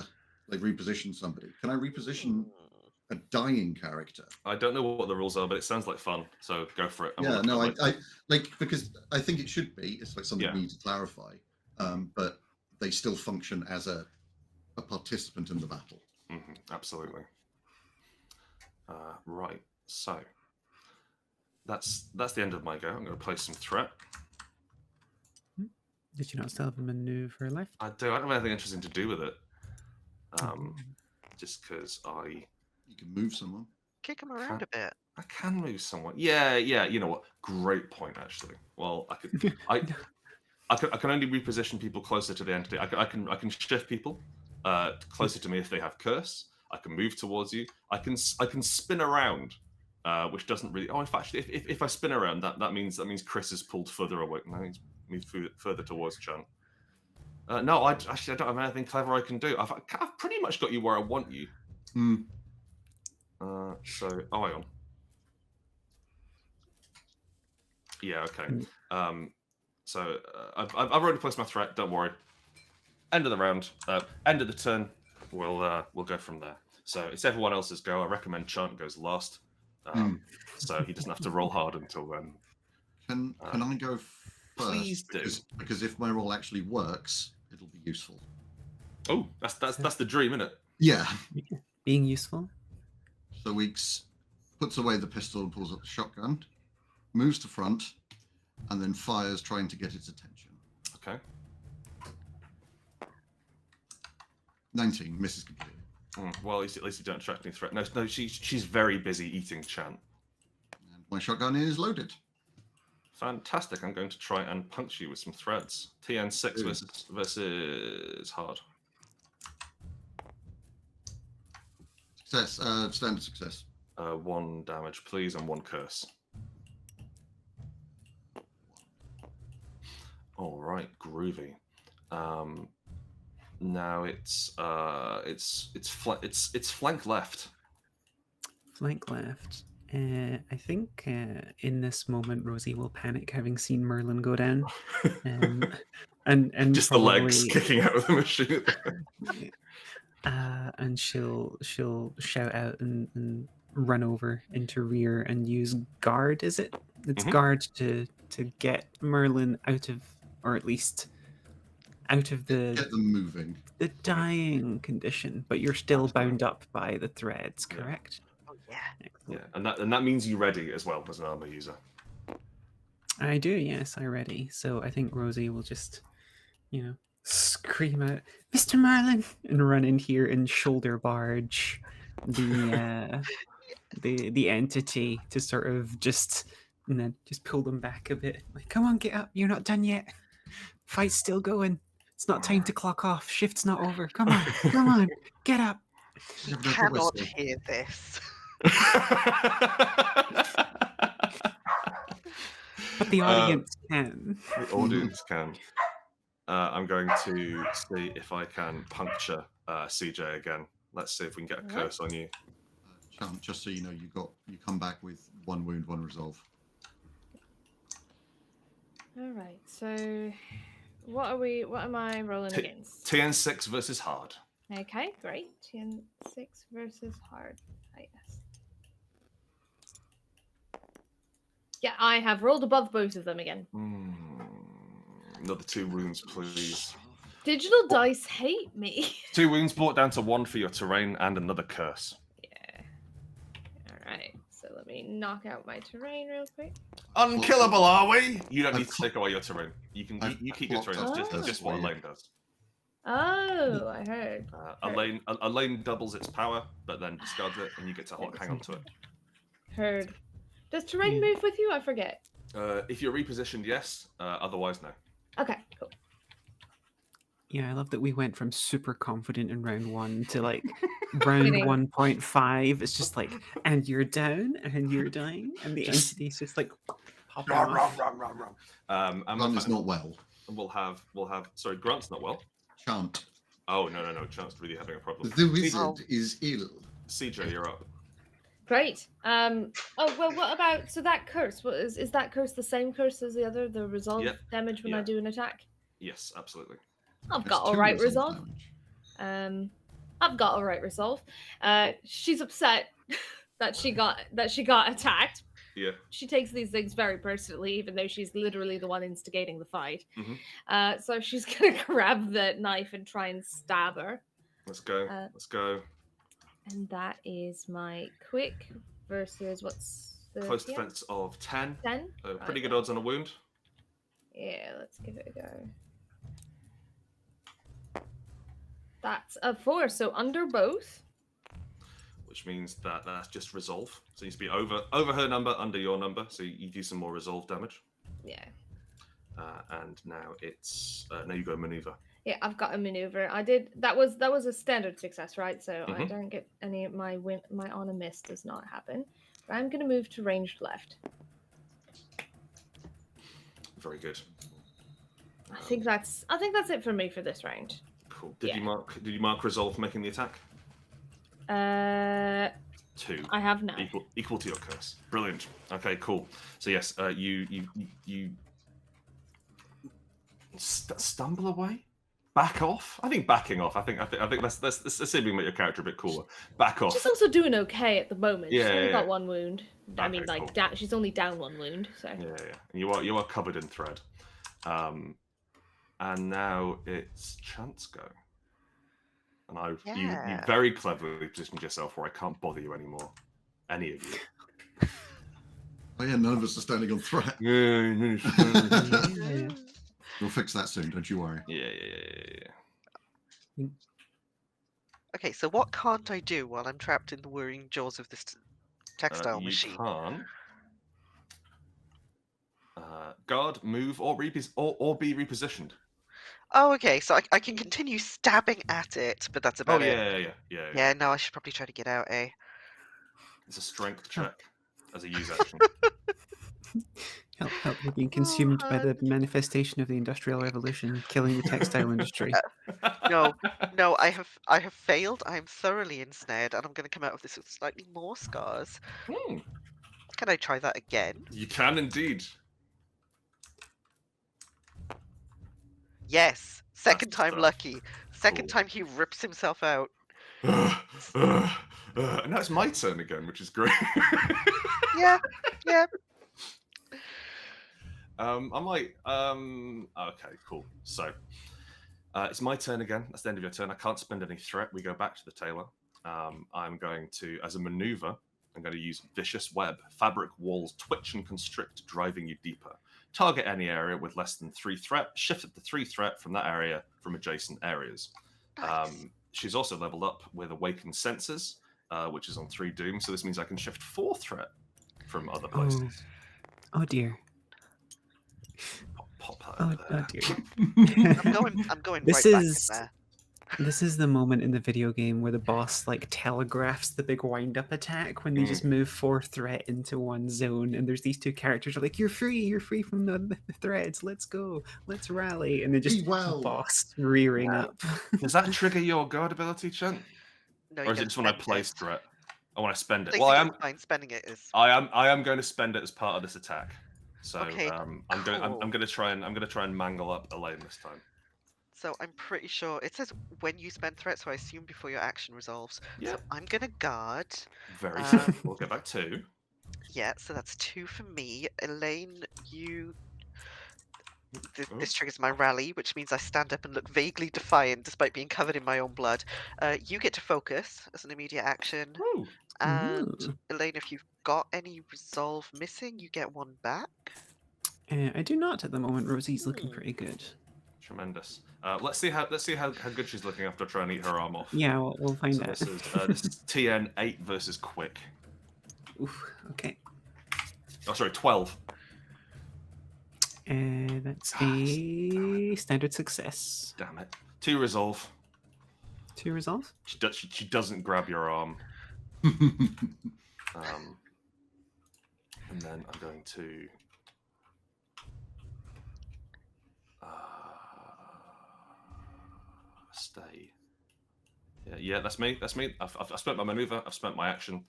like reposition somebody, can I reposition a dying character? I don't know what the rules are, but it sounds like fun, so go for it. I like, because I think it should be. It's like something we need to clarify, but they still function as a participant in the battle. Mm-hmm, absolutely. Right, so that's the end of my go. I'm going to play some threat. Did you not still have a maneuver left? I do. I don't have anything interesting to do with it. Just because you can move someone. Kick him around a bit. I can move someone. Yeah. You know what? Great point, actually. Well, I can only reposition people closer to the entity. I can shift people closer to me if they have curse. I can move towards you. I can spin around, which doesn't really. Oh, in fact, if I spin around, that means Chris is pulled further away. No, he's moved further towards Chant. No, I don't have anything clever I can do. I've pretty much got you where I want you. So Ion. Yeah. Okay. So I've already placed my threat. Don't worry. End of the round. End of the turn. We'll go from there. So it's everyone else's go. I recommend Chant goes last, so he doesn't have to roll hard until then. Can I go first? Please do. Because if my roll actually works, it'll be useful. Oh, that's the dream, isn't it? Yeah. Being useful. So Weeks puts away the pistol and pulls up the shotgun, moves to front, and then fires, trying to get its attention. Okay. 19 misses completely. Well, at least you don't attract any threat. No, she's very busy eating Chant. And my shotgun is loaded. Fantastic. I'm going to try and punch you with some threads. TN6 versus hard. Success. Standard success. 1 damage, please, and 1 curse. All right, groovy. Now it's flank left. Flank left. I think in this moment Rosie will panic, having seen Merlin go down, and just probably, the legs kicking out of the machine. And she'll shout out and run over into rear and use guard. Is it its Mhm. guard to get Merlin out of, or at least out of Get the them moving. dying condition, but you're still bound up by the threads, Yeah. correct? Oh yeah. Yeah, and that means you ready as well as an armor user. I do, yes, I ready. So I think Rosie will just, scream out, "Mr. Merlin!" and run in here and shoulder barge the entity to sort of just and then just pull them back a bit. Like, come on, get up! You're not done yet. Fight's still going. It's not time to clock off. Shift's not over. Come on, get up. He Never know the cannot whistle. hear this. But the audience can. The audience can. I'm going to see if I can puncture CJ again. Let's see if we can get a Alright. curse on you. Chant, just so you know, you come back with 1 wound, 1 resolve. All right. So, what am I rolling T- against? TN6 versus hard. Okay, great. TN6 versus hard. Yes. Yeah, I have rolled above both of them again. Another 2 wounds, please. Digital dice hate me. 2 wounds brought down to 1 for your terrain and another curse. Yeah. All right. So let me knock out my terrain real quick. Unkillable, are we? You don't I've need to take away your terrain. You can you keep your terrain. blocked It's up just what for you. Elaine does. Oh, I heard. Elaine doubles its power, but then discards it, and you get to hang on to it. Heard. Does terrain move with you? I forget. If you're repositioned, yes. Otherwise, no. Okay, cool. Yeah, I love that we went from super confident in round 1 to like round Kidding. 1.5. It's just like, and you're down, and you're dying, and the entity's just like popping off. And Grant is not well. We'll have. Sorry, Grant's not well. Chant. Oh no, Chant's really having a problem. The wizard is ill. CJ, you're up. Great. Oh well. What about that curse? What is that curse the same curse as the other? The resolve Yep. damage when I Yeah. do an attack. Yes, absolutely. I've It's got 2 all right resolve resolve. damage. I've got all right resolve. She's upset that she got attacked. Yeah. She takes these things very personally, even though she's literally the one instigating the fight. Mhm. So she's gonna grab the knife and try and stab her. Let's go. Let's go. And that is my quick versus what's the Close TN? defense of 10. 10? Pretty good Okay. odds on a wound. Yeah, let's give it a go. That's a 4, so under both. Which means that that's just resolve. So it needs to be over her number, under your number. So you do some more resolve damage. Yeah. And now it's now you go maneuver. Yeah, I've got a maneuver. I did that was a standard success, right? So I Mhm. don't get any my on a miss does not happen. But I'm gonna move to ranged left. Very good. I think that's it for me for this round. Cool. Did Yeah. you mark resolve for making the attack? 2. I have now. Equal to your curse. Brilliant. Okay, cool. So yes, you stumble away, back off. I think backing off. I think that's assuming make your character a bit cooler. Back off. She's also doing okay at the moment. Yeah, She's only yeah, got yeah. 1 wound. I mean, Okay, like cool. she's only down 1 wound. So Yeah. And you are covered in thread. And now it's Chant's go. And you Yeah. very cleverly positioned yourself where I can't bother you anymore. Any of you. Oh yeah, none of us are standing on threat. Yeah. We'll fix that soon, don't you worry. Yeah. Okay, so what can't I do while I'm trapped in the whirring jaws of this textile You machine? can't guard, move, or be repositioned. Oh, okay, so I can continue stabbing at it, but that's about it. Yeah. Yeah, no, I should probably try to get out, eh? It's a strength check as a use action. Help you being consumed by the manifestation of the Industrial Revolution, killing the textile industry. No, I have failed. I am thoroughly ensnared, and I'm going to come out of this with slightly more scars. Can I try that again? You can indeed. Yes, second That's time tough. lucky. Second Cool. time he rips himself out. And now it's my turn again, which is great. Yeah. I might. Okay, cool. So it's my turn again. That's the end of your turn. I can't spend any threat. We go back to the tailor. I'm going to, as a maneuver, I'm going to use Vicious Web. Fabric walls twitch and constrict, driving you deeper. Target any area with less than 3 threat. Shift it to 3 threat from that area from adjacent areas. Nice. She's also leveled up with Awakened Senses, which is on 3 doom. So this means I can shift 4 threat from other places. Oh dear. Pop that Oh, over there. oh dear. I'm going This right back in is- there. This is the moment in the video game where the boss like telegraphs the big wind-up attack when they just move 4 threat into one zone, and there's these 2 characters are like, you're free from the threads, let's go, let's rally, and then just boss rearing up. Does that trigger your guard ability, Chant? No, Or you is it can just when I spend place it. threat? I want to spend it. Placing Well, I it am. is fine. Spending it is. I am going to spend it as part of this attack. So Okay, I'm cool. going to try and mangle up Elaine this time. So I'm pretty sure it says when you spend threat, so I assume before your action resolves. Yeah. So I'm gonna guard. Very good. We'll get back 2. Yeah, so that's 2 for me. Elaine, you. This triggers my rally, which means I stand up and look vaguely defiant despite being covered in my own blood. You get to focus as an immediate action. Ooh. And Ooh. Elaine, if you've got any resolve missing, you get 1 back. I do not at the moment. Rosie's looking pretty good. Tremendous. Let's see how good she's looking after trying to eat her arm off. Yeah, we'll find So out. this is TN 8 versus Quick. Oof, okay. Oh, sorry, 12. That's a standard success. Damn it. 2 resolve. 2 resolve? She doesn't grab your arm. And then I'm going to stay. Yeah, that's me. I've spent my maneuver. I've spent my action.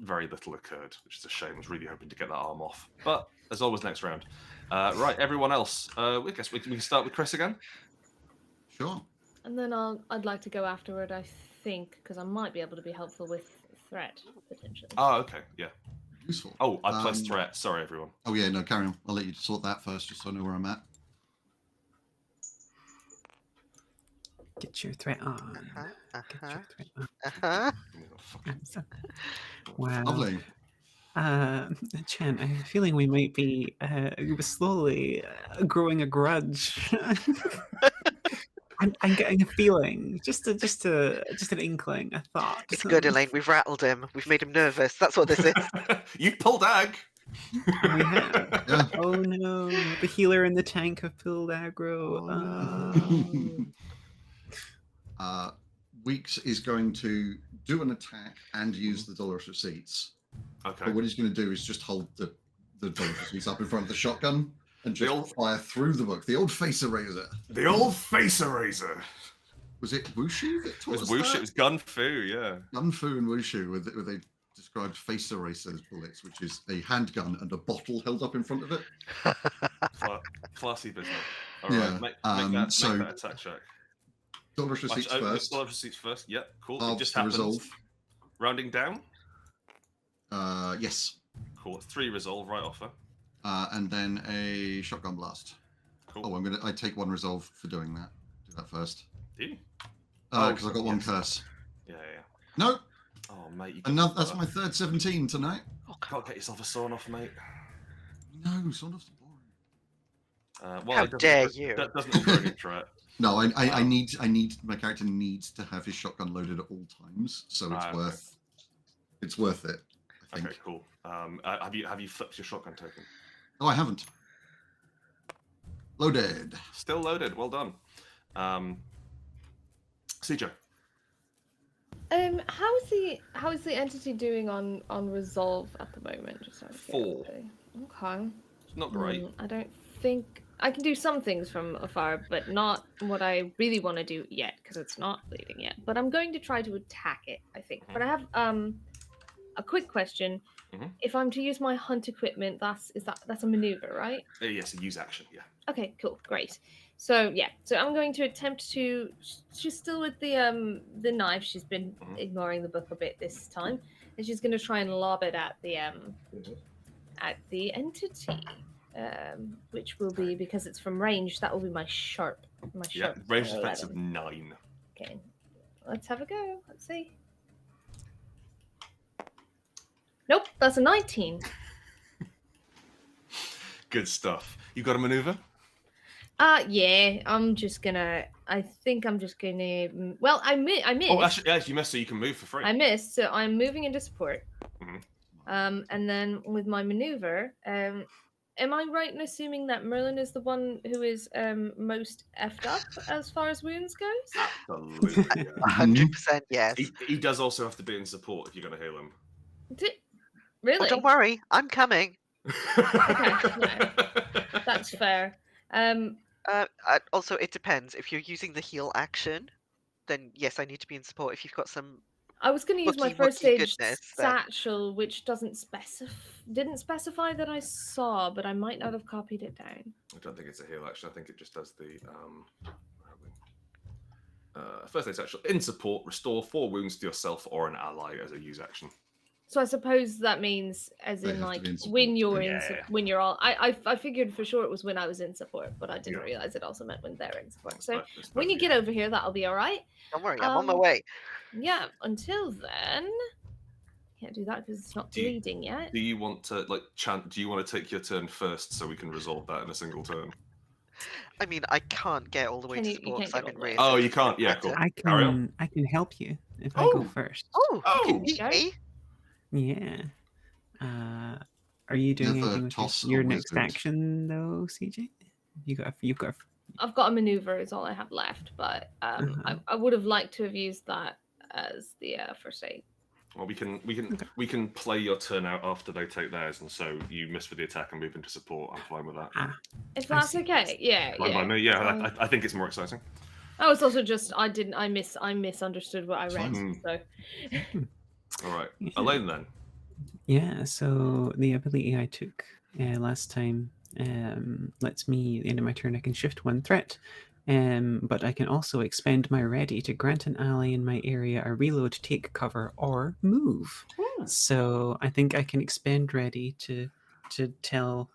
Very little occurred, which is a shame. I was really hoping to get that arm off. But there's always next round. Right, everyone else. I guess we can start with Chris again. Sure. And then I'd like to go afterward, I think, because I might be able to be helpful with threat, potentially. Oh, okay, yeah. Useful. Oh, I placed threat. Sorry, everyone. Oh yeah, no, carry on. I'll let you sort that first, just so I know where I'm at. Get your threat on. Get your threat on. Wow. Lovely. Chant, I'm feeling we might be slowly growing a grudge. I'm getting a feeling, just an inkling, a thought. It's good, Elaine. We've rattled him. We've made him nervous. That's what this is. You've pulled ag. We have. Yeah. Oh no, the healer and the tank have pulled aggro. Weeks is going to do an attack and use the dollar's receipts. Okay. But what he's going to do is just hold the dollar's receipts up in front of the shotgun and just fire through the book. The old face eraser. The old face eraser. Was it Wushu that It taught was us Wushu. that? It was Gun Fu. Yeah. Gun Fu and Wushu, where they described face eraser bullets, which is a handgun and a bottle held up in front of it. Classy business. All right. Yeah, Make that so- attack check. Dollar's receipts first. Dollar receipts first. Yep. Cool. It Halves just the happens. resolve. Rounding down. Yes. Cool. 3 resolve right offer. And then a shotgun blast. Cool. Oh, I take 1 resolve for doing that. Do that first. Do you? Because I got 1 yes. curse. Yeah. No, Oh, mate. that's my third 17 tonight. Can't get yourself a sawn off, mate. No, sort of boring. Well, How it doesn't dare offer- you. That doesn't offer any threat. No, I need my character needs to have his shotgun loaded at all times, so it's worth it. I think. Okay, cool. Have you flipped your shotgun token? Oh, I haven't. Loaded. Still loaded. Well done. CJ. How is the entity doing on resolve at the moment? Just out of 4. curiosity. Okay. It's not great. I don't think I can do some things from afar, but not what I really want to do yet because it's not bleeding yet. But I'm going to try to attack it, I think. But I have a quick question. Mhm. If I'm to use my hunt equipment, that's a maneuver, right? Yes, a use action. Yeah. Okay, cool, great. So yeah, so I'm going to attempt to. She's still with the knife. She's been ignoring the book a bit this time, and she's going to try and lob it at the entity. which will be, because it's from range, that will be my sharp. Yeah, range for defense of 11. 9. Okay, let's have a go. Let's see. Nope, that's a 19. Good stuff. You got a maneuver? Yeah, I think I'm just gonna. Well, I missed. Oh, actually, you missed, so you can move for free. I missed, so I'm moving into support. Mhm. And then with my maneuver, am I right in assuming that Merlin is the one who is most effed up as far as wounds goes? Absolutely. Yeah. 100% yes. He does also have to be in support if you're going to heal him. Really? Oh, don't worry, I'm coming. Okay, that's fair. Also, it depends. If you're using the heal action, then yes, I need to be in support. If you've got some I was going to use my Wookie first aid goodness, then- satchel, which didn't specify that I saw, but I might not have copied it down. I don't think it's a heal action. I think it just does the first aid satchel. In support, restore 4 wounds to yourself or an ally as a use action. So I suppose that means, as They in, have to like, be in support. when you're Yeah. when you're all. I figured for sure it was when I was in support, but I didn't Yeah. realize it also meant when they're in support. So It's when both you of get over here, that'll be all right. Don't worry, I'm on my Um, way. Yeah. Until then, can't do that because it's not Do you- bleeding yet. Do you want to, like, Chant, do you want to take your turn first so we can resolve that in a single turn? I mean, I can't get all the way Can to you support can't because get I'm all in the way. range. Oh, you can't? Yeah, cool. I Carry on. I can help you if I go Oh. first. Oh, you can Oh. beat me. Yeah. Are you doing Never anything with toss a your next wizard. action though, CJ? You've got. I've got a maneuver is all I have left, but I would have liked to have used that as the first aid. Well, we can play your turn out after they take theirs, and so you miss for the attack and move into support. I'm fine with that. If I that's see. okay, yeah, Fine by yeah. me. Yeah, I think it's more exciting. Oh, it's also just I misunderstood what I read. Fine. So All right, Yeah. Elaine then. Yeah, so the ability I took last time lets me, at the end of my turn, I can shift 1 threat, but I can also expend my ready to grant an ally in my area a reload, take cover, or move. So I think I can expend ready to tell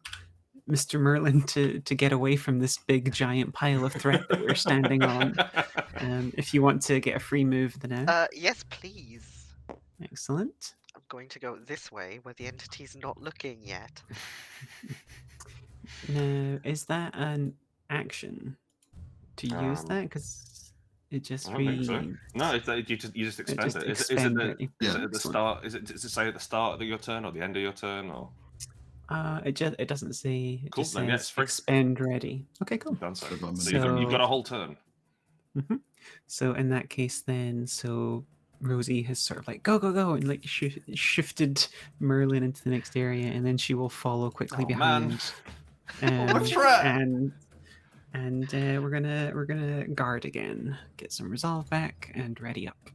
Mr. Merlin to get away from this big giant pile of threat that we're standing on. If you want to get a free move now. Yes, please. Excellent. I'm going to go this way where the entity's not looking yet. Now, is that an action to use Um, that? Because it just I don't think so. reads. No, you just expend just it. Is expend it ready. is it Yeah. at the Excellent. start? Does it say at the start of your turn or the end of your turn or? It doesn't say. It Cool, just then yeah, says it's free. expend ready. Okay, cool. Done so. So So you've got a whole turn. So in that case, then, so Rosie has sort of like go and like shifted Merlin into the next area, and then she will follow quickly Oh, man. behind. What's right? And we're gonna guard again, get some resolve back, and ready up.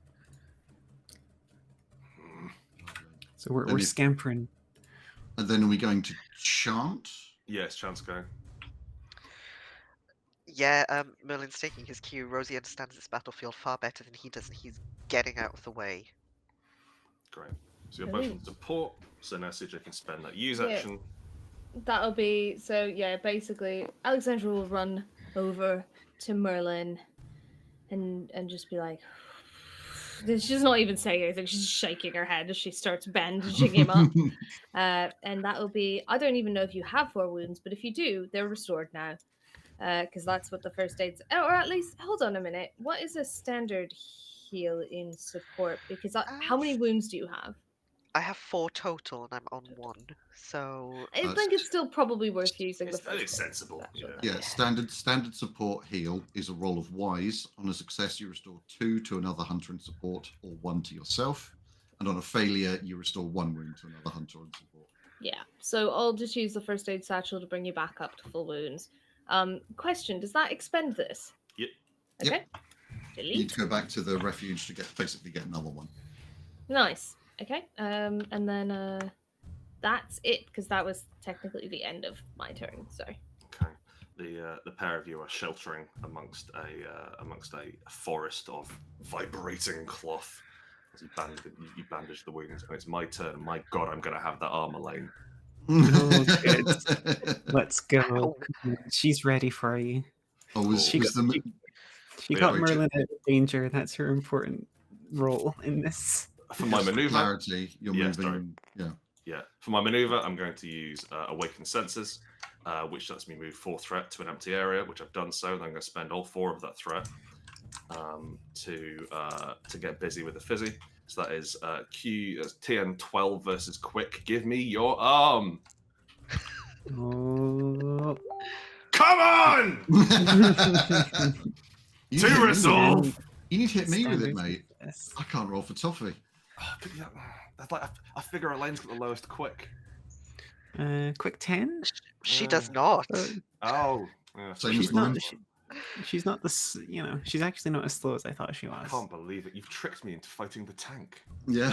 So we're Then if- scampering. And then are we going to chant? Yes, Chance go. Yeah, Merlin's taking his cue. Rosie understands this battlefield far better than he does, and he's getting out of the way. Great. So you're both in support. So now CJ can spend that use Yeah. action. that'll be basically Alexandra will run over to Merlin and just be like, she's not even saying anything, she's just shaking her head as she starts bandaging him up. And that'll be, I don't even know if you have 4 wounds, but if you do, they're restored now. Because that's what the first aid's, or at least, hold on a minute, what is a standard heal in support? Because how many wounds do you have? I have 4 total, and I'm on 1. So I think it's still probably worth using the It's first aid sensible. satchel Yeah. then. Yeah, standard support heal is a roll of wise. On a success, you restore 2 to another hunter in support, or 1 to yourself. And on a failure, you restore 1 wound to another hunter in support. Yeah, so I'll just use the first aid satchel to bring you back up to full wounds. Question, does that expend this? Yep. Okay. Yep. You need Delete. to go back to the refuge to basically get another one. Nice. Okay. And then that's it, because that was technically the end of my turn. So Okay. The pair of you are sheltering amongst a forest of vibrating cloth as you bandage the wounds, and it's my turn. My God, I'm going to have that armor lane. Oh, good. Let's go. Ow. She's ready for you. Oh, was, She was got, the she Yeah, got wait, Merlin out of danger. That's her important role in this. For my just for maneuver, clarity, you're Yeah, moving. sorry. Yeah. yeah, for my maneuver, I'm going to use Awakened Senses, which lets me move 4 threat to an empty area, which I've done so. And I'm going to spend all 4 of that threat to get busy with the fizzy. So that is TN 12 versus Quick. Give me your arm. Oh. Come on! You To hit me with resolve. it. You need to hit me with it, Standards mate. Yes. I can't roll for toffee. Oh, but yeah, that's like I figure Elaine's got the lowest Quick. Quick 10? She does not. Oh, yeah, so Same as She's not. mine. She's not she's actually not as slow as I thought she I was. can't believe it. You've tricked me into fighting the tank. Yeah.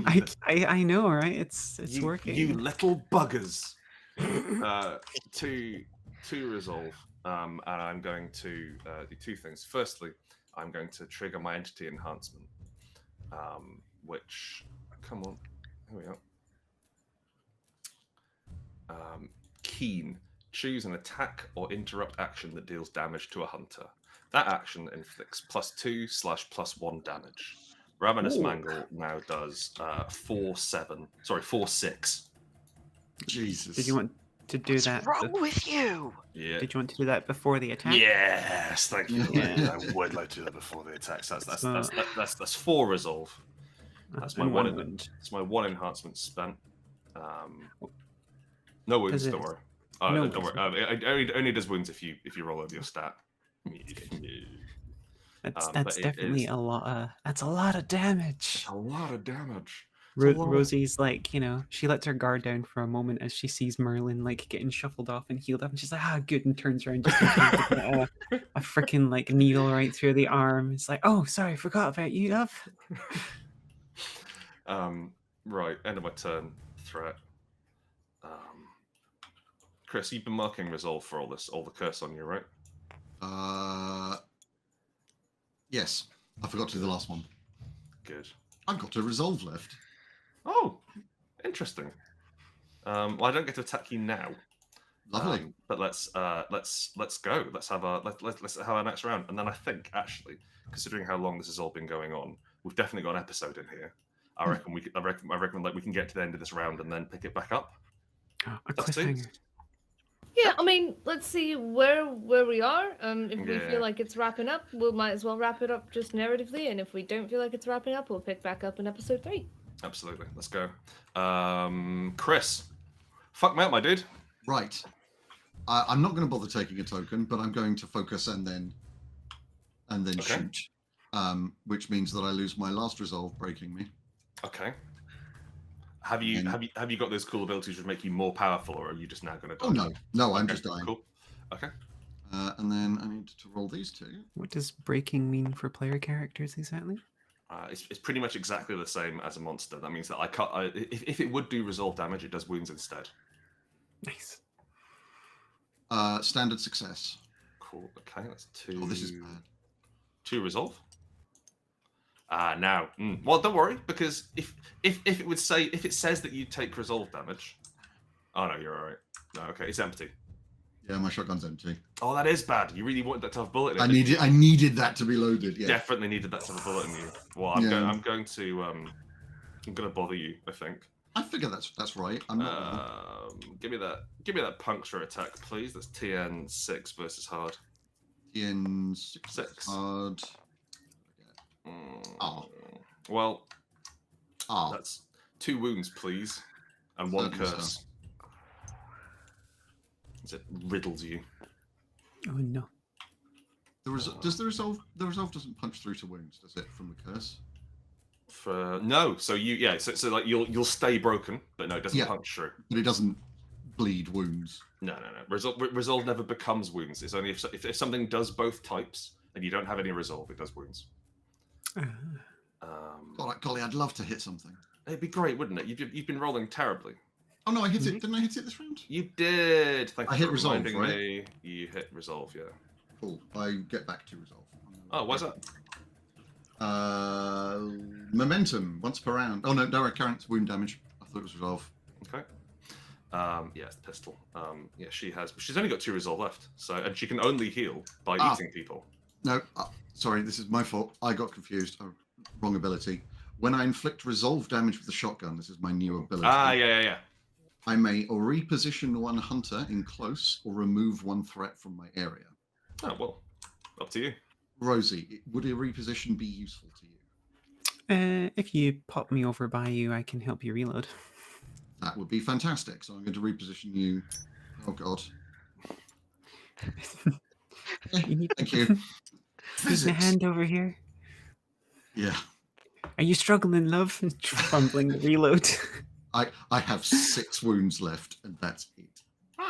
I know, right? It's you, working. You little buggers. To resolve, and I'm going to do 2 things. Firstly, I'm going to trigger my entity enhancement, which, come on, here we are. Keen. Choose an attack or interrupt action that deals damage to a hunter. That action inflicts +2/+1 damage. Ravenous Ooh. Mangle now does 4/6. Jesus. Did you want to do What's that? wrong with you? Yeah. Did you want to do that before the attack? Yes, thank you. Yeah. I would like to do that before the attacks. That's So- that's 4 resolve. That's my And one. wound. It's my 1 enhancement spent. No wounds, Does it- don't worry. Oh, no don't wounds. worry. It only does wounds if you roll over your stat. That's but it definitely is- a lot. That's a lot of damage. A lot of damage. It's a lot of- Rosie's like, she lets her guard down for a moment as she sees Merlin like getting shuffled off and healed up, and she's like, "Ah, good," and turns around just in time to get a freaking like needle right through the arm. It's like, "Oh, sorry, forgot about you, love." Right, end of my turn. Threat. Chris, you've been marking resolve for all the curse on you, right? Yes. I forgot to do the last one. Good. I've got a resolve left. Oh, interesting. Well, I don't get to attack you now. Lovely. But let's go. Let's have our next round, and then I think actually, considering how long this has all been going on, we've definitely got an episode in here. I reckon we can get to the end of this round and then pick it back up. A Let's do cliffhanger. this. Yeah, I mean, let's see where we are. If we Yeah. feel like it's wrapping up, we might as well wrap it up just narratively. And if we don't feel like it's wrapping up, we'll pick back up in episode 3. Absolutely. Let's go. Chris, fuck me up, my dude. Right. I'm not going to bother taking a token, but I'm going to focus and then Okay. shoot. Which means that I lose my last resolve, breaking me. Okay. Have you got those cool abilities which make you more powerful, or are you just now going to die? Oh no, I'm Okay, just dying. Cool. Okay. And then I need to roll these 2. What does breaking mean for player characters exactly? It's pretty much exactly the same as a monster. That means that I can't. If it would do resolve damage, it does wounds instead. Nice. Standard success. Cool. Okay, that's 2. Oh, this is bad. 2 resolve. Now. Well, don't worry, because if it says that you take resolve damage. Oh no, you're all right. No, okay, it's empty. Yeah, my shotgun's empty. Oh, that is bad. You really wanted that to have a bullet in it. I needed that to be loaded. Yeah. Definitely needed that to have a bullet in you. Well, I'm going to bother you, I think. I figure that's right. I'm not. Give me that puncture attack, please. That's TN 6 versus hard. In 6 6. hard. Oh. Well, Oh. that's 2 wounds, please, and 1 Certainly curse. As it riddles you. Oh no. Does the resolve doesn't punch through to wounds, does it, from the curse? No, so so like you'll stay broken, but no, it doesn't Yeah. punch through. But it doesn't bleed wounds. No. Resolve never becomes wounds. It's only if something does both types and you don't have any resolve, it does wounds. Golly, I'd love to hit something. It'd be great, wouldn't it? You've been rolling terribly. Oh no, I hit it. Didn't I hit it this round? You did. Thank you I for hit resolve, reminding right? me. You hit resolve, yeah. Cool. I get back to resolve. Oh, why's that? Momentum once per round. Oh no, direct current wound damage. I thought it was resolve. Okay. Yeah, it's the pistol. Yeah, she's only got 2 resolve left. So, and she can only heal by eating people. No, sorry, this is my fault. I got confused. Wrong ability. When I inflict resolve damage with the shotgun, this is my new ability. Yeah. I may or reposition one hunter in close or remove one threat from my area. Oh, well, up to you. Rosie, would a reposition be useful to you? If you pop me over by you, I can help you reload. That would be fantastic. So I'm going to reposition you. Oh, God. Thank you. Put my hand over here. Yeah. Are you struggling, love? Fumbling the reload. I have 6 wounds left, and that's it.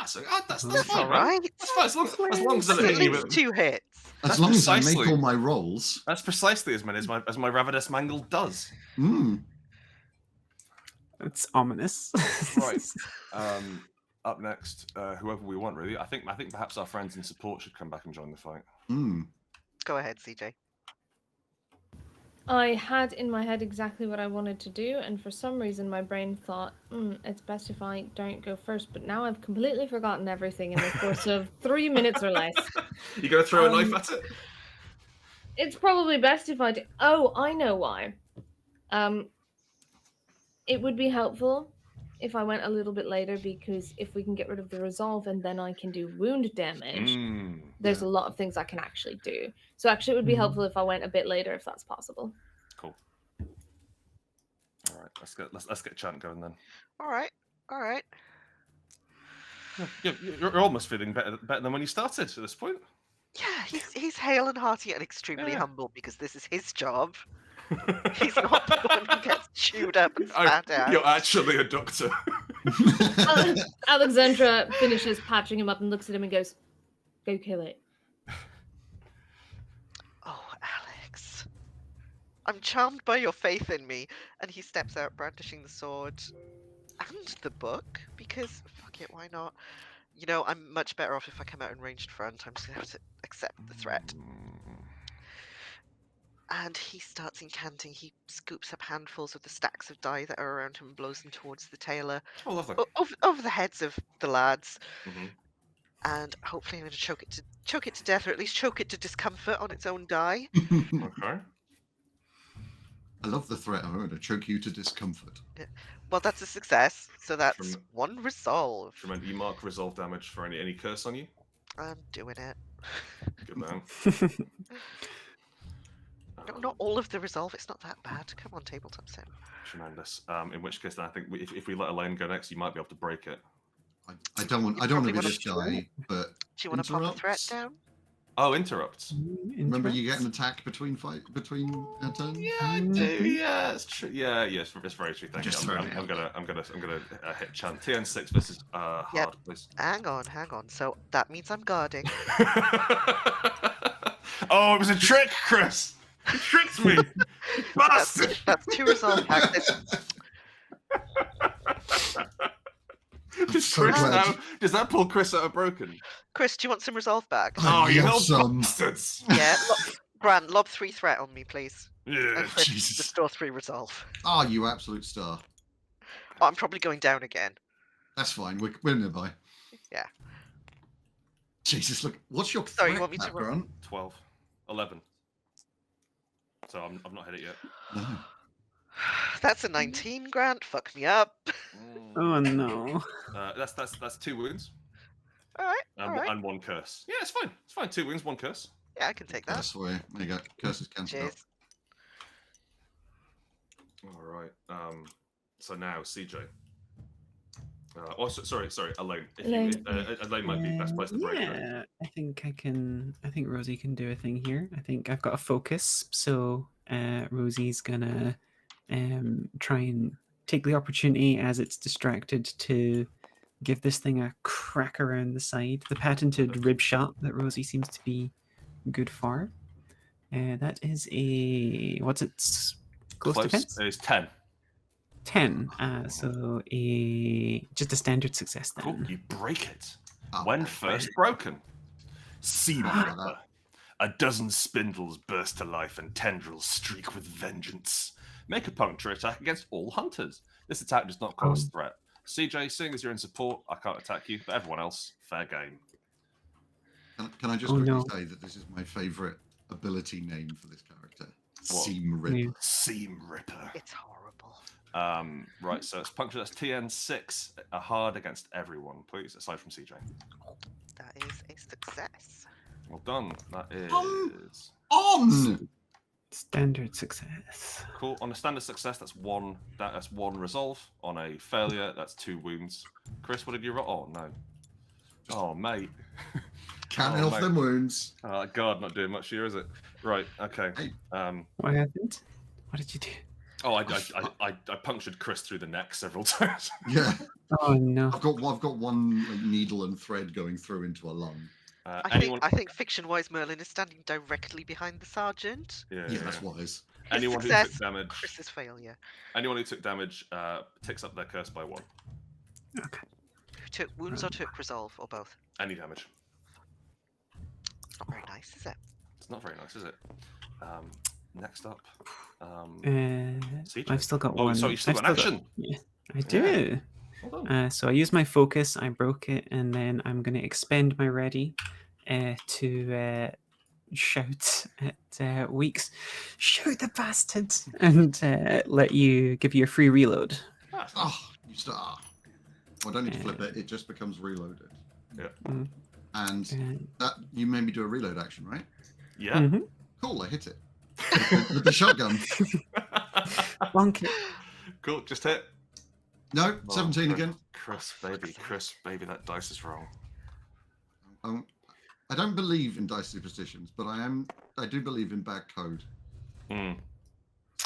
So that's That's fine, all right. That's fine, as long as That's it at least 2 hits. As long as I precisely- make all my rolls. That's precisely as many as my Ravenous Mangle does. It's ominous. Right. Up next, whoever we want, really. I think perhaps our friends in support should come back and join the fight. Go ahead, CJ. I had in my head exactly what I wanted to do, and for some reason my brain thought, it's best if I don't go first, but now I've completely forgotten everything in the course of 3 minutes or less. You gonna throw a knife at it? It's probably best if I do. Oh, I know why. It would be helpful if I went a little bit later, because if we can get rid of the resolve and then I can do wound damage, there's a lot of things I can actually do. So actually it would be helpful if I went a bit later, if that's possible. Cool. All right, let's get Chant going then. All right. You're almost feeling better than when you started at this point. Yeah, he's hale and hearty and extremely humble because this is his job. He's not the one who gets chewed up and spat out. You're actually a doctor. Alexandra finishes patching him up and looks at him and goes, "Go kill it." Oh, Alex. I'm charmed by your faith in me. And he steps out brandishing the sword and the book, because fuck it, why not? You know, I'm much better off if I come out in ranged front. I'm just going to have to accept the threat. And he starts incanting. He scoops up handfuls of the stacks of die that are around him and blows them towards the tailor. Oh, lovely. Over the heads of the lads. And hopefully I'm going to choke it to death, or at least choke it to discomfort on its own die. Okay. I love the threat. I'm going to choke you to discomfort. Yeah. Well, that's a success. So that's 1 resolve. Remember, you mark resolve damage for any curse on you. I'm doing it. Good man. No, not all of the resolve. It's not that bad. Come on, tabletop sim. Tremendous. In which case, then I think if we let Elaine go next, you might be able to break it. I don't want to be this guy, but do you want to pop a threat down? Oh, interrupts. Remember, you get an attack between turns. Yeah, I do. Yeah, it's true. Yeah, yes, it's very true. Thank Just you. I'm gonna hit Chant. TN6 versus hard, please. Hang on. So that means I'm guarding. Oh, it was a trick, Chris. You tricked me, bastard. That's 2 resolve packs. Does that pull Chris out of broken? Chris, do you want some resolve back? Oh, you little bastards! Yeah, Grant, lob 3 threat on me, please. Yeah, and Chris, Jesus. restore 3 resolve. Oh, you absolute star. Oh, I'm probably going down again. That's fine. We're nearby. Yeah. Jesus, look. What's your Sorry, threat, you want me to Grant? 12. 11. So I've not hit it yet. No. That's a 19, Grant. Fuck me up. Oh no. That's 2 wounds. All right. And 1 curse. Yeah, it's fine. It's fine. 2 wounds, 1 curse. Yeah, I can take that. That's where there you go. Curses cancelled out. Cheers. All right. So now CJ. Sorry, Elaine. Elaine might be best place to break. Yeah, I think Rosie can do a thing here. I think I've got a focus, so Rosie's gonna try and take the opportunity as it's distracted to give this thing a crack around the side. The patented rib shot that Rosie seems to be good for. That is a what's its close defense? It's 10. 10. So just a standard success then. Cool. You break it. Oh, When that's first great. broken. Sea Mother. A dozen spindles burst to life and tendrils streak with vengeance. Make a puncture attack against all hunters. This attack does not cause threat. CJ, seeing as you're in support, I can't attack you, but everyone else, fair game. Can I just Oh, quickly no. say that this is my favourite ability name for this character? What? Seam Ripper. Yeah. Seam Ripper. It's horrible. Right, so it's puncture. That's TN6, a hard against everyone, please, aside from CJ. That is a success. Well done. That is On! Standard success. cool. On a standard success, that's one resolve. On a failure, that's 2 wounds. Chris, what did you roll? Oh no. Oh mate. Counting Oh, off mate. them wounds. God, not doing much here, is it? Right. Okay. Hey. What happened? What did you do? Oh, I punctured Chris through the neck several times. Yeah. Oh no. I've got one like, needle and thread going through into a lung. I think fiction-wise Merlin is standing directly behind the sergeant. Yeah, Yeah, that's wise. His Anyone who success, took damage. Chris's failure. Anyone who took damage ticks up their curse by 1. Okay. Who took wounds or took resolve, or both? Any damage. It's not very nice, is it? It's not very nice, is it? Next up. I've still got one. So you've still got an action. Yeah, I do. Well done. So I use my focus, I broke it, and then I'm going to expend my ready to shout at Weeks, shoot the bastard, and give you a free reload. Oh, you start. Well, I don't need to flip it. It just becomes reloaded. Yeah. And that you made me do a reload action, right? Yeah. Mhm. Cool, I hit it. With the shotgun. Bonk it. Cool. Just hit. No, Oh, 17 again. Chris, baby, that dice is wrong. I don't believe in dice superstitions, but I do believe in bad code. Hmm.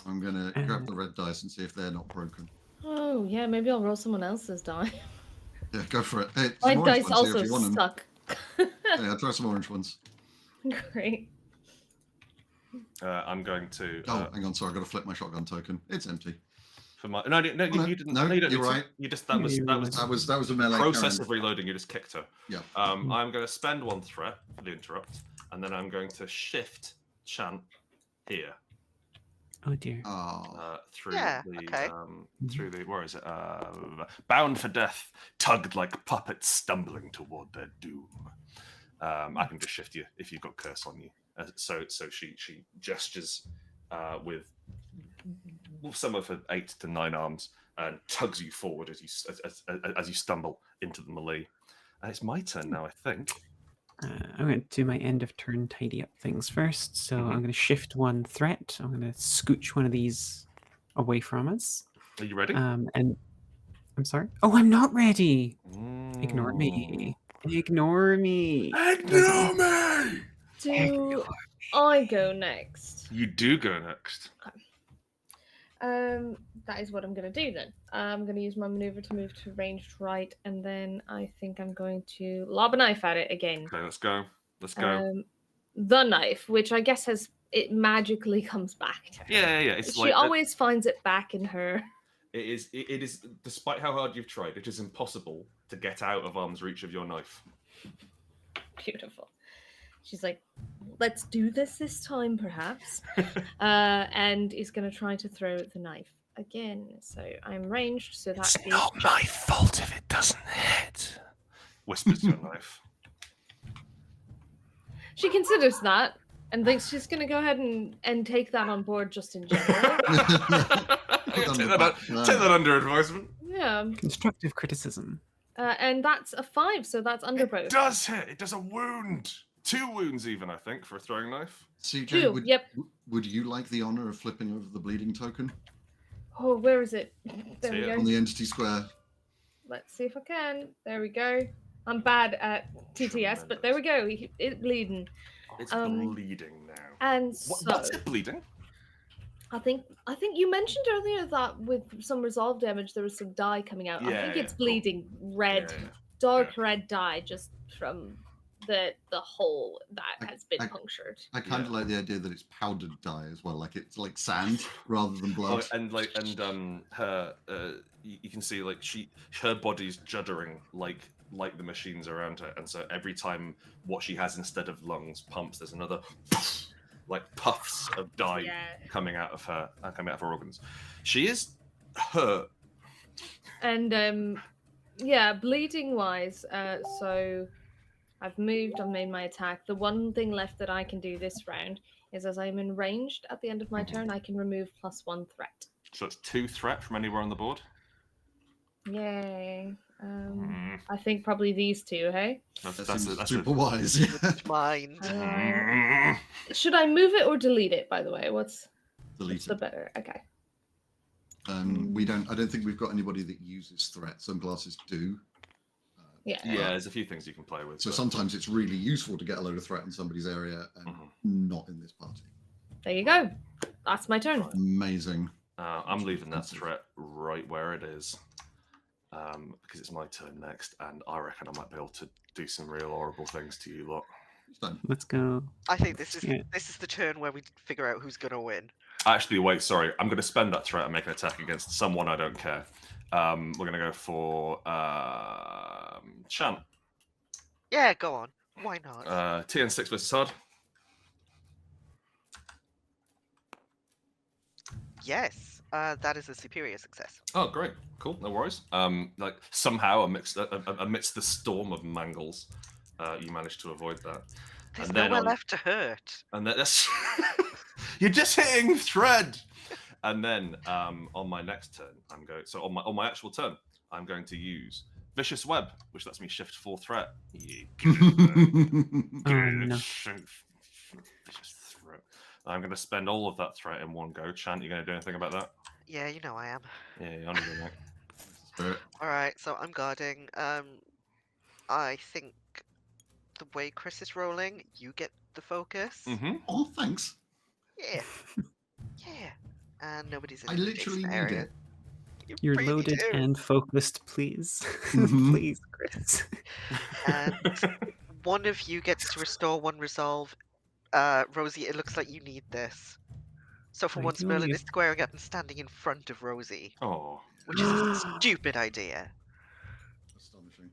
I'm gonna grab the red dice and see if they're not broken. Oh, yeah, maybe I'll roll someone else's die. Yeah, go for it. Hey, My some orange dice ones here also if you want 'em. suck. Yeah, I'll try some orange ones. Great. I'm going to. Oh, hang on, sorry, I've got to flip my shotgun token. It's empty. For my no, you didn't. No, you don't you're need to. right. You just Yeah, that was That was a melee. process Karen. of reloading. You just kicked her. Yeah. I'm going to spend 1 threat for the interrupt, and then I'm going to shift Chant here Oh dear. Oh, through Yeah, the okay. through the where is it? Bound for death, tugged like puppets, stumbling toward their doom. I can just shift you if you've got curse on you. So she gestures with some of her 8 to 9 arms and tugs you forward as you stumble into the melee. It's my turn now, I think. I'm going to do my end of turn tidy up things first. So I'm going to shift 1 threat. I'm going to scooch one of these away from us. Are you ready? And I'm sorry. Oh, I'm not ready. Ignore me. Ignore me. Ignore me! Do I go next? You do go next. That is what I'm going to do then. I'm going to use my maneuver to move to ranged right, and then I think I'm going to lob a knife at it again. Okay, let's go. Let's go. The knife, which I guess it magically comes back to her. Yeah. It's She like always finds it back in her. it is. It is. Despite how hard you've tried, it is impossible to get out of arm's reach of your knife. Beautiful. She's like, let's do this time, perhaps. And is going to try to throw the knife again. So I'm ranged, so that It's is not my fault if it doesn't hit. Whispers your knife. She considers that and thinks she's going to go ahead and take that on board just in general. Take that under advisement. Yeah. Constructive criticism. And that's a 5, so that's under It both. does hit. It does a wound. 2 wounds, even I think, for a throwing knife. CJ, 2, yep. would you like the honor of flipping over the bleeding token Oh, where is it? There we here. go. on the entity square? Let's see if I can. There we go. I'm bad at TTS, but there we go. It's bleeding. It's Um, bleeding now. And so What's it bleeding? I think you mentioned earlier that with some resolve damage there was some dye coming out. I think Yeah, it's cool. bleeding red, Yeah. dark red dye just from the hole that has been I- punctured. I kind of like the idea that it's powdered dye as well, like it's like sand rather than Oh, blood. and her you can see like her body's juddering like the machines around her, and so every time what she has instead of lungs pumps, there's another like puffs of dye Yeah. coming out of her organs. She is hurt. And yeah, bleeding wise, so I've moved, I've made my attack. The one thing left that I can do this round is as I'm enraged at the end of my turn, I can remove +1 threat. So it's 2 threat from anywhere on the board. Yay. I think probably these two, hey? That's super wise. Yeah. Mine. Should I move it or delete it, by the way? What's Delete the it. better? Okay. I don't think we've got anybody that uses threat. Some classes do. Yeah. Yeah, there's a few things you can play with. So but- sometimes it's really useful to get a load of threat in somebody's area and not in this party. There you go. That's my turn. Amazing. I'm leaving that threat right where it is. Because it's my turn next, and I reckon I might be able to do some real horrible things to you lot. Let's go. I think this is the turn where we figure out who's gonna win. Actually, wait, sorry. I'm going to spend that threat and make an attack against someone I don't care. We're going to go for Chant. Yeah, go on. Why not? TN6 versus hard. Yes, that is a superior success. Oh, great. Cool. No worries. Like somehow amidst the storm of mangles, you managed to avoid that. There's And then nowhere on- left to hurt. And that's you're just hitting thread. And then on my next turn, I'm going. So on my actual turn, I'm going to use Vicious Web, which lets me shift 4 threat. Yeah, no. Vicious threat. I'm going to spend all of that threat in one go. Chant, you going to do anything about that? Yeah, you know I am. Yeah, I know you mate. All right, so I'm guarding. I think the way Chris is rolling, you get the focus. Mm-hmm. Oh, thanks. Yeah, yeah. And nobody's in I the literally adjacent need area. it. You You're really loaded do. and focused, please. Mhm. Please, Chris. And one of you gets to restore 1 resolve. Rosie, it looks like you need this. So for I once, do. Merlin is squaring up and standing in front of Rosie, Oh, which is a stupid idea. Astonishing.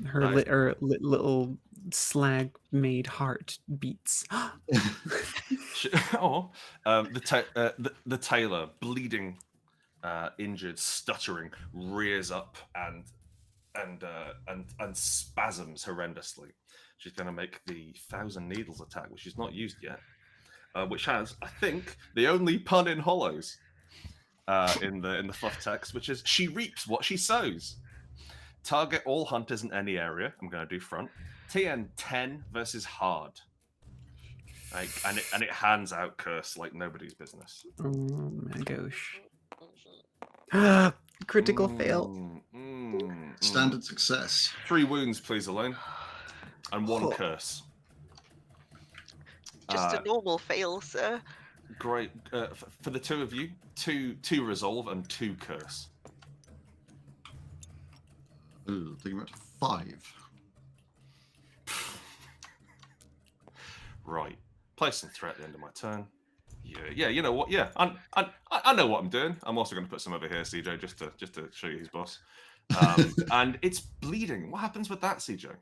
Her Right. little slag-made heart beats. oh, the tailor, bleeding, injured, stuttering, rears up and spasms horrendously. She's going to make the 1,000 Needles attack, which she's not used yet, which has, I think, the only pun in Hollows in the fluff text, which is she reaps what she sows. Target all hunters in any area. I'm going to do front. TN 10 versus hard. And it hands out curse like nobody's business. Oh my gosh. Critical fail. Standard success. 3 wounds, please, Elaine. And 1 curse. Just a normal fail, sir. Great. For the 2 of you, 2 resolve and 2 curse. Ooh, taking it to 5. Right. Placing threat at the end of my turn. Yeah. You know what? Yeah, I know what I'm doing. I'm also going to put some over here, CJ, just to show you who's boss. And it's bleeding. What happens with that, CJ?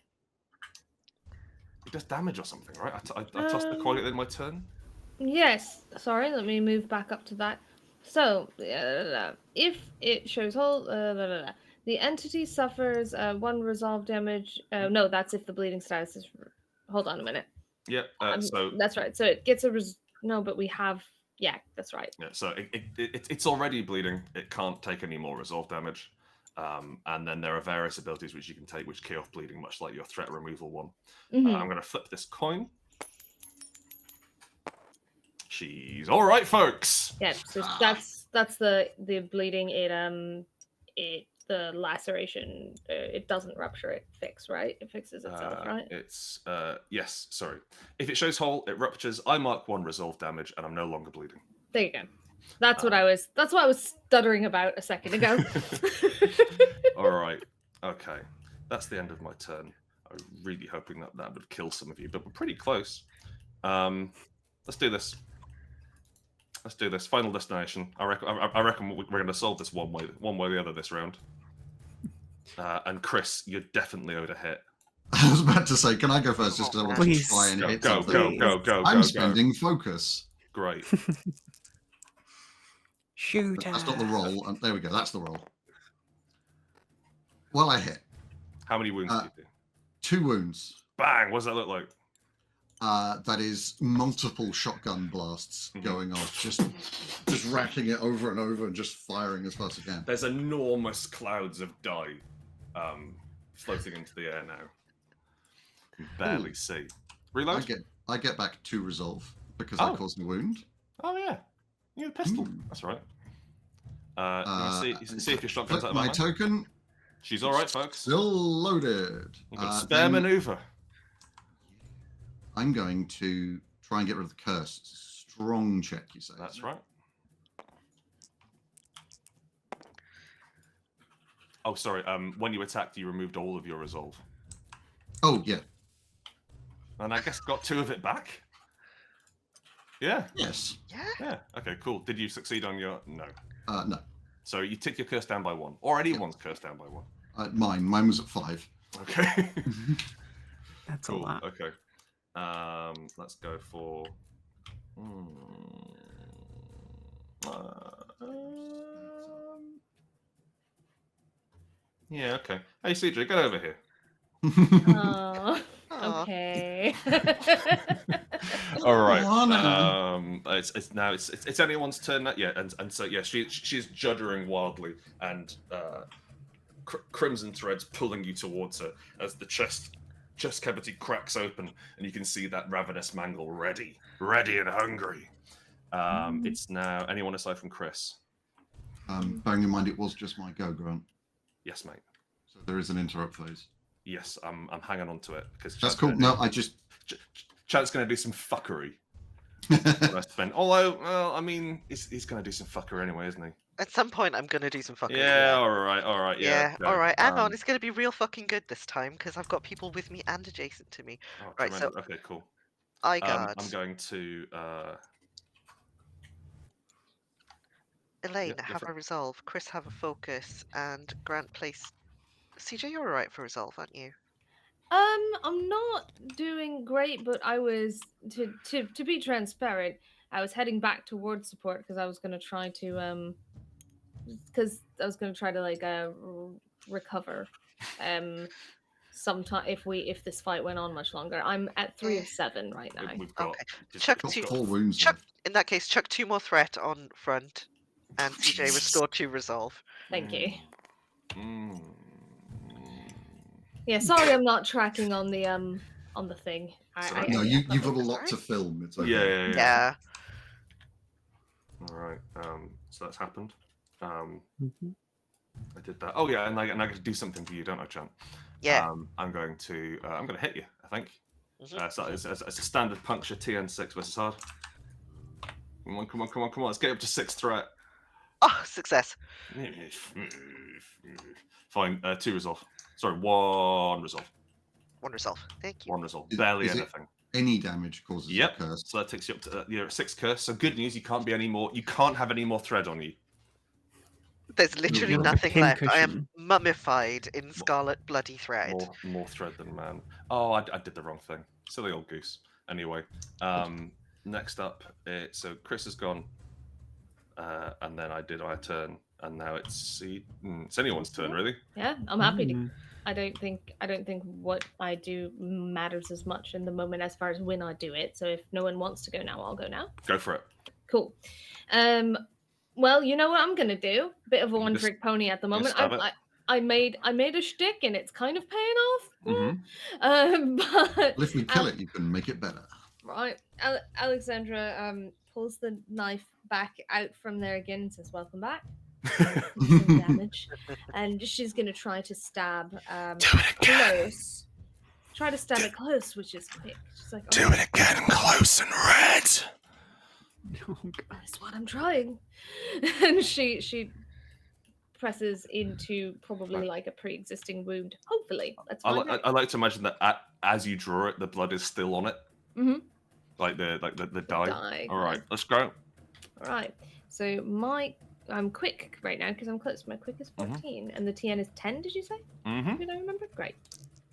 It does damage or something, right? I toss the coin at the end of my turn. Yes. Sorry, let me move back up to that. So, if it shows whole, the entity suffers 1 resolve damage. No, that's if the bleeding status is. Hold on a minute. Yeah. So that's right. So it gets a no, but we have. Yeah, that's right. yeah. So it's already bleeding. It can't take any more resolve damage. And then there are various abilities which you can take which key off bleeding, much like your threat removal one. Mhm. I'm going to flip this coin. She's all right, folks. Yeah, so that's the bleeding. It the laceration. It doesn't rupture. It fixes, right? It fixes itself, right? It's yes. Sorry. If it shows whole, it ruptures. I mark 1 resolve damage, and I'm no longer bleeding. There you go. That's what I was. That's what I was stuttering about a second ago. All right. Okay. That's the end of my turn. I was really hoping that would kill some of you, but we're pretty close. Let's do this. Let's do this. Final destination. I reckon we're going to solve this one way or the other this round. And Chris, you're definitely owed a hit. I was about to say, can I go first just because I want Please. to try and hit Go, something? go. I'm spending focus. Great. Shoot. That's not the roll. There we go. That's the roll. Well, I hit. How many wounds did you do? 2 wounds. Bang! What does that look like? That is multiple shotgun blasts going off, just racking it over and over and just firing as fast as I can. There's enormous clouds of dye floating into the air now. You can barely see. Reload? I get back 2 resolve because I caused a wound. Oh yeah, you have a pistol. That's right. See if your shotgun's out of my ammo. token. She's all right, folks. Still loaded. You've got spare maneuver. I'm going to try and get rid of the curse. Strong check, you say? That's right. Oh, sorry. When you attacked, you removed all of your resolve. Oh, yeah. And I guess got 2 of it back? Yeah. Yes. Yeah. Okay, cool. Did you succeed on your... No. No. So you tick your curse down by 1. Or anyone's curse down by 1. Mine was at 5. Okay. That's cool. a lot. Okay. Let's go for... yeah, okay. Hey, CJ, get over here. Oh, okay. All right. Oh, no. It's anyone's turn. Yeah, and so yeah, she's juddering wildly, and crimson threads pulling you towards her as the chest cavity cracks open, and you can see that ravenous mangle ready and hungry. It's now anyone aside from Chris. Bearing in mind it was just my go, Grant. Yes, mate. So there is an interrupt phase. Yes, I'm hanging on to it because that's cool. No, I just Chant's going to do some fuckery. Although, well, I mean, he's going to do some fuckery anyway, isn't he? At some point, I'm going to do some fucking. Yeah, all right. Yeah, okay. all right. Hang on, it's going to be real fucking good this time because I've got people with me and adjacent to me. Oh, right, tremendous. so okay, cool. I got. I'm going to. Elaine, have a resolve. Chris, have a focus, and Grant, place. CJ, you're all right for resolve, aren't you? I'm not doing great, but I was to be transparent. I was heading back towards support because I was going to try to recover. Sometime if this fight went on much longer. I'm at 3 of 7 right now. We've got Chuck got 2. 4 wounds. Chuck, in that case, chuck 2 more threat on front, and CJ restore 2 resolve. Thank you. Mm. Yeah, sorry, I'm not tracking on the thing. No, you've got a lot to film. It's okay. Yeah. All right. So that's happened. I did that. Oh yeah, and I get to do something to you, don't I, Chant? Yeah. I'm going to hit you. I think. So it's a standard puncture TN6 versus hard. Come on. Let's get up to 6 threat. Oh, success. Fine. 2 resolve. Sorry, 1 resolve. 1 resolve. Thank you. 1 resolve. Barely is anything. Any damage causes a curse. So that takes you up to you're at 6 curse. So good news, you can't have any more thread on you. There's literally You're like a nothing left. pincushion. I am mummified in scarlet bloody thread. More thread than man. Oh, I did the wrong thing. Silly old goose. Anyway, next up, so Chris has gone, and then I did my turn, and now it's anyone's turn, really. Yeah, I'm happy to. I don't think what I do matters as much in the moment as far as when I do it. So if no one wants to go now, I'll go now. Go for it. Cool. Well, you know what I'm gonna do? Bit of a one-trick pony at the moment. I made a shtick and it's kind of paying off. But Well, if we kill it, you can make it better. Right. Alexandra pulls the knife back out from there again and says, "Welcome back." Some damage, and she's gonna try to stab close. Try to stab it close, which is quick. She's like, Do it again, close and red. That's what I'm trying. And she presses into probably like a pre-existing wound. Hopefully, that's fine. I like to imagine that as you draw it, the blood is still on it. Mm-hmm. Like the dye. All right, let's go. All right. So I'm quick right now because I'm close. My quick is 14, and the TN is 10. Did you say? Mm-hmm. Did I remember? Great.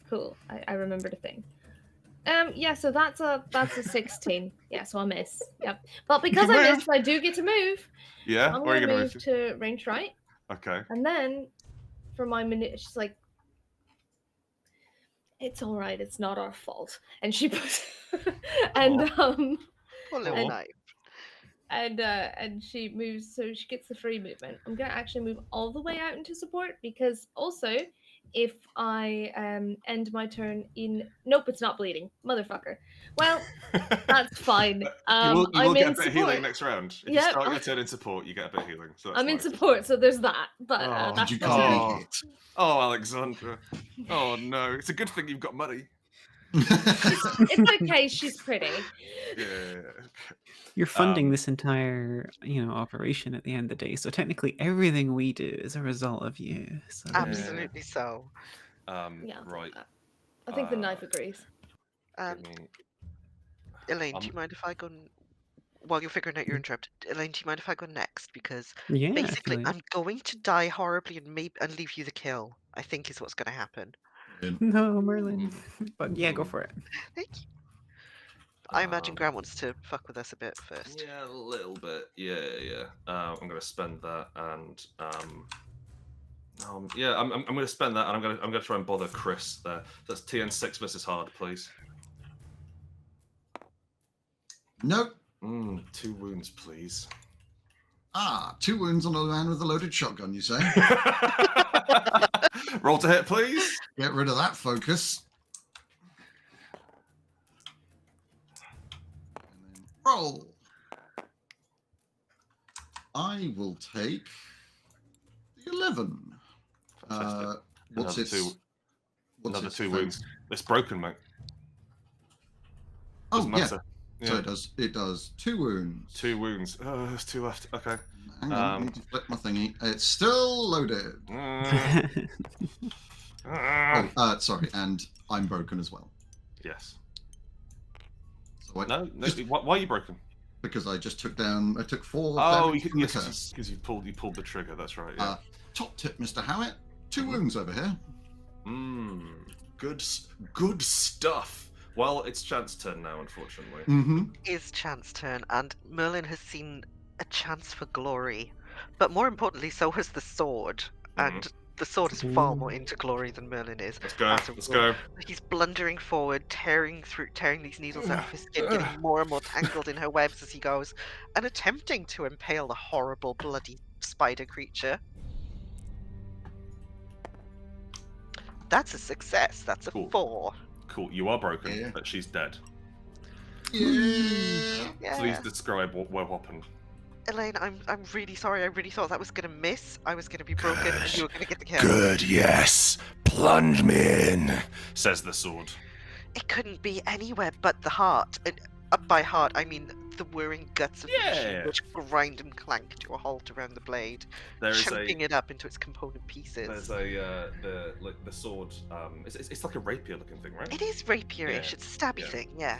Cool. I remembered a thing. Yeah. So that's a 16. Yeah. So I miss. Yep. But because I missed, I do get to move. Yeah. I'm Where are you gonna gonna move to range right. Okay. And then for my minute, she's like, It's all right. It's not our fault. And she puts, and Poor little And- knife. and she moves, so she gets the free movement. I'm gonna actually move all the way out into support because also, if I end my turn in, nope, it's not bleeding, motherfucker. Well, that's fine. You I'm will in get a bit of support. healing next round. If you Yep, start your turn in support, you get a bit of healing. So that's I'm in nice. support, so there's that. But Oh, that's you the can't turn. beat it. Oh, Alexandra. Oh no, it's a good thing you've got money. It's okay. She's pretty. Yeah. You're funding Um, this entire, operation at the end of the day. So technically, everything we do is a result of you. So Absolutely so. Yeah, I'll take Right. that. I think the knife agrees. Give me- Elaine, do you mind if I go? While you're figuring out your interrupt, Elaine, do you mind if I go next? Because yeah, basically, I feel I'm going to die horribly and leave you the kill. I think is what's going to happen. no, Merlin. But yeah, go for it. Thank you. I imagine Um, Graham wants to fuck with us a bit first. Yeah, a little bit. Yeah. I'm gonna spend that, and yeah, I'm gonna spend that, and I'm gonna try and bother Chris there. That's TN6 versus hard, please. Nope. 2 wounds, please. 2 wounds on a man with a loaded shotgun, you say? Roll to hit, please. Get rid of that focus. And then roll. I will take the 11. Fantastic. What's Another its? two- What's Another its 2 fate? wounds. It's broken, mate. Oh Doesn't yeah. matter. So Yeah. it does 2 wounds. 2 wounds. Oh, there's 2 left. Okay. Hang on, I need to flip my thingy. It's still loaded. Sorry, and I'm broken as well. Yes. So No. Why are you broken? because I just took 4 Oh, damage from the curse. yes, because you pulled the trigger. That's right. Yeah. Top tip, Mr. Howitt. 2 wounds over here. Good stuff. Well, it's Chant's turn now, unfortunately. Mm-hmm. It's Chant's turn, and Merlin has seen a chance for glory. But more importantly, so has the sword. And the sword is far more into glory than Merlin is. Let's go. As a Let's rule. go. He's blundering forward, tearing these needles out of his skin, getting more and more tangled in her webs as he goes, and attempting to impale the horrible, bloody spider creature. That's a success. That's a Cool. 4. Cool. You are broken, Yeah. but she's dead. Yeah. Yeah. Please describe what happened. Elaine, I'm really sorry. I really thought that was gonna miss. I was gonna be broken, and you were gonna get the kill. Good, yes. Plunge me in. Says the sword. It couldn't be anywhere but the heart. And by heart, I mean the whirring guts of the machine, which grind and clank to a halt around the blade, There is chunking it up into its component pieces. There's the sword. It's like a rapier-looking thing, right? It is rapierish. Yeah, It's a stabby yeah. thing, yeah.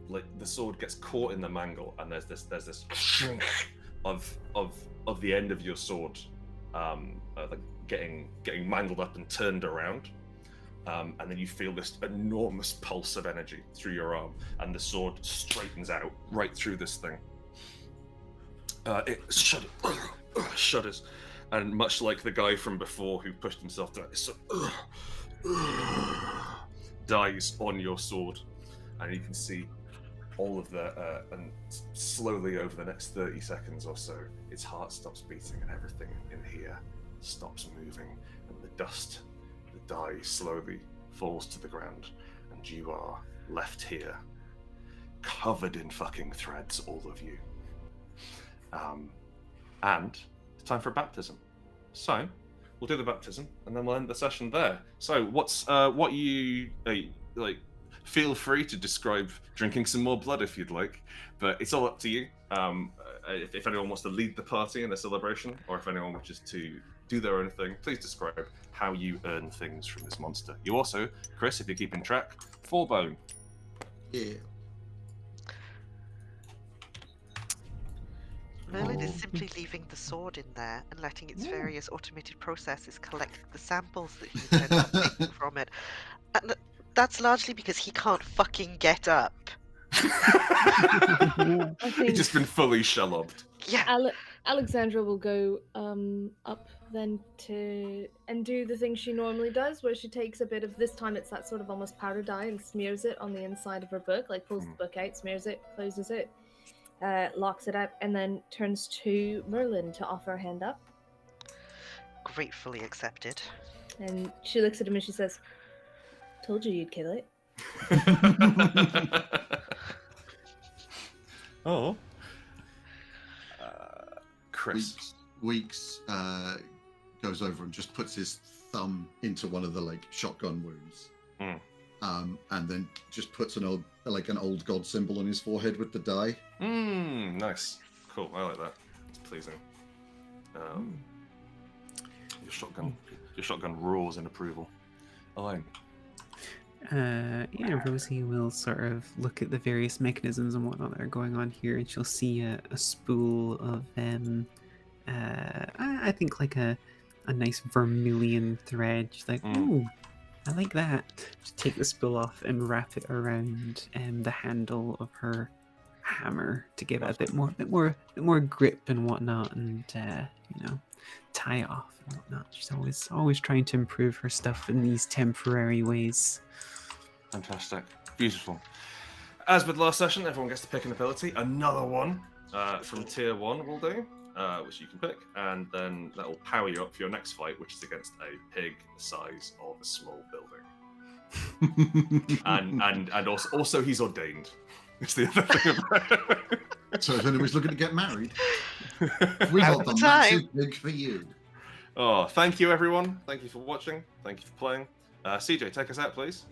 Like the sword gets caught in the mangle, and there's this of the end of your sword, like getting mangled up and turned around, and then you feel this enormous pulse of energy through your arm, and the sword straightens out right through this thing. It shudders, and much like the guy from before who pushed himself down, dies on your sword. And you can see all of the, and slowly over the next 30 seconds or so, its heart stops beating and everything in here stops moving, and the dust, the dye slowly falls to the ground, and you are left here, covered in fucking threads, all of you. And it's time for baptism. So, we'll do the baptism, and then we'll end the session there. So, what you, like, feel free to describe drinking some more blood if you'd like, but it's all up to you. If anyone wants to lead the party in a celebration, or if anyone wishes to do their own thing, please describe how you earn things from this monster. You also, Chris, if you're keeping track, 4 bone. Yeah. Merlin is simply leaving the sword in there and letting its various automated processes collect the samples that he ends up taking from it. And that's largely because he can't fucking get up. I He's think just been fully shellobbed. Yeah. Alexandra will go up then and do the thing she normally does, where she takes a bit of, this time it's that sort of almost powder dye, and smears it on the inside of her book, like pulls the book out, smears it, closes it, locks it up, and then turns to Merlin to offer a hand up. Gratefully accepted. And she looks at him and she says, "Told you you'd kill it." Oh. Chris. Weeks goes over and just puts his thumb into one of the like shotgun wounds, and then just puts an old god symbol on his forehead with the dye. Nice, cool. I like that. It's pleasing. Your shotgun roars in approval. Elaine. Rosie will sort of look at the various mechanisms and whatnot that are going on here, and she'll see a spool of I think like a nice vermilion thread. She's like, ooh, I like that. Just take the spool off and wrap it around the handle of her hammer to give it a bit more grip and whatnot, and tie it off and whatnot. She's always trying to improve her stuff in these temporary ways. Fantastic. Beautiful. As with last session, everyone gets to pick an ability. Another one from tier 1 will do, which you can pick, and then that will power you up for your next fight, which is against a pig the size of a small building. and also he's ordained. It's the other thing about it. So if anyone's looking to get married, we got the massive big for you. Oh, thank you everyone. Thank you for watching. Thank you for playing. CJ, take us out, please.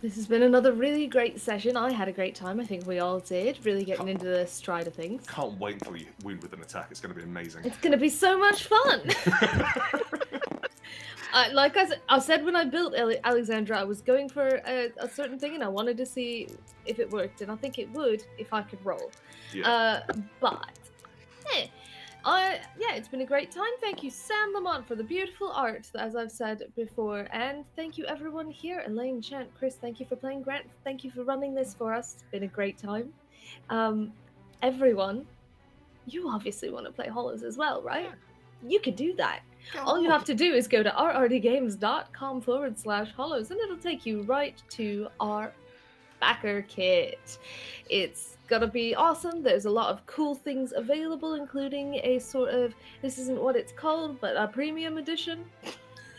This has been another really great session. I had a great time. I think we all did. Really getting into the stride of things. Can't wait until you wound with an attack. It's going to be amazing. It's going to be so much fun. Like I said when I built Alexandra, I was going for a certain thing, and I wanted to see if it worked, and I think it would if I could roll. Yeah. It's been a great time. Thank you, Sam Lamont, for the beautiful art, as I've said before, and thank you everyone here. Elaine, Chant, Chris, thank you for playing. Grant, thank you for running this for us. It's been a great time. Everyone, you obviously want to play Hollows as well, right? Yeah. You could do that. All you have to do is go to rrdgames.com/hollows, and it'll take you right to our backer kit. It's gonna be awesome. There's a lot of cool things available, including a sort of, this isn't what it's called, but a premium edition.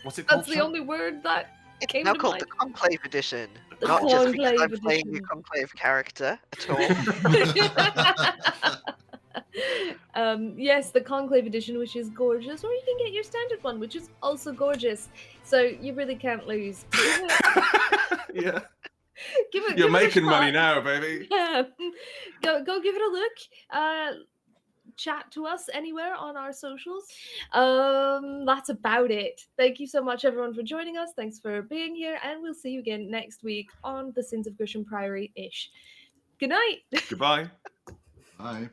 What's it called? That's the only word that came to mind. It's now called the Conclave Edition. Not just because I'm playing the Conclave character at all. Yes, the Conclave Edition, which is gorgeous, or you can get your standard one, which is also gorgeous. So you really can't lose. Yeah. You're making money now, baby. Yeah. Go give it a look. Chat to us anywhere on our socials. That's about it. Thank you so much, everyone, for joining us. Thanks for being here, and we'll see you again next week on the Sins of Grisham Priory-ish. Good night. Goodbye. Bye.